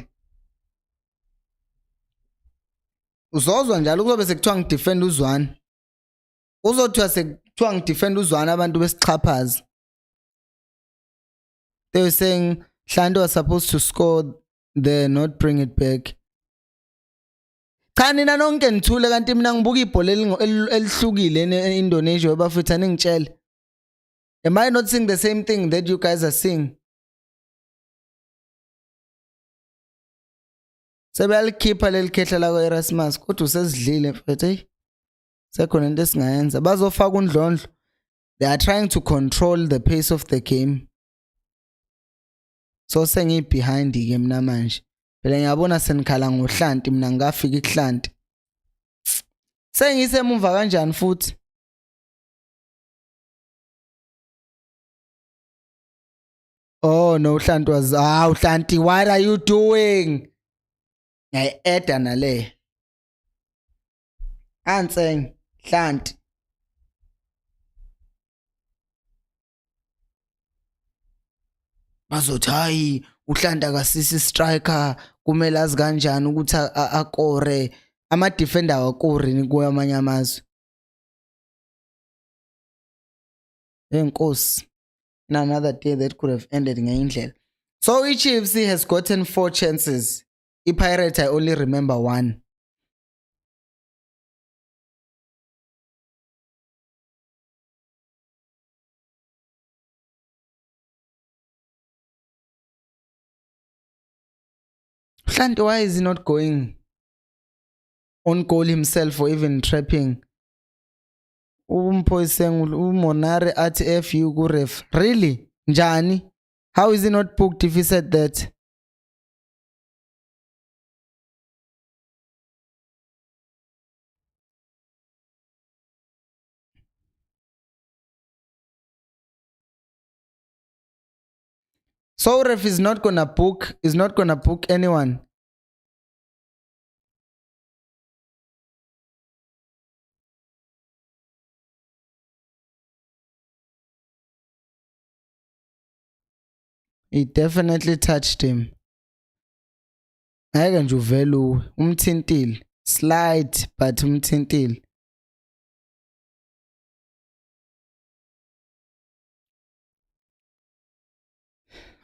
Uzozwa njalo kuzobe sekuthiwa ngidefend uzwane. Uzothiwa sekuthiwa ngidefend uzwane abantu besichaphaza. They were saying Hlando was supposed to score there, not bring it back. Cha nina nonke nithule kanti mina ngibuka ibhola elihlukile eIndonesia webafethu ningitshela. Am I not seeing the same thing that you guys are seeing? Sebeyalikhipha lelikhehla la Erasmus kodwa usezidlile mfethu hey. Sekhona into esingayenza. Bazofaka undlondlo. They are trying to control the pace of the game. So sengi behind ke mina manje. Phela ngiyabona senikhala ngohlanti mina ngafika ikhlanti. Sengisemuva kanjani futhi? Oh no Hlanti was Hlanti, what are you doing? Ngiyayeda nale. Anseng Hlanti. Bazothi hayi uHlanda kasisi striker kumele azi kanjani ukuthi akore ama defender akore ni kuya amanye amazwe. Enkosi. Another day that could have ended ngendlela. So iChiefs has gotten 4 chances. IPirates I only remember 1. Hlanti, why is he not going on goal himself or even trapping? Umonare at FU kuref. Really? Njani? How is he not booked if he said that? So ref is not gonna book anyone. He definitely touched him. Ngeke nje uvele umthintile. Slight but umthintile.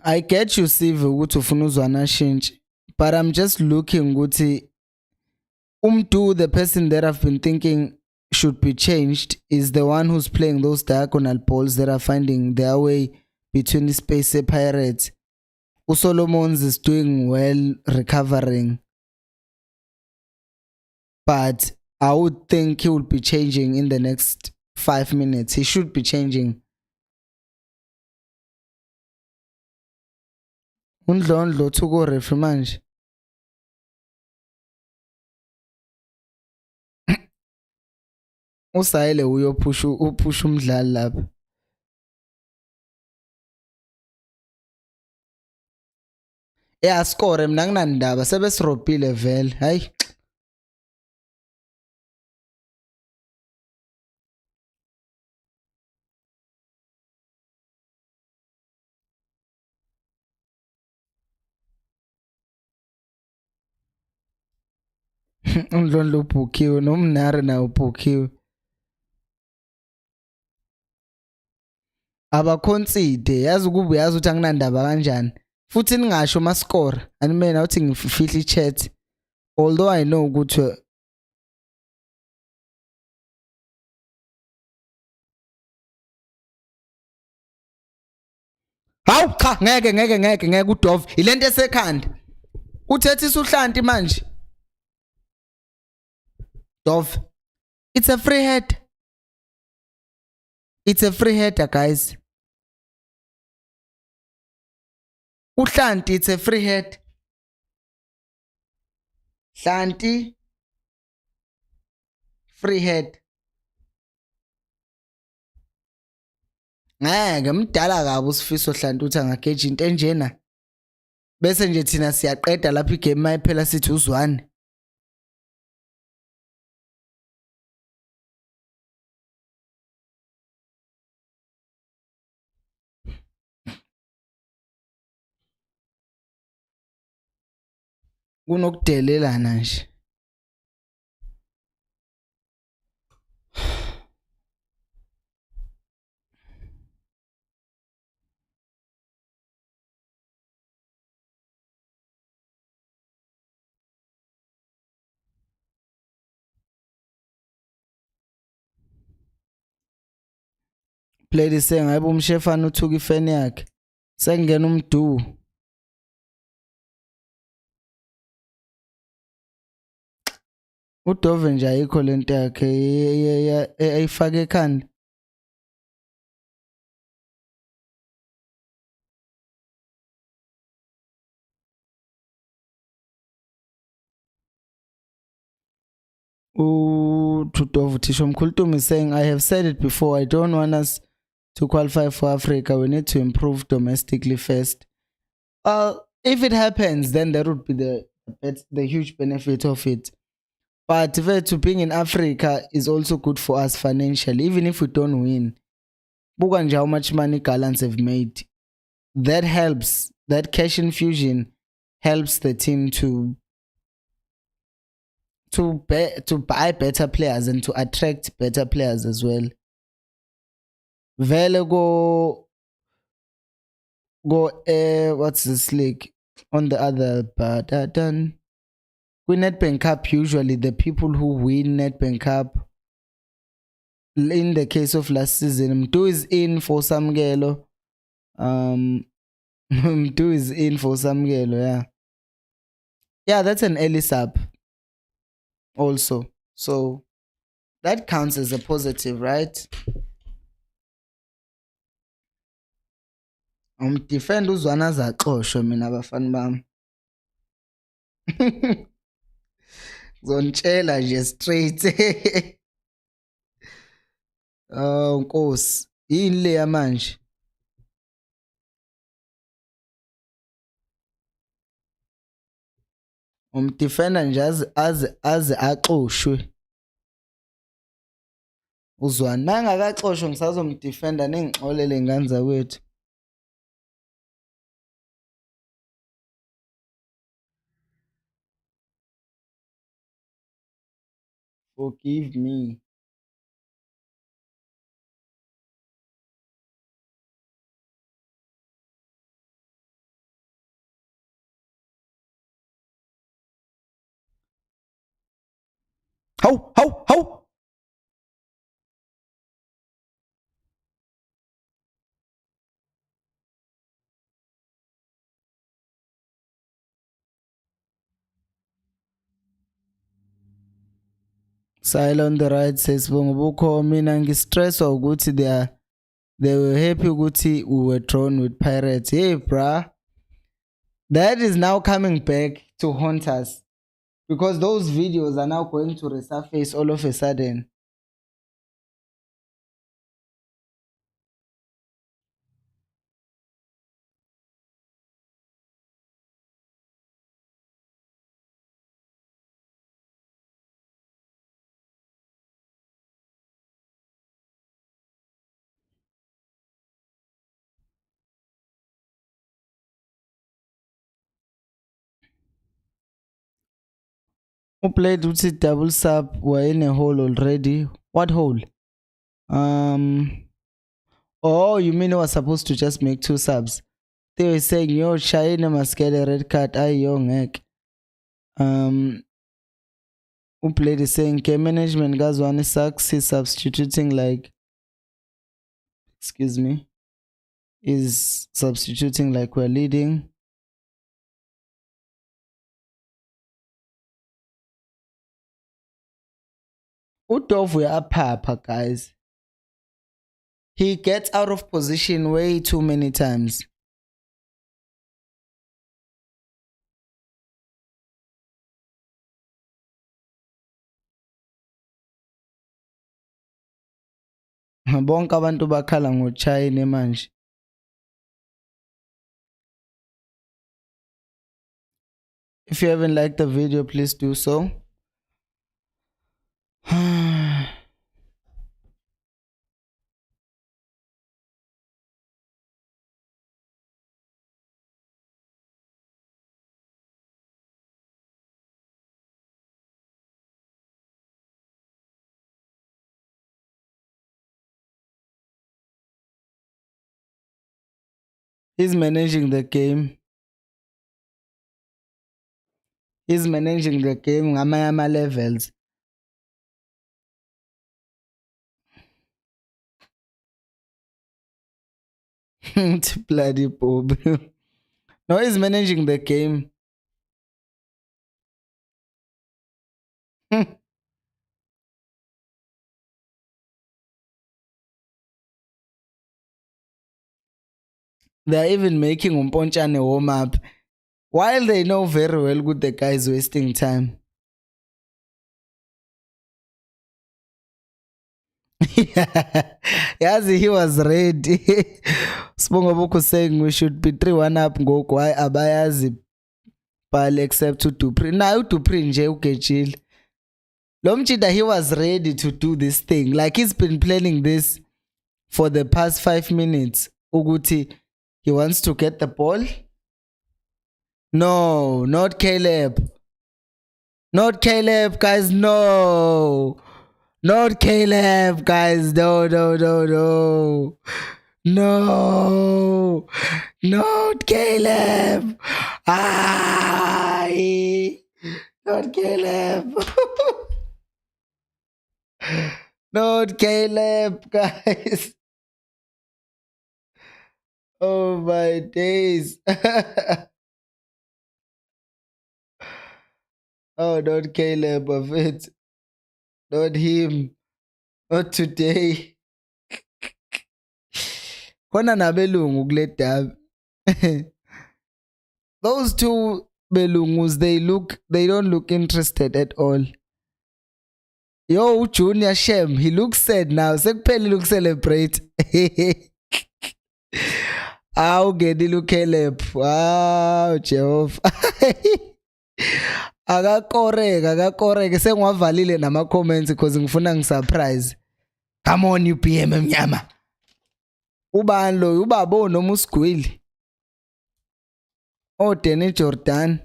I get you Sive ukuthi ufuna uzwana shintshe, but I'm just looking ukuthi the person that I've been thinking should be changed is the one who's playing those diagonal balls that are finding their way between the space pirates. Solomons is doing well recovering, but I would think he would be changing in the next 5 minutes. He should be changing. Undlondlo thuko referee manje. Usayile upusha umdlali lapha. Yeah, score mina nginandaba sebesirobhile vele. Hayi. Undlondlo ubhukiwe nomnari nawo ubhukiwe. Abakhonside yazi ukuba uyazi ukuthi anginandaba kanjani. Futhi ningasho ma score animena uthi ngifihla i-chat. Although I know ukuthi hawu cha ngeke uDove ilento esekhanda. Uthethisa uHlanti manje. Dove. It's a free head. It's a free header, guys. Uhlanti, it's a free head. Hlanti. Free head. Ngeke mdala kabi usifiso Hlanti uthi angageja into enjena. Bese nje thina siyaqeda lapha igame mayiphela sithi uzwane. Kunokudelelana nje. Play sengabe umshefana uthuka ifeni yakhe. Sekungena umdu. uDove nje ayikho lento yakhe ayifake ekhanda. uDove Thisho Mkhulutumi is saying, I have said it before, I don't want us to qualify for Africa. We need to improve domestically first. If it happens, then that would be the huge benefit of it. But to being in Africa is also good for us financially, even if we don't win. Buka nje how much money Gallants have made. That helps. That cash infusion helps the team to buy better players and to attract better players as well. Vele go what's this league on the other button? We Nedbank Cup, usually the people who win Nedbank Cup, in the case of last season, Mdu is in for Samgelo. Mdu is in for Samgelo, yeah. Yeah, that's an early sub also. So that counts as a positive, right? Defend uzwana zaxoshwe mina abafana bami. Zonitshela nje straight. Oh Nkosi, yini le manje? Umdefender nje aze axoshwe. Uzwani mangakaxoshwe ngisazomdefender ningixolele ngane zakwethu. Forgive me. How? Sile on the right says Bongobukho mina ngistresswa ukuthi they were happy ukuthi we were drawn with Pirates. Hey bruh. That is now coming back to haunt us. Because those videos are now going to resurface all of a sudden. Who played with double sub were in a hole already. What hole? Oh, you mean I was supposed to just make 2 subs? They were saying, yo, China must get a red card. I young heck. Who played is saying, game management guys one sucks. He's substituting like, excuse me, is substituting like we're leading. Udov we are papa, guys. He gets out of position way too many times. Bonke abantu bakhala ngoChina manje. If you haven't liked the video, please do so. He's managing the game. He's managing the game ngamanye levels. Bloody Bob. No, he's managing the game. They're even making Umponchane warm up while they know very well good the guy is wasting time. Yes, he was ready. Sibongobuku saying we should be 3-1 up ngoku. Why abayazi bal except to Dupri. Now Dupri nje ugejile. Lomchida, he was ready to do this thing. Like he's been planning this for the past 5 minutes. Uguti, he wants to get the ball. No, not Caleb. Not Caleb, guys. No. Not Caleb, guys. No. No. Not Caleb. Not Caleb. Not Caleb, guys. Oh my days. Oh, not Caleb of it. Not him. Not today. Khona nabelungu kule dab. Those two belungus, they don't look interested at all. Yo, Junior Shem, he looks sad now. Sekuphelile look celebrate. Aw, Gedi look Caleb. Wow, Jehovah. akakoreke sengiwavalile nama comments because ngifuna ngisurprise. Come on you PM emnyama. Ubani lo ubabo noma usigwili. Oh Danny Jordan.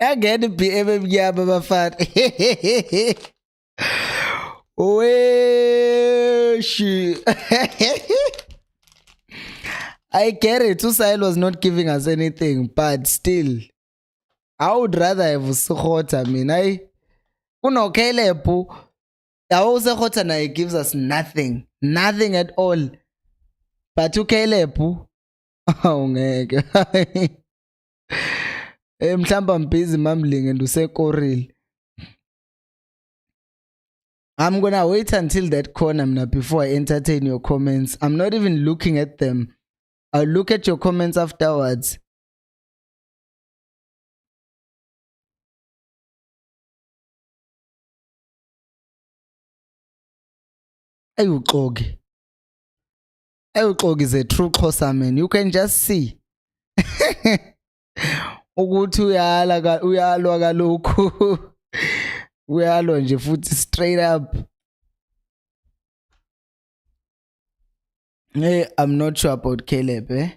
I get the PM emnyama bafana. She. I get it. Usail was not giving us anything, but still, I would rather have Usukhota. I mean, Uno Kelepu. Usukhota na gives us nothing at all. But Ukelepu, oh ngeke. Mhlamba busy mumbling and usekoril. I'm gonna wait until that corner before I entertain your comments. I'm not even looking at them. I'll look at your comments afterwards. Ayuxoki is a true Khosi man. You can just see. Ukuthi uyalwa kalokhu. Uyalwa nje futhi straight up. Hey, I'm not sure about Caleb, eh?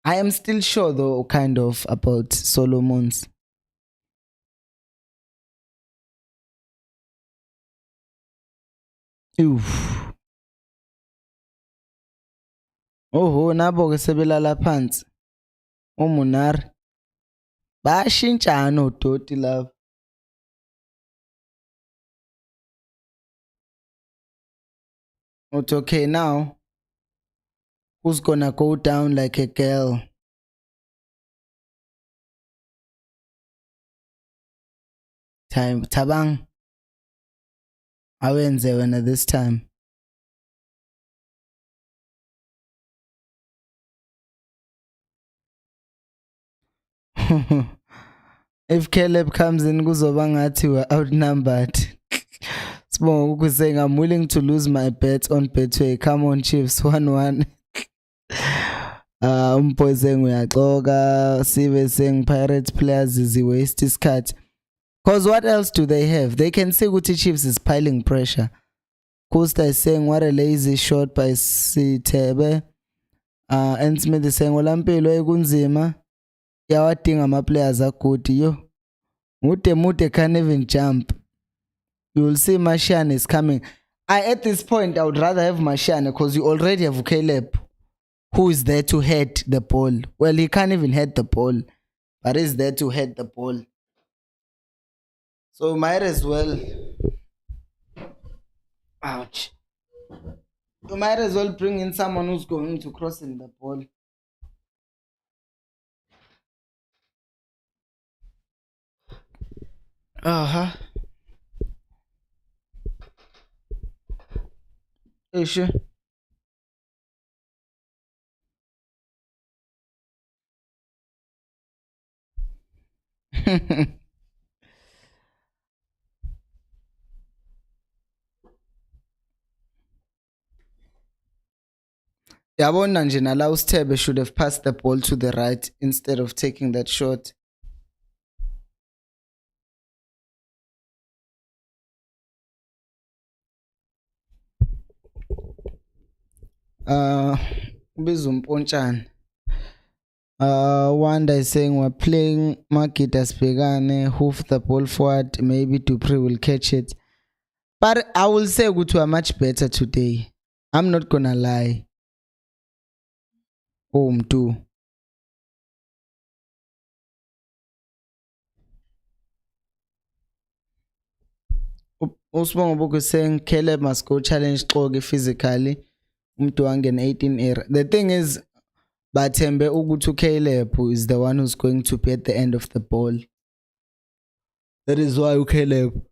I am still sure though, kind of, about Solomon's. Oof. Oh, nabo ke sebelala phansi. Umunari. Bayashintshana odoti love. It's okay now. Who's gonna go down like a girl? Time tabang. Awenze wena this time. If Caleb comes in, kuzoba ngathi we're outnumbered. Small saying I'm willing to lose my bet on Betway. Come on, Chiefs, 1-1. Umboy saying uyaxoka. Sive saying Pirates players is waste isikhathi. Cause what else do they have? They can say Guti Chiefs is piling pressure. Costa is saying what a lazy shot by Sitebe. And Smith is saying Olampilo ekunzima. Yawadinga ama-players good. Yo. Mute can't even jump. You will see Martian is coming. At this point, I would rather have Martian because you already have Caleb, who is there to head the ball. Well, he can't even head the ball, but he's there to head the ball. So might as well. Ouch. You might as well bring in someone who's going to cross in the ball. Sure. Yabona nje nala uSithebe should have passed the ball to the right instead of taking that shot. Bizumpontshana. Wanda is saying we're playing Makita Spegane, hoof the ball forward, maybe Dupree will catch it. But I will say we are much better today. I'm not gonna lie. Too. Usbongo is saying Caleb must go challenge Khosi physically. Umtu 18 era. The thing is, Batembe Ugutu Caleb is the one who's going to be at the end of the ball. That is why Caleb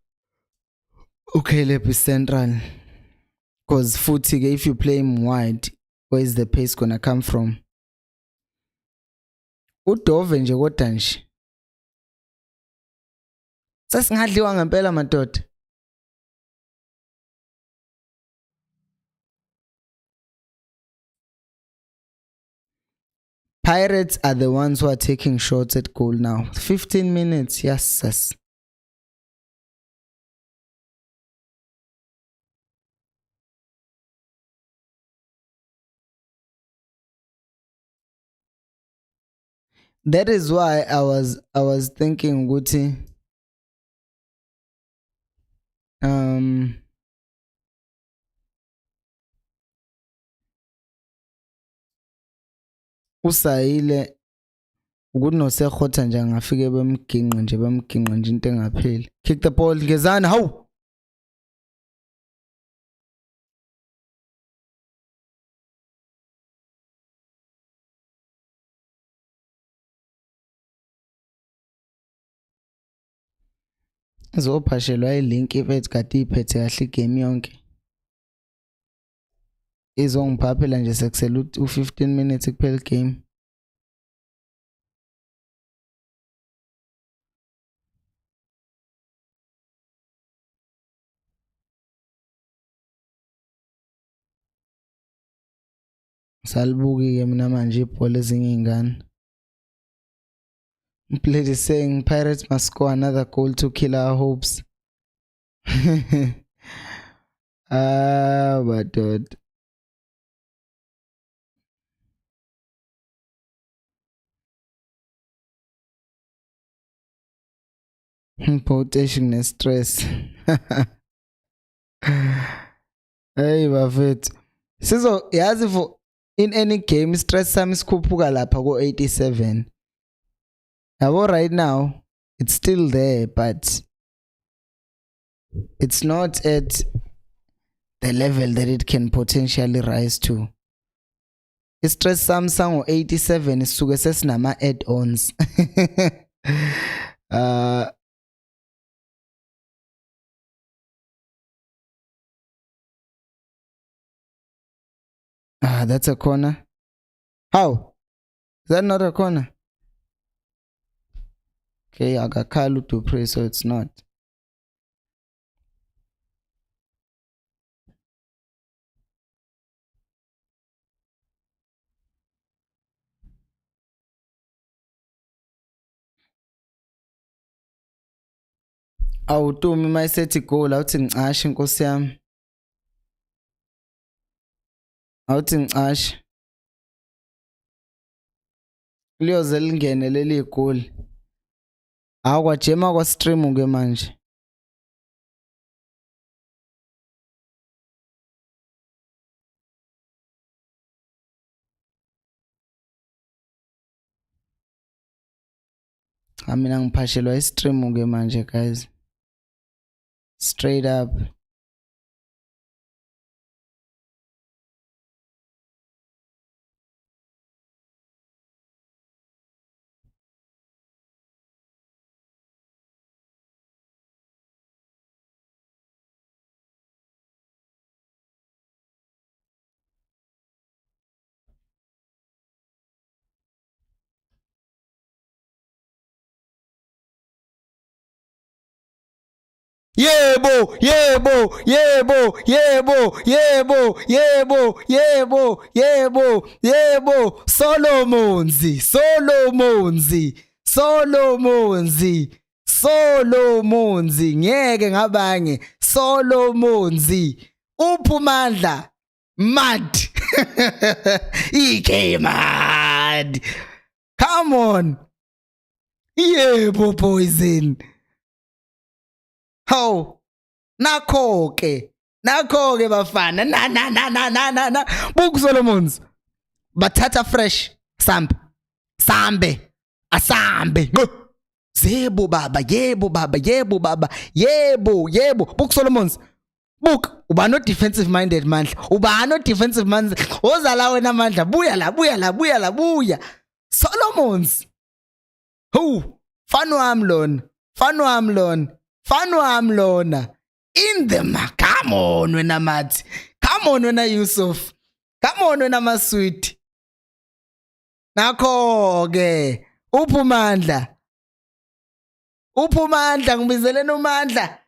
is central. Because Futige, if you play him wide, where is the pace gonna come from? Udove nje kodwa nje. Sesingadliwa ngempela madoda. Pirates are the ones who are taking shots at goal now. 15 minutes, yes. That is why I was thinking ukuthi usayile ukuthi nosekhotha nje angafike bemginqe nje into engapheli. Kick the ball ngezana, hawu. Izophashelwa ilink ifethu kade iphethe kahle igame yonke. Izongiphaphela nje sekusela u15 minutes kuphela igame. Salibuki-ke mina manje ibhola ezinye izingane. Played is saying Pirates must score another goal to kill our hopes. But dude. Potation stress. Hey bafethu. Sizo yazi for in any game stress sami sikhuphuka lapha ko 87. Yabo right now it's still there but it's not at the level that it can potentially rise to. Stress sami sango 87 isuke sesinama add-ons. That's a corner. How? Is that not a corner? Okay, I got Kalu to pray, so it's not. Awutumi mayisethi goal awuthi ngicashe inkosi yami. Awuthi ngicashe. Liyoze lingene leli goal. Akwajema kwa stream ke manje. Mina ngiphashelwa istream ke manje guys. Straight up. Yebo, yebo, yebo, yebo, yebo, yebo, yebo, yebo, yebo, Solomonzi, Solomonzi, Solomonzi, Solomonzi, ngeke ngabange, Solomonzi, uphumandla, mad, EK mad, come on, yebo poison. How? Nakho ke bafana na buku Solomons bathatha fresh sambe asambe zebo baba yebo buku Solomons buku uba no defensive minded mandla ozala wena mandla buya Solomons who fanu am lona in the come on wena Mathi, come on wena Yusuf, come on wena Maswiti. Nakho ke uphumandla Uphi uMandla ngibizeleni uMandla.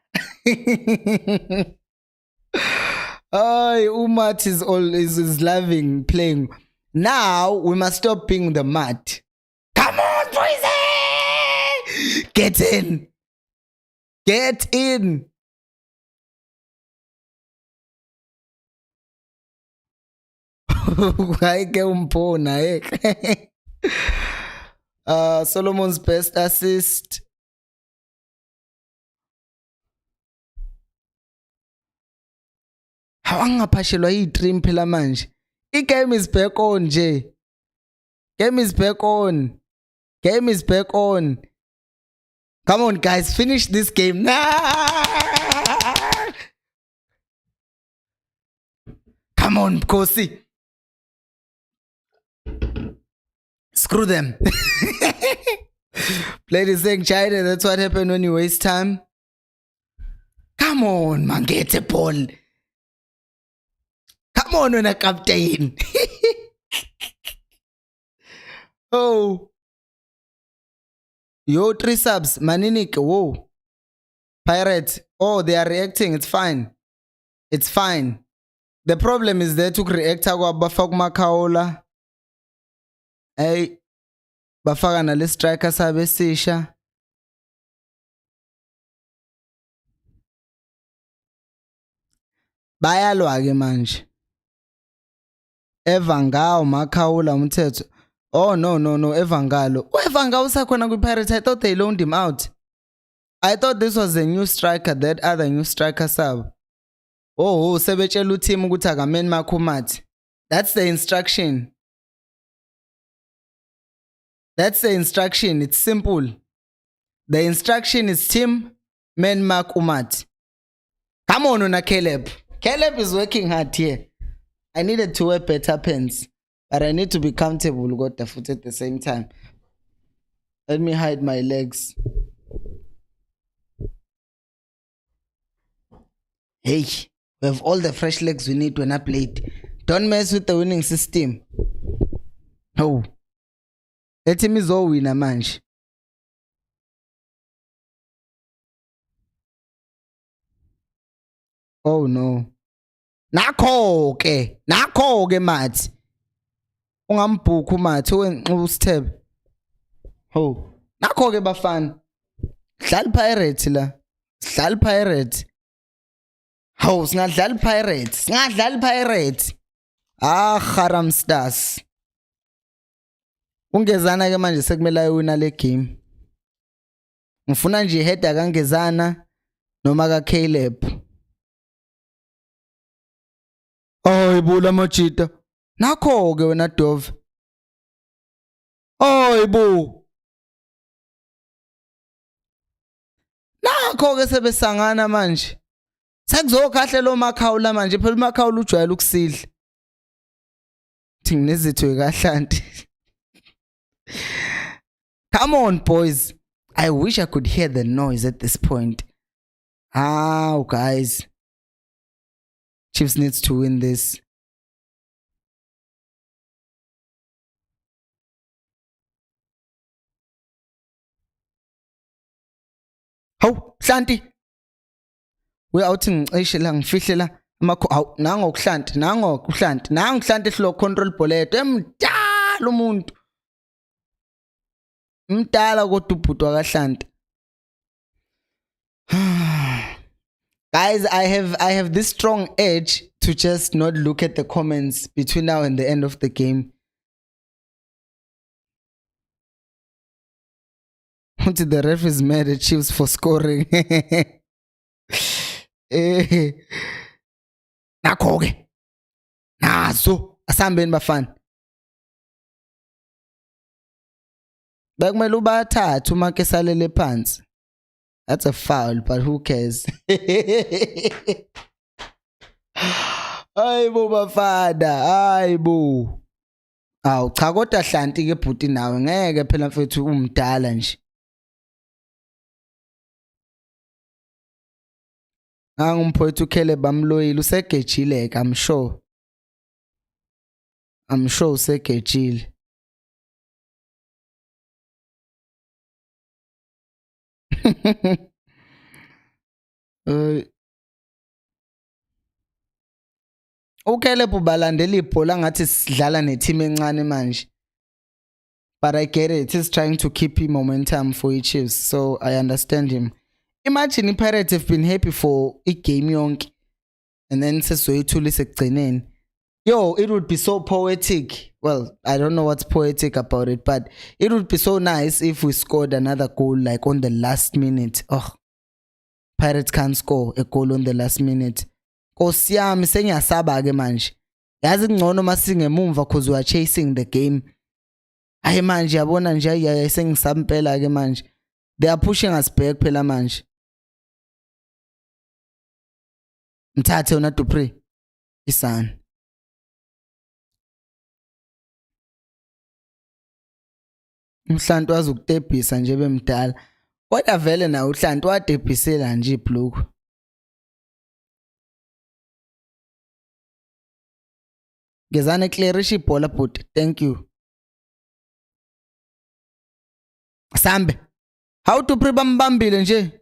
Umat is loving playing. Now we must stop being the mat. Come on, boys! Get in. Get in. Solomon's best assist. Hawangaphashelwa yi-3 phela manje. I-game is back on nje. Game is back on. Game is back on. Come on guys, finish this game. Come on, Khosi. Screw them. Play saying China, that's what happened when you waste time. Come on, man, get a ball. Come on, when a captain. Oh. Yo, 3 subs. Maninik, whoa. Pirates. Oh, they are reacting. It's fine. It's fine. The problem is they took reactor bafak makaola. Hey. Bafaka na le striker sabe sisha. Bayalwa ke manje. Evangao makaola umthetho. Oh no, Evangalo. Evangalo usakhona kwi-Pirates. I thought they loaned him out. I thought this was a new striker, that other new striker sub. Oh, sebetshela uteam ukuthi akameni makhumathi. That's the instruction. That's the instruction. It's simple. The instruction is team men mark umat. Come on, Una Caleb. Caleb is working hard here. I needed to wear better pants, but I need to be comfortable with the foot at the same time. Let me hide my legs. Hey, we have all the fresh legs we need when I played. Don't mess with the winning system. Oh. The team is all winner, manch. Oh no. Nakho ke mathi. Ungambhuku mathi wenxustebe. Oh. Nakho ke bafana. Dlala Pirates la. Dlala Pirates. Hawu singadlala Pirates. Singadlala Pirates. Haram Stars. Ungezana ke manje sekumele ayewina le game. Ngifuna nje header kaNgezana noma ka Caleb. Ibula Machita. Nakho ke wena Dove. Ibu. Nakho ke sebesangana manje. Sekuzokahle lo Makhawula manje phela uMakhawula ujwayele ukusidla. Thinginezitho kaHlanti. Come on boys. I wish I could hear the noise at this point. Guys. Chiefs needs to win this. Hawu, Hlanti. We out ngicishe la ngifihle la amakho hawu nango kuhlanti nango kuhlanti nango kuhlanti ehlo control boleto emdala umuntu mdala kodwa ubhutwa kaHlanti. Guys, I have this strong edge to just not look at the comments between now and the end of the game. The ref is mad at Chiefs for scoring. Nakho-ke nazo asambeni bafana bekumele ubathathe uma ke salele phansi. That's a foul, but who cares? Hayibo bafana, hayibo. Awu cha kodwa Hlanti ke bhuti nawe ngeke phela mfethu umdala nje. Ngumphoyithu Caleb bamloyile usegejile ke I'm sure. Usegejile. uKaleb ubalandela ibhola ngathi sidlala neteam encane manje. But I get it. He's trying to keep momentum for Chiefs, so I understand him. Imagine Pirates have been happy for a game yonke, and then sesoyithula isekugcineni. Yo, it would be so poetic. Well, I don't know what's poetic about it, but it would be so nice if we scored another goal like on the last minute. Oh, Pirates can't score a goal on the last minute. Khosi yami sengiyasaba ke manje. Yazi ngcono masingemumva cause we are chasing the game. Hayi manje yabona nje sengisampela ke manje. They are pushing us back phela manje. Mthathe una to pray. Isana. Umhlantu wazi ukutebhisa nje bemdala. Kodwa vele na uHlantu wadebhisela nje ibhlukhu. Gezane clearish ibhola but thank you. Sambe. How to pray bambambile nje.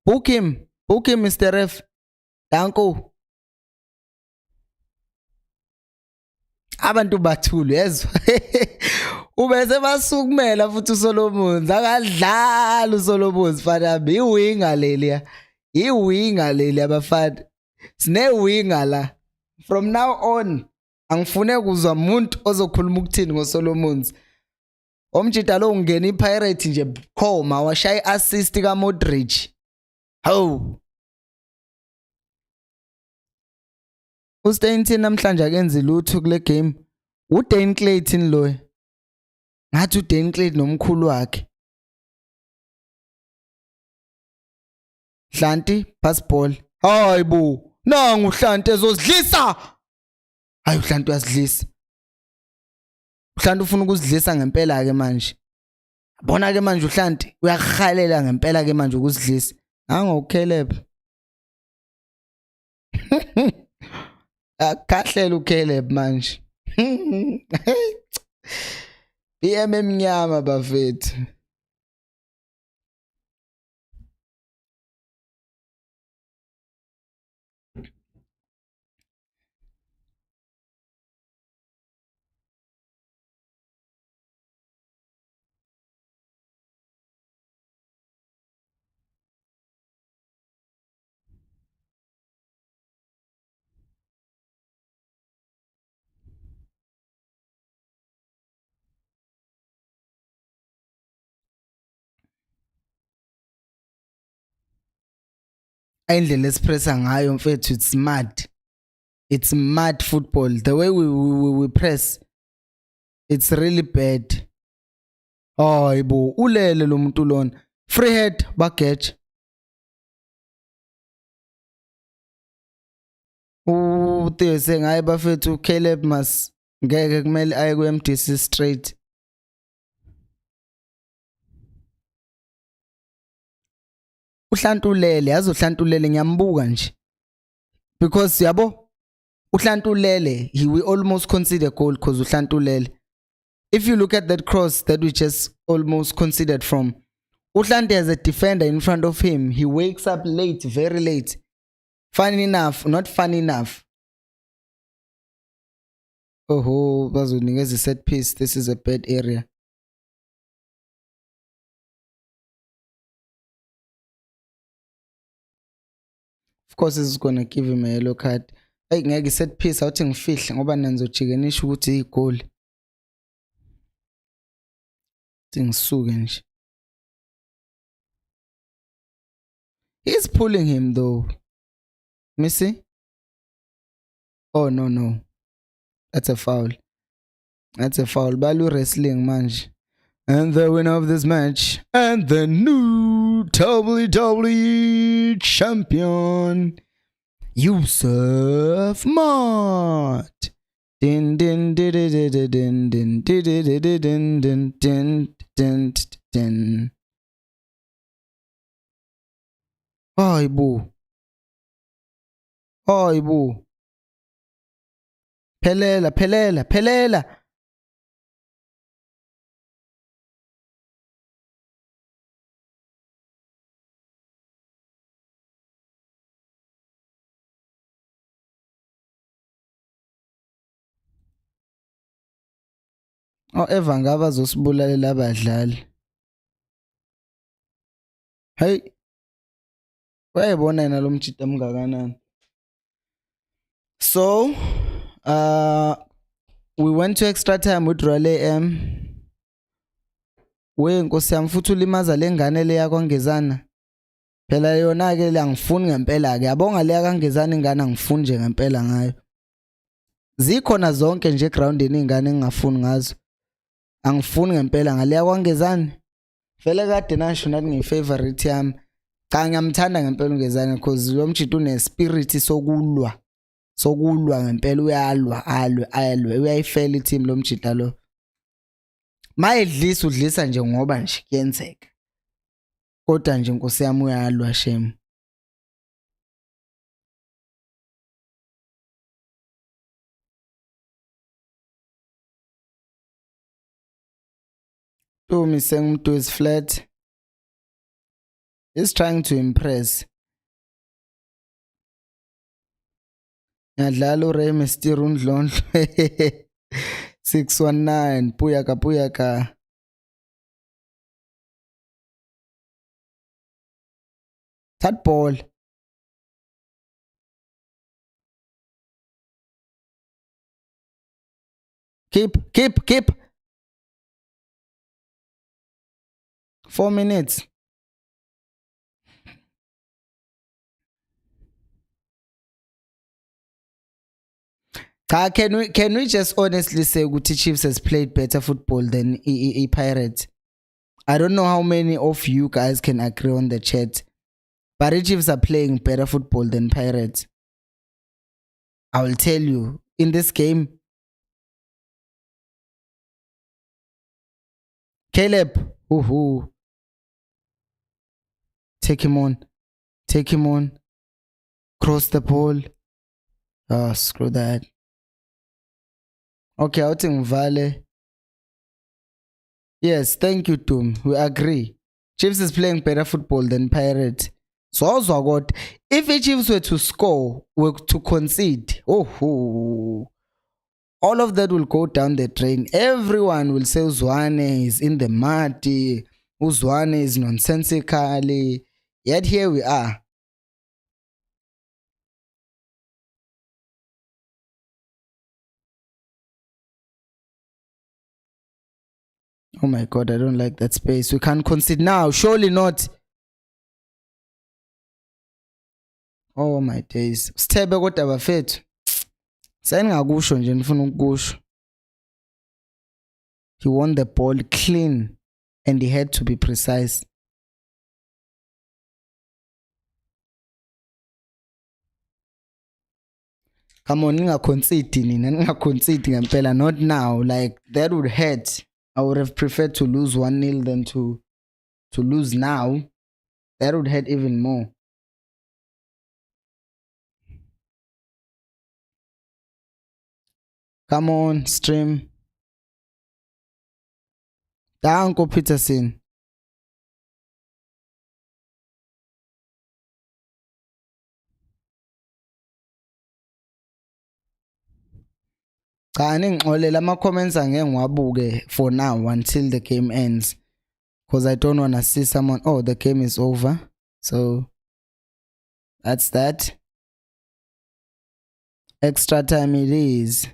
Book him Mr. Ref. Danko. Abantu bathulu yezwa. Ubese basukumela futhi uSolomon akadlala uSolomon fana iwinga lelia. Iwinga lelia abafana. Sine winga la. From now on angifune kuzwa umuntu ozokhuluma ukuthini ngoSolomons. Omjita lo ungena iPirate nje khoma washaya assist ka Modric. Hawu. uStainton namhlanje akenzi lutho kule game. uDane Clayton lo. Ngathi uDane Clayton nomkhulu wakhe. Hlanti pass ball. Hayibo. Nangu uHlanti ezozidlisa. Hayi uHlanti uyasidlisa. uHlanti ufuna ukuzidlisa ngempela ke manje. Bona ke manje uHlanti uyakhalela ngempela ke manje ukuzidlisa. Nango uCaleb. Akahlela uCaleb manje. BM emnyama bafethu. Indlela espressa ngayo mfethu it's mad. It's mad football. The way we press, it's really bad. Hayibo ulele lo muntu lona. Free head bagetch. Uthe sengaye bafethu uCaleb mas ngeke kumele aye kuMDC straight. uHlantulele yazi uHlantulele ngiyambuka nje. Because yabo uHlantulele he will almost concede a goal because uHlantulele. If you look at that cross that we just almost conceded from, uHlante has a defender in front of him. He wakes up late, very late. Funny enough, not funny enough. Oh, bazonikeza a set piece. This is a bad area. Of course, it's gonna give him a yellow card. Hey, ngeke set piece awuthi ngifihle ngoba nanizojikenisha ukuthi igoli. Ngisuke nje. He's pulling him though. Let me see. Oh no. That's a foul. That's a foul. Balu wrestling manje. And the winner of this match and the new WWE champion, Yusuf Mott. Din din din din din din din din din din din din. Hayibo. Hayibo. Phelela. Eva ngaba azosibulalela abadlali. Hey, wayebona yena lo mjida omngakanani. So, we went to extra time with Royal AM. We Nkosi yami futhi ulimaza lengane le yakwangezana. Phela yona ke angifuni ngempela ke. Yabonga le yakwangezana ingane angifuni nje ngempela ngayo. Zikhona zonke nje groundini ingane engingafuni ngazo. Angifuni ngempela ngale yakwangezana. Vele kade nasho nathi ngiyifavorite yami. Cha ngiyamthanda ngempela ungezana because lo mjida une spirit sokulwa ngempela alwe uyayifela i-team lo mjida lo. Mayedlisa udlisa nje ngoba nje kuyenzeka. Kodwa nje Nkosi yami uyalwa shem. Tumi sengumuntu is flat. He's trying to impress. Yadlala uRay Mysterio undlondlo. 619 puyaka. That ball. Keep. 4 minutes. Can we just honestly say Guti Chiefs has played better football than Pirates? I don't know how many of you guys can agree on the chat, but Chiefs are playing better football than Pirates. I will tell you, in this game, Caleb, take him on, cross the ball. Oh, screw that. Okay, I'll think Vale. Yes, thank you, Tom. We agree. Chiefs is playing better football than Pirates. So also got if the Chiefs were to score, were to concede, all of that will go down the drain. Everyone will say Uzwane is in the mud, Uzwane is nonsensical. Yet here we are. Oh my God, I don't like that space. We can't concede now. Surely not. Oh my days. Sithebe kodwa bafethu. Seningakusho nje nifuna ukukusho. He won the ball clean and he had to be precise. Come on, ningaconcede nina, ningaconcede ngempela, not now. Like that would hurt. I would have preferred to lose 1-0 than to lose now. That would hurt even more. Come on, stream. Danko Peterson. Cha ningixolela ama comments angeke ngiwabuke for now until the game ends because I don't want to see someone, oh, the game is over. So that's that. Extra time it is.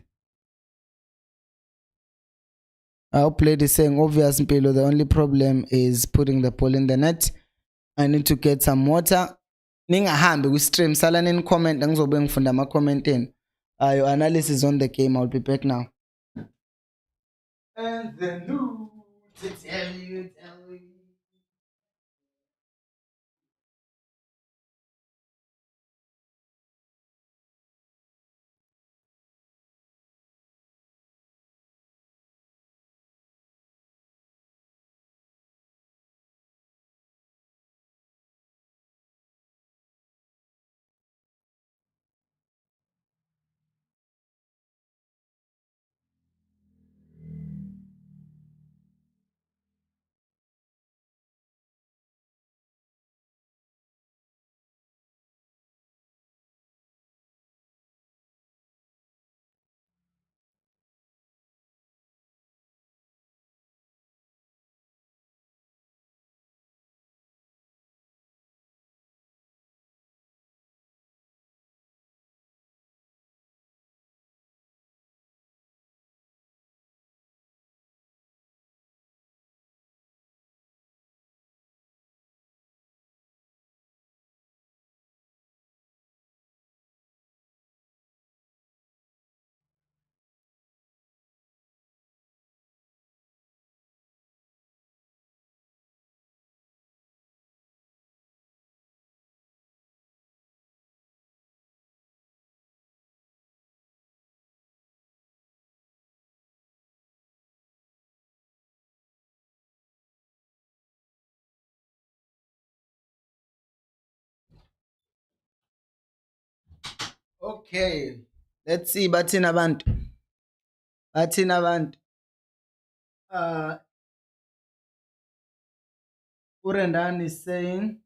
I hope lady saying obvious Mpilo, the only problem is putting the ball in the net. I need to get some water. Ningahambi ku stream, sala nin comment ngizobe ngifunda ama comment eni. Your analysis on the game. I'll be back now. And the news, tell you. Okay. Let's see. Bathina abantu. Bathina abantu. Urendan is saying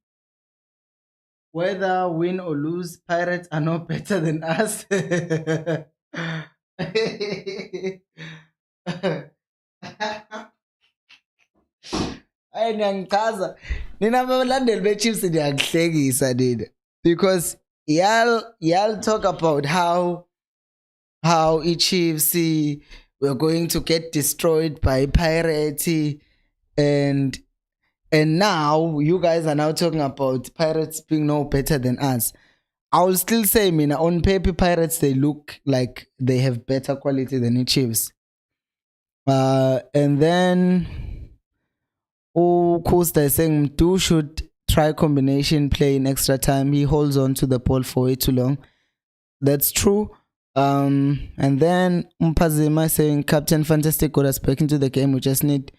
whether win or lose, Pirates are no better than us. Hayi niyangichaza. Nina abalandeli be-Chiefs niyangihlekisa nina. Because y'all talk about how i-Chiefs were going to get destroyed by Pirates and now you guys are now talking about Pirates being no better than us. I will still say, on paper, Pirates, they look like they have better quality than the Chiefs. And then, Costa is saying, Mdu should try combination play in extra time. He holds on to the ball for way too long. That's true. And then Mpazima saying, Captain Fantastic got us back into the game. We just need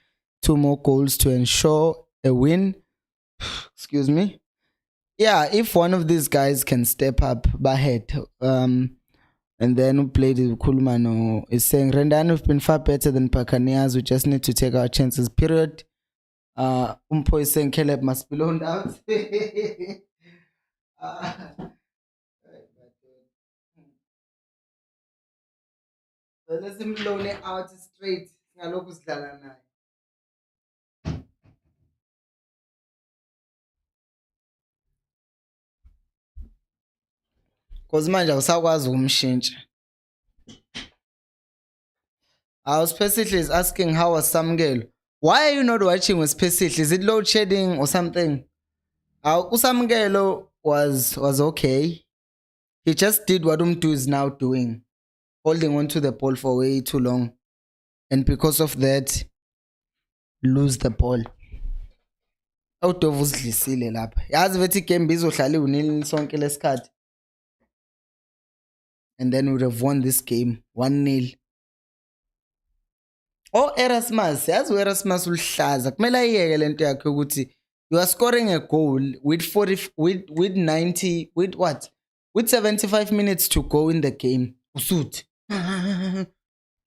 2 more goals to ensure a win. Excuse me. Yeah, if one of these guys can step up, Bahet, and then who played Kulmano is saying, Rendan have been far better than Buccaneers. We just need to take our chances, period. Umpo is saying Caleb must be loaned out. So let's him loan it out straight. Because manje awusakwazi ukumshintsha. Our Special is asking how was Samgelo. Why are you not watching with Special? Is it load shedding or something? Usamgelo was okay. He just did what Umtu is now doing, holding on to the ball for way too long, and because of that, lose the ball. Out of uzidlisile lapha. Yazi bethi game bizohlala unil sonke lesikhathi. And then we would have won this game 1-0. Oh, Erasmus, yazi Erasmus ulihlaza. Kumele ayeke lento yakhe ukuthi you are scoring a goal with 90 with what? With 75 minutes to go in the game. Usut.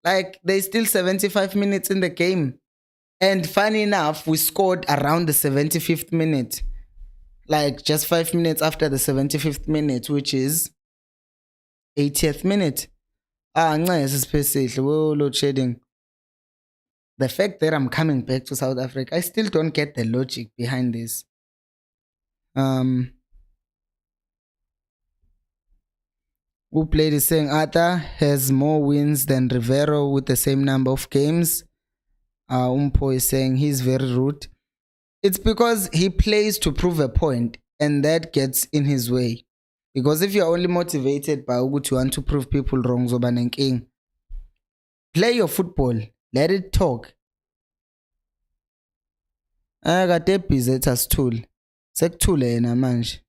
Like there's still 75 minutes in the game. And funny enough, we scored around the 75th minute. Like just 5 minutes after the 75th minute, which is 80th minute. Nice, especially load shedding. The fact that I'm coming back to South Africa, I still don't get the logic behind this. Who played is saying Arthur has more wins than Rivero with the same number of games. Umpo is saying he's very rude. It's because he plays to prove a point and that gets in his way. Because if you're only motivated by what you want to prove people wrong, Zobanenking, play your football. Let it talk. Kade busy asithule. Sekuthule yena manje.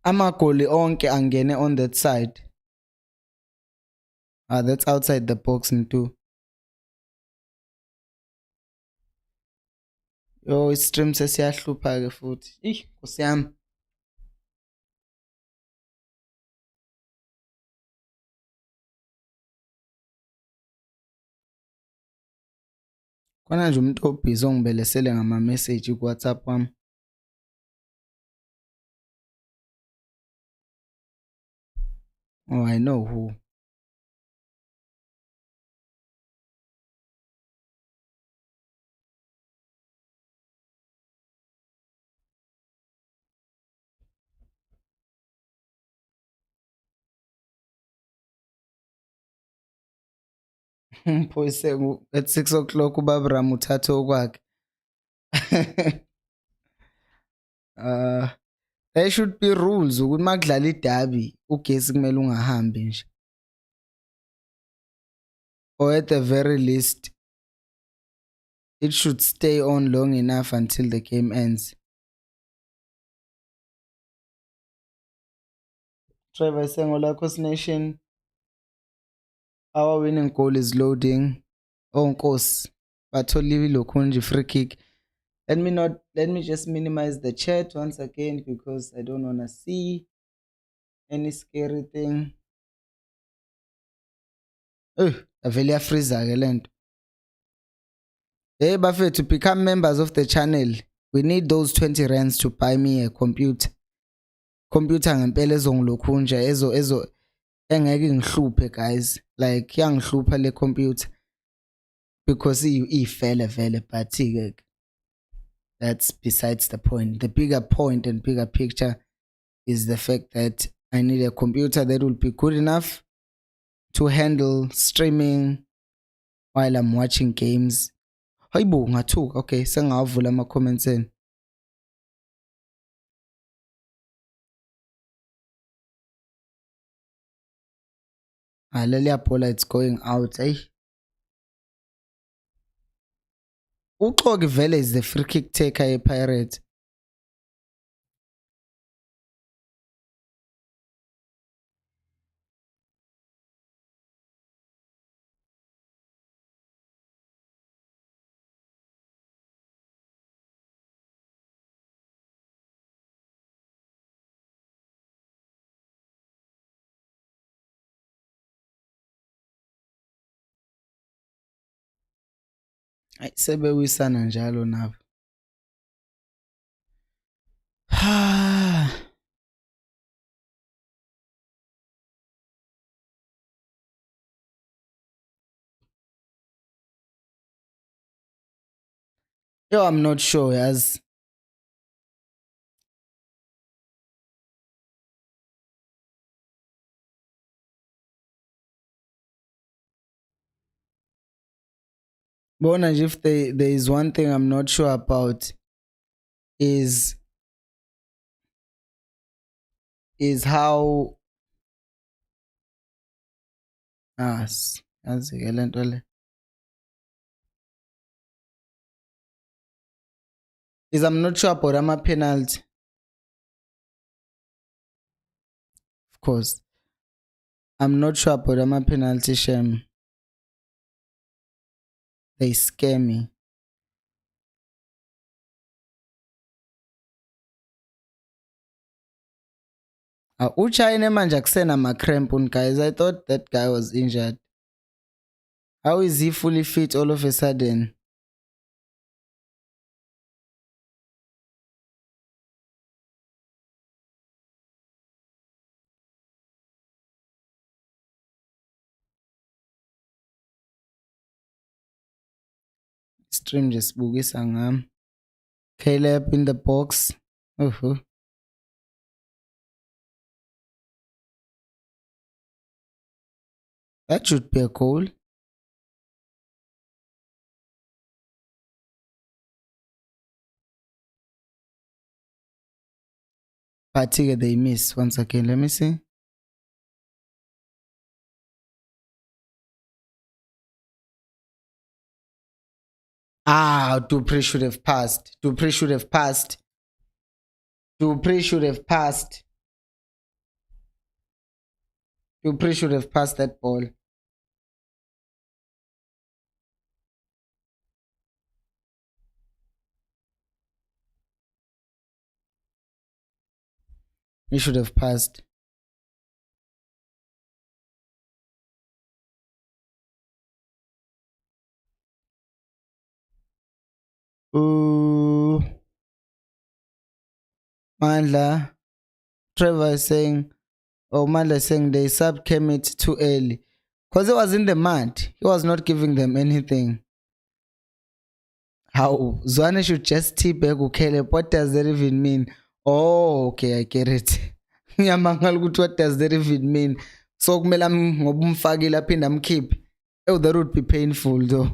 Amagoli onke angene on that side. That's outside the box too. Yo, stream sesiyahlupha ke futhi. Nkosi yami. Khona nje umuntu obhizi ongibelesele ngama message ku WhatsApp wami. Oh, I know who. Phoyise at 6 o'clock ubabram uthathe okwakhe. There should be rules ukuthi makudlala iderby ugesi kumele ungahambi nje. Or at the very least it should stay on long enough until the game ends. Trevor saying Ola Khosi Nation, our winning goal is loading. Oh Nkosi batholile lokhu nje free kick. let me just minimize the chat once again because I don't wanna see any scary thing. Avele iyafreeza-ke le nto. Hey Buffett, to become members of the channel, we need those 20 rands to buy me a computer. Computer ngempela ezongilokhunja ezo engeke ngihluphe guys. Like yangihlupha le computer because ifele vele, but that's besides the point. The bigger point and bigger picture is the fact that I need a computer that will be good enough to handle streaming while I'm watching games. Hayibo ngathuka. Okay, sengavula ama comments en. Leli bhola it's going out. Hey. Uxoki vele is the free kick taker ePirates. Hayi sebewisana njalo nabo. Yo, I'm not sure as Bona nje if there is one thing I'm not sure about is how yazi-ke le nto le is I'm not sure about ama-penalty. Of course. I'm not sure about ama-penalty shame. They scare me. Uchayine manje akusena ma-cramp on guys. I thought that guy was injured. How is he fully fit all of a sudden? Stream just bugisa ngam. Caleb in the box. That should be a goal. But they miss once again. Let me see. Dupree should have passed. Dupree should have passed. Dupree should have passed. Dupree should have passed that ball. He should have passed. Ooh. Mandla. Trevor is saying, Mandla is saying they sub came it too early. Because he was in the mud. He was not giving them anything. How? Zwane should just tip Caleb. What does that even mean? Oh, okay, I get it. What does that even mean? So kumele ngoba umfakile aphinde amkhiphe. Oh, that would be painful though.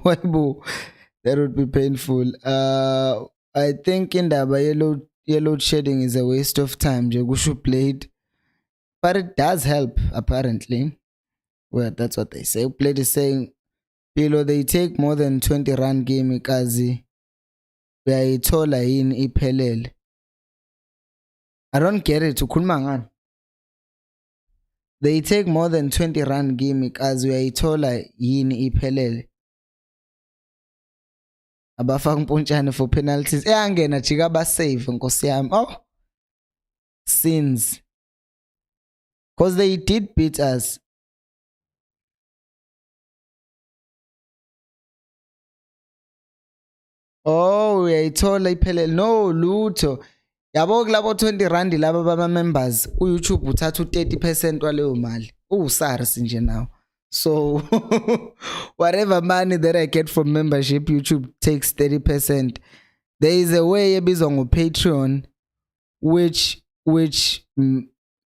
That would be painful. I think indaba yellow shedding is a waste of time. Jegushu played. But it does help, apparently. Well, that's what they say. Played is saying, Pilo, they take more than 20 run game ikazi. Uyayithola yini iphelele. I don't get it. Ukhuluma ngani? They take more than 20 run game ikazi uyayithola yini iphelele. abafaka umpontshane for penalties eyangena jika basave nkosi yami. Oh, sins, because they did beat us. Oh, uyayithola iphelele. No lutho. Yabo kulabo 20 rand laba baba members uYouTube uthatha u30% waleyo mali. USARS nje now. So whatever money that I get from membership, YouTube takes 30%. There is a way ebizwa ngo-Patreon which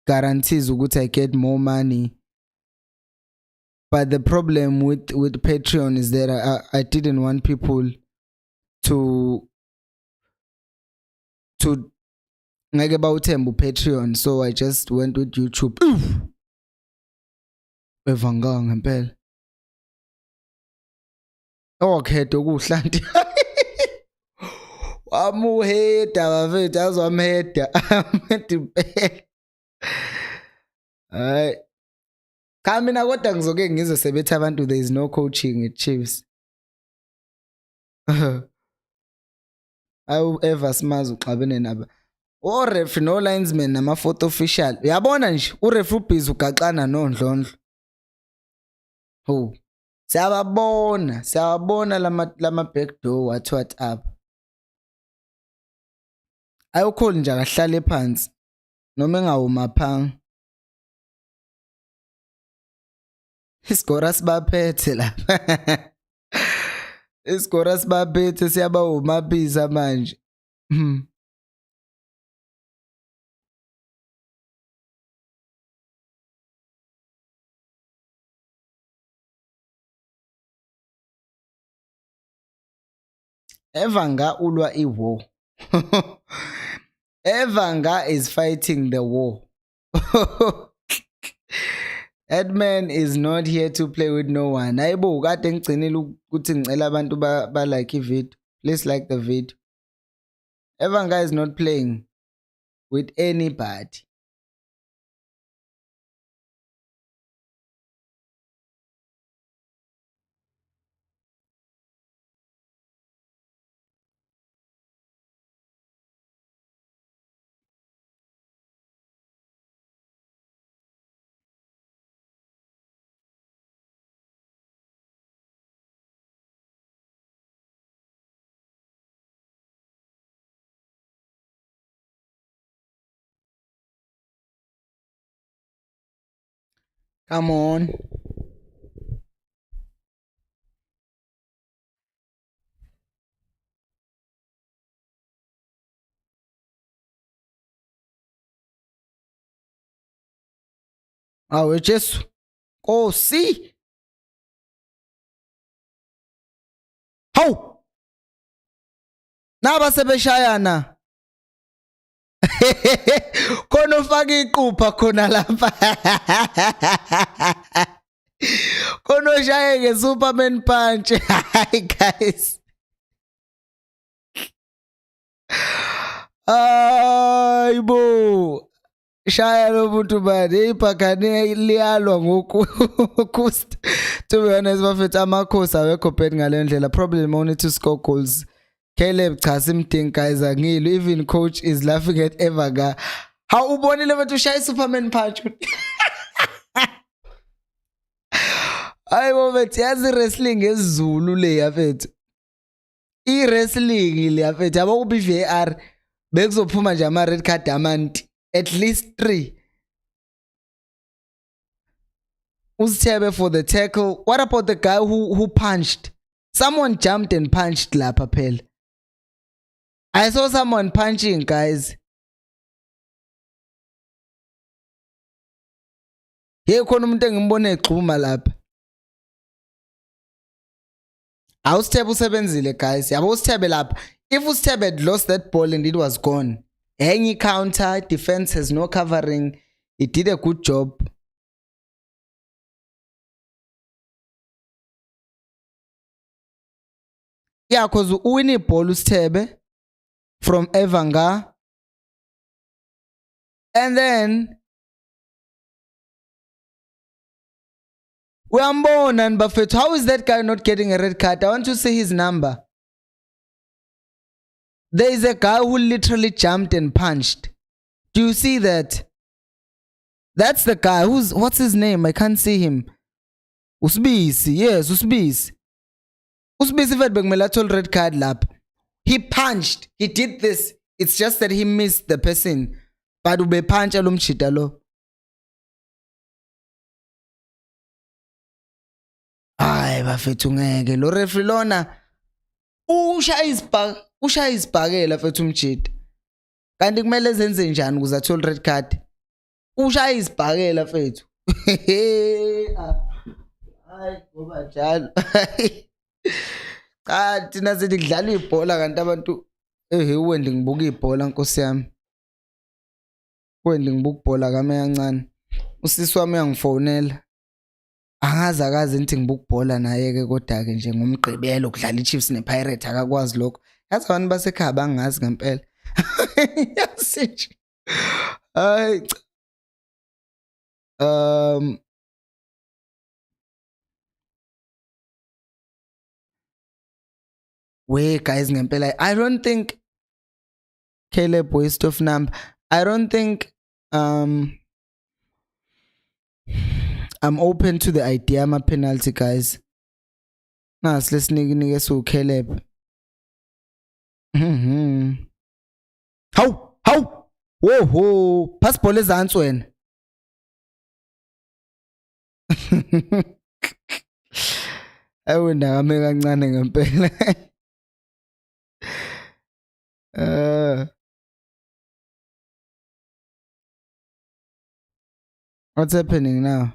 guarantees ukuthi I get more money. But the problem with Patreon is that I didn't want people to ngeke bawuthembe uPatreon, so I just went with YouTube. Evanga ngempela. Okhethe ukuhlanti. Wamuheda bafethu azwamheda. Amheda impela. Hayi. Cha mina kodwa ngizoke ngizosebetha abantu there is no coaching at Chiefs. Awu ever simazi uxabene naba. O ref no linesman nama fourth official. Uyabona nje uref ubhizi ugaxana nondlondlo. Ho. Siyababona lama backdoor what up. Ayukholi nje akahlale phansi noma engawuma phanga. Isigora sibaphethe lapha. Isigora sibaphethe siyaba umabhiza manje. Evanga ulwa iwar. Evanga is fighting the war. That man is not here to play with no one. Ayibo kade ngigcinile ukuthi ngicela abantu ba like ivideo. Please like the video. Evanga is not playing with anybody. Come on. Awe Jesu. Khosi. Hawu. Naba sebeshayana. Khona ufaka iqupha khona lapha. Khona oshaye ngeSuperman punch. Hi guys. Ayibo. Shaya lo muntu bani iphakane liyalwa ngoku. To be honest bafethu amakhosi awekho bad ngale ndlela. Problem only to score goals. Caleb cha simdingi Kaizer ngilo. Even coach is laughing at Evanga. How ubonile bathi ushaya Superman punch. Ayibo bethu yazi wrestling esiZulu le yafethu. I-wrestling le yafethu yabo kubi VAR bekuzophuma nje ama red card amanti. At least 3. Usithebe for the tackle. What about the guy who punched? Someone jumped and punched lapha phela. I saw someone punching, guys. Ye khona umuntu engimbone exhuma lapha. Awusithebe usebenzile, guys. Yabo usithebe lapha. If Usithebe had lost that ball and it was gone. Any counter, defense has no covering. He did a good job. Yeah, because uwini ball Usithebe from Evanga. And then Uyambona bafethu, how is that guy not getting a red card? I want to see his number. There is a guy who literally jumped and punched. Do you see that? That's the guy what's his name? I can't see him. Usbisi, yes, Usbisi. Usbisi Vedbek Melatul red card lap. He punched. He did this. It's just that he missed the person. But ube punch alum chitalo. Ay, bafethu ngeke. Lo referee lona usha isibhakela fethu umjida. Kanti kumele zenze njani ukuze athole red card? Usha isibhakela fethu. Hayi ngoba njalo. Cha thina sithi kudlala ibhola kanti abantu wende ngibuka ibhola Nkosi yami. Wende ngibuka ibhola kame kancane. Usisi wami uyangifonela. Angazi akazi nithi ngibuka ibhola naye ke kodwa ke nje ngomgqibelo kudlala iChiefs nePirates akakwazi lokho. Yazi abantu basekhaya bangazi ngempela. Yasitsho. Hayi. Wait guys ngempela I don't think Caleb waste of number. I don't think I'm open to the idea of a penalty guys. Nas let's nigga so Caleb. How? Whoa, pass ball is answering. Awunda ame kancane ngempela. What's happening now?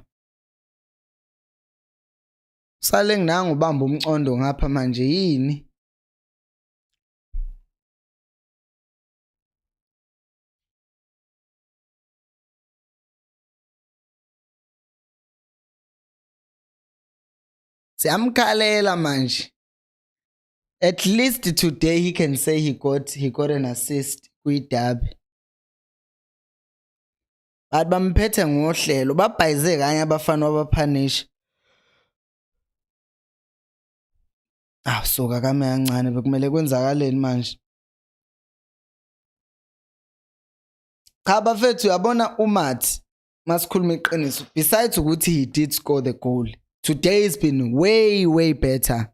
Sale nginanga ubamba umcondo ngapha manje yini? Siyamkhalela manje. At least today he can say he got an assist kwi-derby. But bamphethe ngohlelo babhayize kanye abafana wabapunish. Soka kame kancane bekumele kwenzakaleni manje. Cha bafethu yabona uMathi masikhuluma iqiniso besides ukuthi he did score the goal. Today has been way better.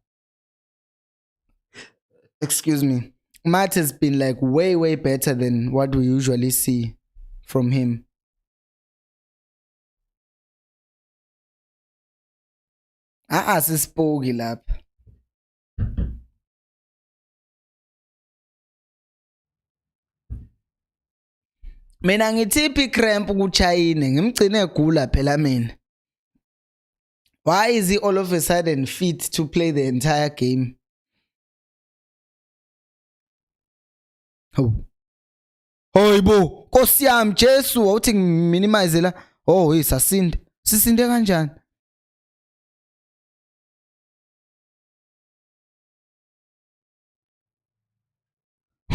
Excuse me. Matt has been like way better than what we usually see from him. Sispoki lapha. Mina ngithi cramp kuchayine ngimgcine egula phela mina. Why is he all of a sudden fit to play the entire game? Oh. Hoyibo, Khosi yami Jesu awuthi minimize la. Oh, sasinde. Sisinde kanjani?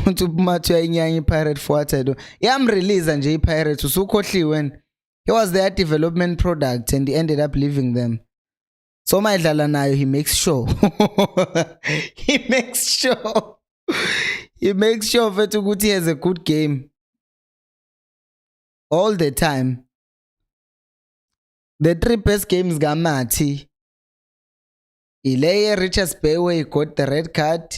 Uthi uMathi uyayinyanya iPirate for what I do. Yamrelease nje iPirate usukhohliwe wena. He was their development product and he ended up leaving them. So mayidlala nayo he makes sure. He makes sure fethu ukuthi he has a good game. All the time. The 3 best games gaMathi. Ile Richards Bay where he got the red card.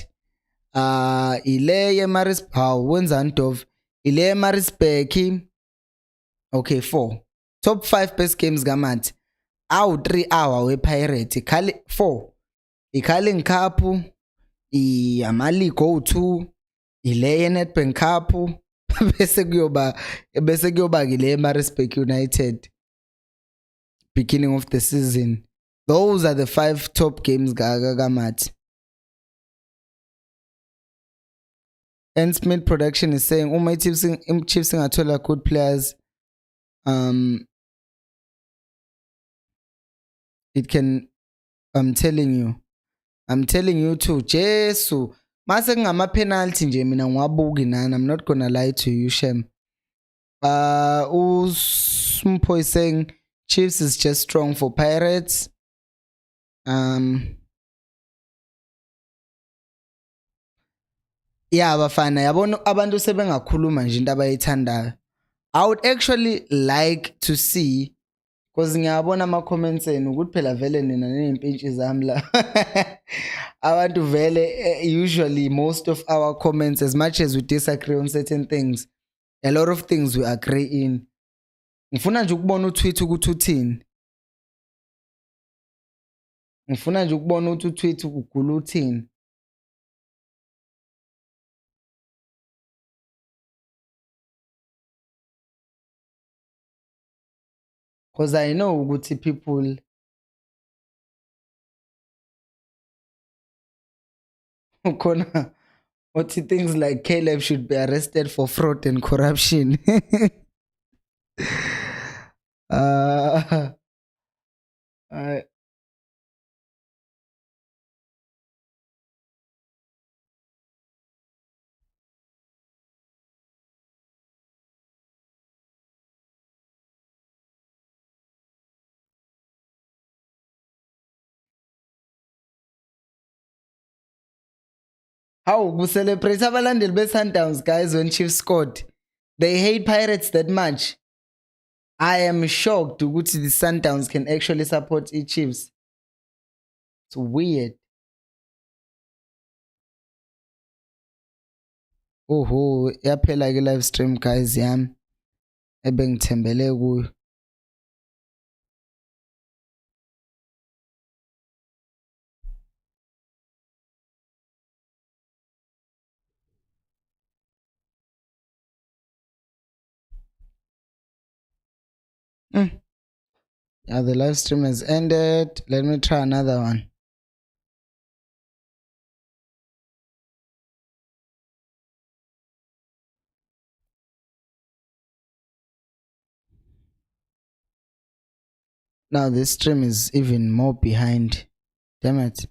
Ile Maris wenzani Dov. Ile Marisbeki. Okay, 4. Top 5 best games gaMathi. 3 hour wePirate. Ikhali 4. Ikhali Cup. Amali go to. Ile Nedbank Cup. bese kuyoba ile Marisbek United beginning of the season. Those are the 5 top games gaMathi. And Smith Production is saying, my Chiefs ngathola good players. It can, I'm telling you too. Jesu. Mase ngama penalty nje mina ngiwabuki nani. I'm not gonna lie to you, Shem. Usmpo is saying Chiefs is just strong for Pirates. yeah bafana yabona abantu sebengakhuluma nje into abayithandayo. I would actually like to see because ngiyabona ama comments enu ukuthi phela vele nina nempintshi zami la. Abantu vele usually most of our comments, as much as we disagree on certain things, a lot of things we agree in. Ngifuna nje ukubona utweet ukuthi uthini. Ngifuna nje ukubona ukuthi utweet ugula uthini. Because I know ukuthi people khona othi things like Caleb should be arrested for fraud and corruption. How we celebrate abalandeli be-Sundowns, guys, when Chiefs scored? They hate Pirates that much. I am shocked ukuthi the Sundowns can actually support Chiefs. It's weird. Oho, yaphela ke live stream guys yami ebengithembele kuyo. Yeah, the live stream has ended. Let me try another one. Now this stream is even more behind. Damn it.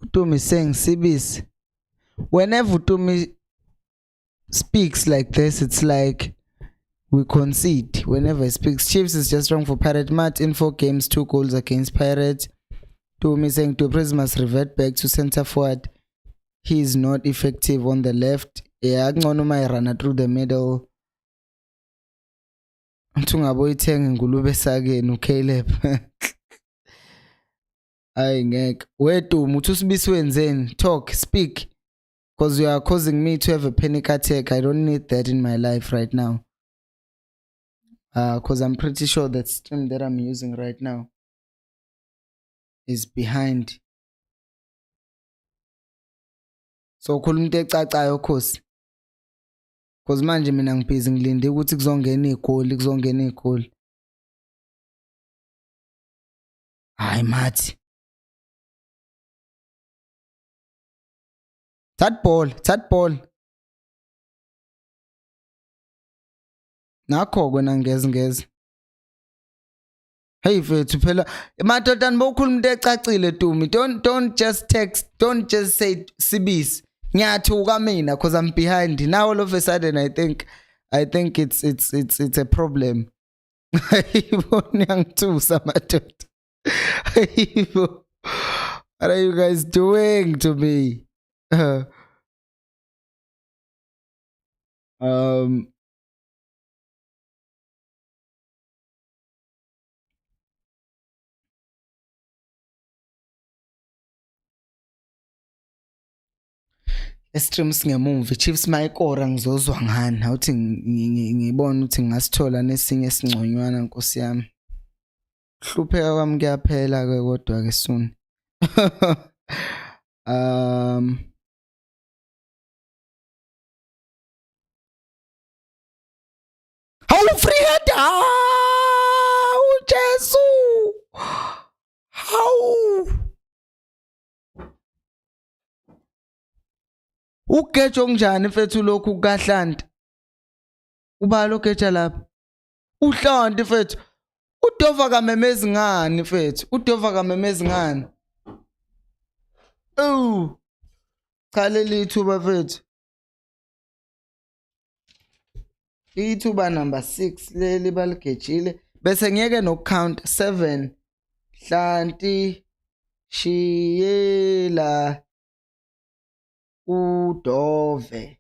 Utumi is saying Sibis. Whenever Utumi speaks like this, it's like we concede. Whenever he speaks, Chiefs is just wrong for Pirate Matt in 4 games, 2 goals against Pirates. Utumi saying Tupres must revert back to center forward. He is not effective on the left. Yeah, runner through the middle. Untungaboyithenge ngulube sakeni uCaleb. Hayi ngeke. Weduma uthi usibisi wenzeni? Talk, speak. Because you are causing me to have a panic attack. I don't need that in my life right now. Because I'm pretty sure that stream that I'm using right now is behind. So khuluma into ecacayo Khosi. Because manje mina ngibhizi ngilinde ukuthi kuzongena igoli. Hayi mathi. That ball. Nakho kwena ngeze. Hey mfethu phela madoda nibokhuluma into ecacile Tumi. Don't just text, don't just say Sibisi. Ngiyathuka mina because I'm behind. Now all of a sudden I think it's a problem. What are you guys doing to me? Streams ngemuva Chiefs mayikora ngizozwa ngani awuthi ngibona ukuthi ngasithola nesinye esingconywana Nkosi yami. Hlupheka kwami kuyaphela ke kodwa ke soon. How free head Jesu. How ugejo njani mfethu lokhu kaHlanti? Ubalo ugeja lapha. uHlanti mfethu. Udova kamemezi ngani mfethu? Udova kamemezi ngani? Oh. Cha leli ithuba mfethu. Ithuba number 6 leli baligejile bese ngiyeke no count 7 Hlanti shiyela udove.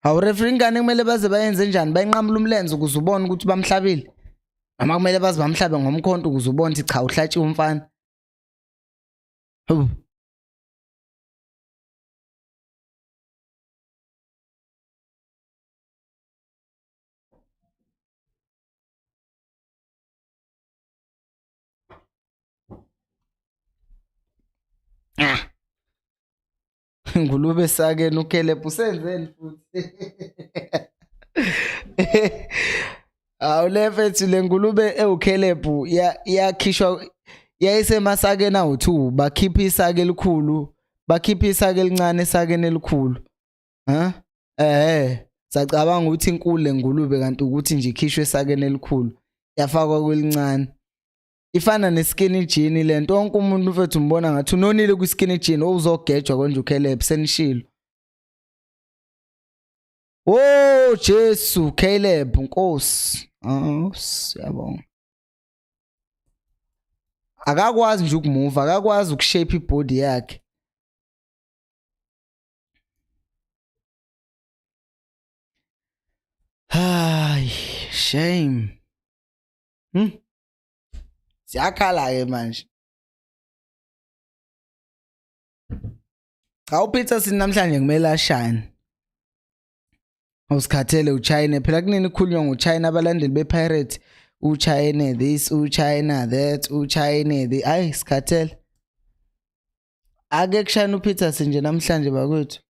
Hawu referee ingane kumele baze bayenze njani? Bayinqamula umlenze ukuze ubone ukuthi bamhlabile. Noma kumele baze bamhlabe ngomkhonto ukuze ubone ukuthi cha uhlatshiwe umfana. Hawu. Ah. Ngulube sakeni uKeleb usenzeni futhi. Awulefethu le ngulube ewuKeleb yakhishwa yayisemasakeni awu2 bakhipha isake elikhulu bakhipha isake elincane esakeni elikhulu. Ha? Sacabanga ukuthi inkulu lengulube kanti ukuthi nje ikhishwe esakeni elikhulu yafakwa kwelincane. Ifana neskinny jean lento wonke umuntu mfethu umbona ngathi unonile ku skinny jean owuzogejwa konje uKeleb senishilo. Oh Jesu Caleb Nkosi. Oh siyabonga. Akakwazi nje ukumove, akakwazi ukushape ibody yakhe. Ay, shame. Siyakhala ke manje. Cha uPeter namhlanje kumele ashine. Awusikhathele uChina phela kunini ikhulunywa ngoChina abalandeli bePirate uChina this uChina that uChina the ayi sikhathele. Ake kushine uPeter nje namhlanje bakwethu.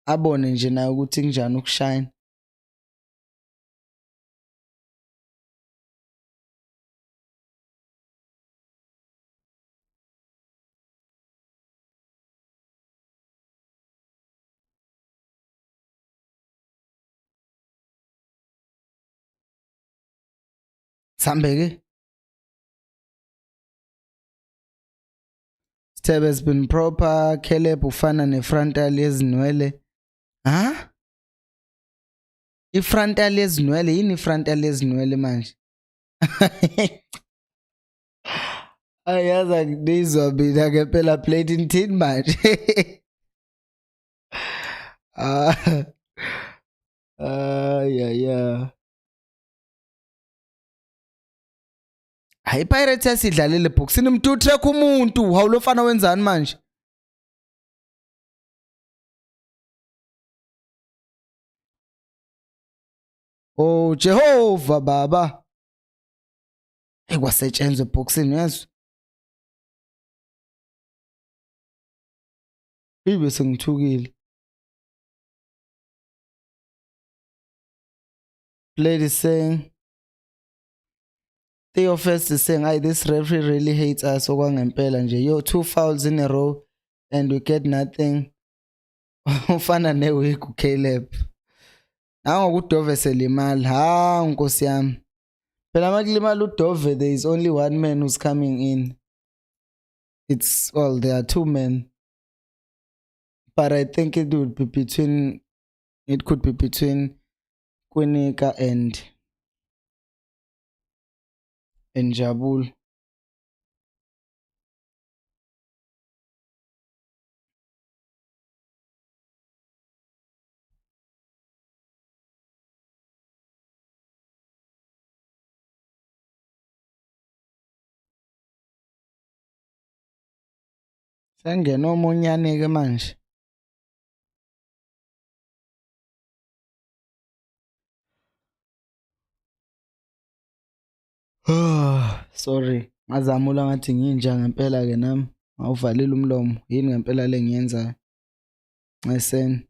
Abone nje naye ukuthi kunjani ukushine. Sambeke. Step has been proper. Caleb ufana nefrontal yezinwele. Ha? Ifrontal yezinwele yini ifrontal yezinwele manje? Ayaza ngizwa mina ke phela plate tin manje. Yeah. Hayi Pirates yasidlalele boxini mntu track umuntu hawulofana wenzani manje? Oh Jehova baba. Ekwasetshenzwe boxini yazi. Ibe sengithukile. Lady is saying Theo First is saying, this referee really hates us okwangempela nje. Yo, 2 fouls in a row and we get nothing. Ufana neweek uCaleb. Nango uDove selimali. Ha Nkosi yami. Phela makulimala uDove there is only one man who's coming in. There are 2 men. But I think it could be between Kwinika and Jabul. Sengena omonyane ke manje. Sorry. Ngazamula ngathi nginja ngempela ke nami. Awuvalile umlomo. Yini ngempela lengiyenzayo? Ngeseni.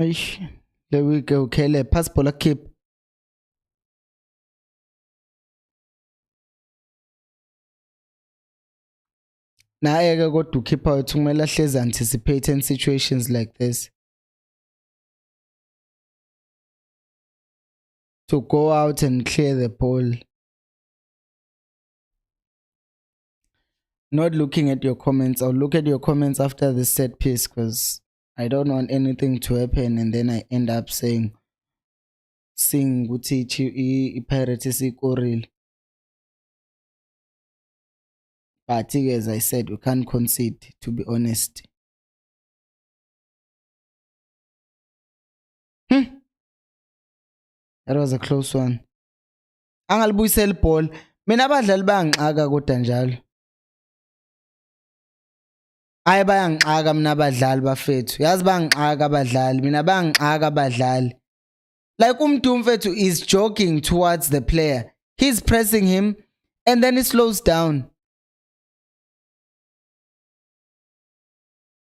Eish. There we go. Caleb passport keep. naye-ke kodwa ukhipha wethu kumele ahlezi anticipate in situations like this to go out and clear the ball. Not looking at your comments. I'll look at your comments after the set piece because I don't want anything to happen and then I end up seeing ukuthi Pirates ikorile. But as I said, we can't concede, to be honest. That was a close one. Angalibuyisela ibhola. Mina abadlali bayangixaka kodwa njalo. Hayi bayangixaka mina abadlali bafethu. Yazi bayangixaka abadlali. Mina bayangixaka abadlali. Like mfethu is jogging towards the player. He's pressing him and then he slows down.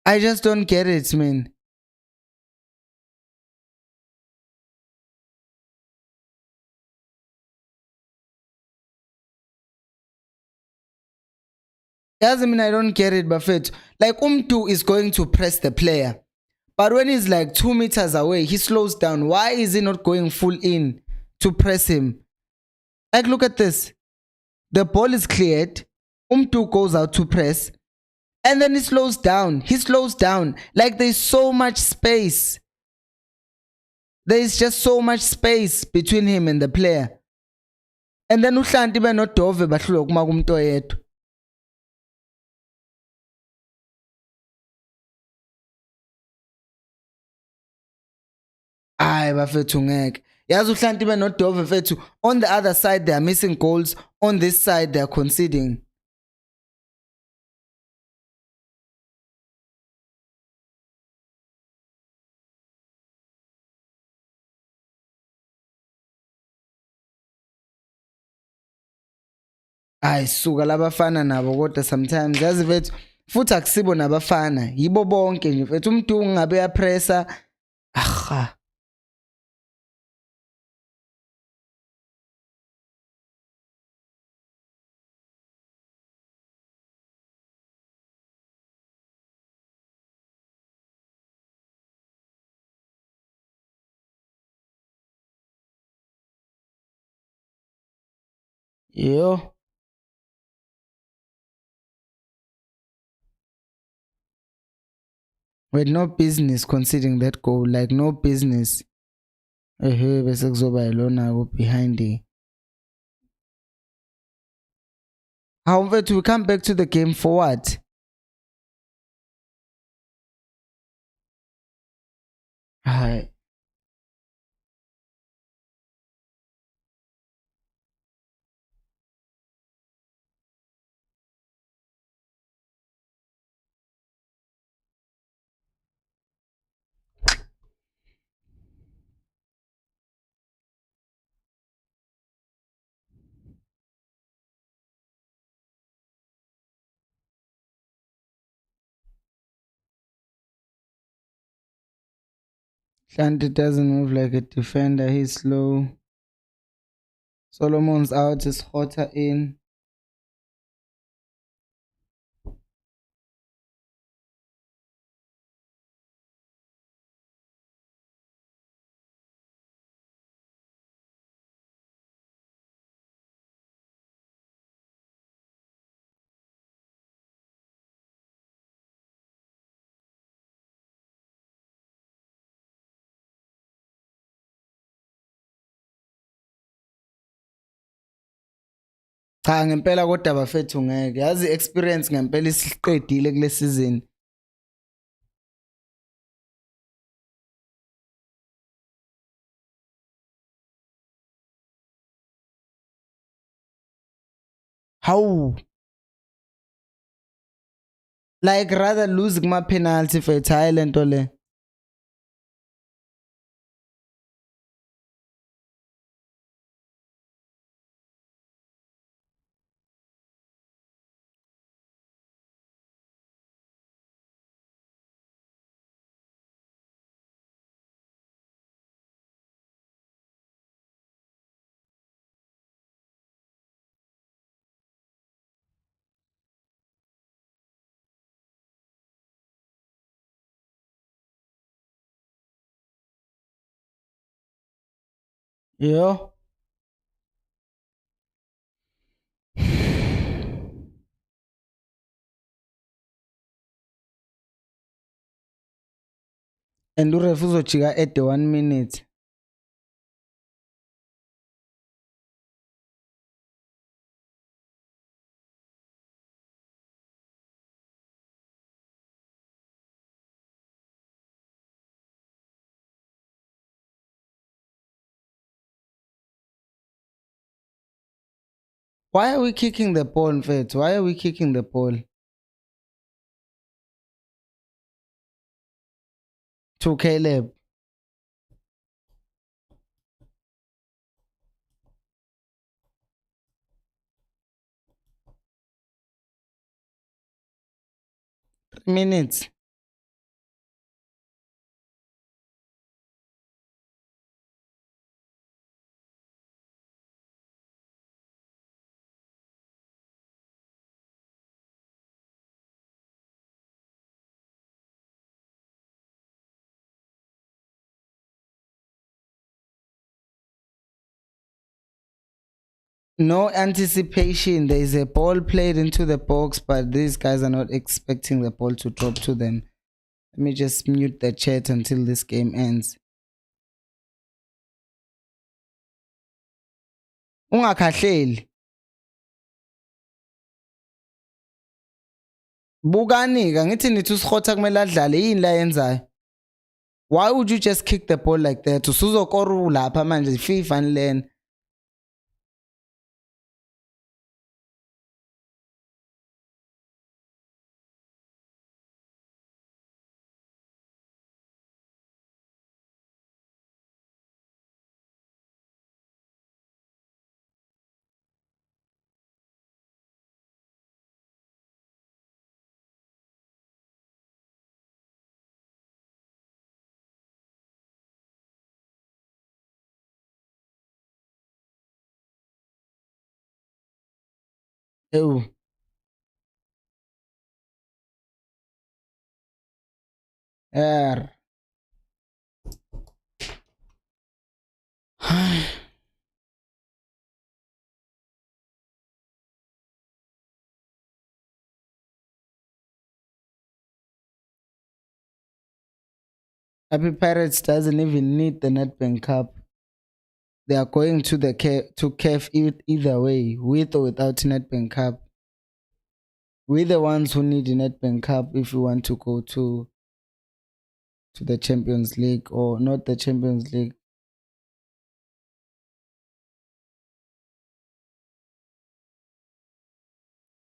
I just don't get it, man. Doesn't mean I don't get it, Buffett. Like is going to press the player. But when he's like 2 meters away, he slows down. Why is he not going full in to press him? Like, look at this. The ball is cleared. Goes out to press. And then he slows down. He slows down. Like, there's so much space. There is just so much space between him and the player. And then uhlanti benodove bahlulwa kuma kumuntu oyedwa. Hayi bafethu ngeke. Yazi uhlanti benodove mfethu. On the other side they are missing goals. On this side they are conceding. Hayi suka labafana nabo kodwa sometimes yazi mfethu futhi akusibo nabafana yibo bonke nje mfethu umuntu ungabe yapressa aha. Yo. We had no business conceding that goal, like no business. Bese kuzoba yilona go behind it. How mfethu we come back to the game for what? Hayi. Shanti doesn't move like a defender. He's slow. Solomon's out. Is Hotter in. Cha ngempela kodwa bafethu ngeke. Yazi experience ngempela isiqedile kule season. How? Like rather lose kuma penalty for Thailand ole. Yo. And urefu uzojika at the 1 minute. Why are we kicking the ball, Mfethu? Why are we kicking the ball? To Caleb. Minutes. No anticipation. There is a ball played into the box, but these guys are not expecting the ball to drop to them. Let me just mute the chat until this game ends. Ungakhahleli. Bukanika ngithi nithi uSikhotha kumele adlale yini la yenzayo? Why would you just kick the ball like that? Usuzokora lapha manje FIFA nilena. Ew. Er. Happy Pirates doesn't even need the Nedbank Cup. They are going to the CAF either way, with or without Nedbank Cup. We're the ones who need the Nedbank Cup if we want to go to the Champions League, or not the Champions League.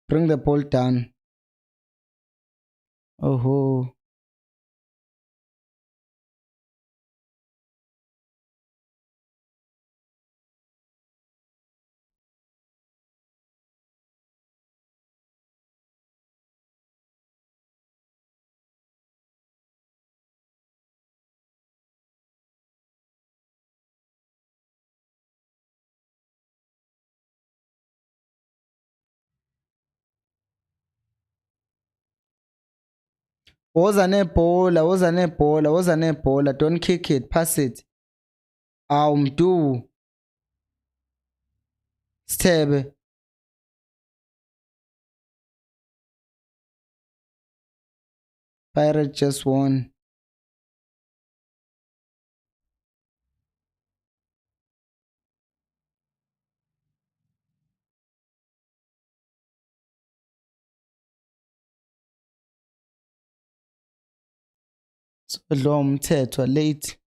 Bring the ball down. Oh. Woza nebhola. Don't kick it, pass it. Mdu. Sithebe. Pirate just won. So lo umthetho late.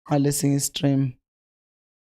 I'll listen stream.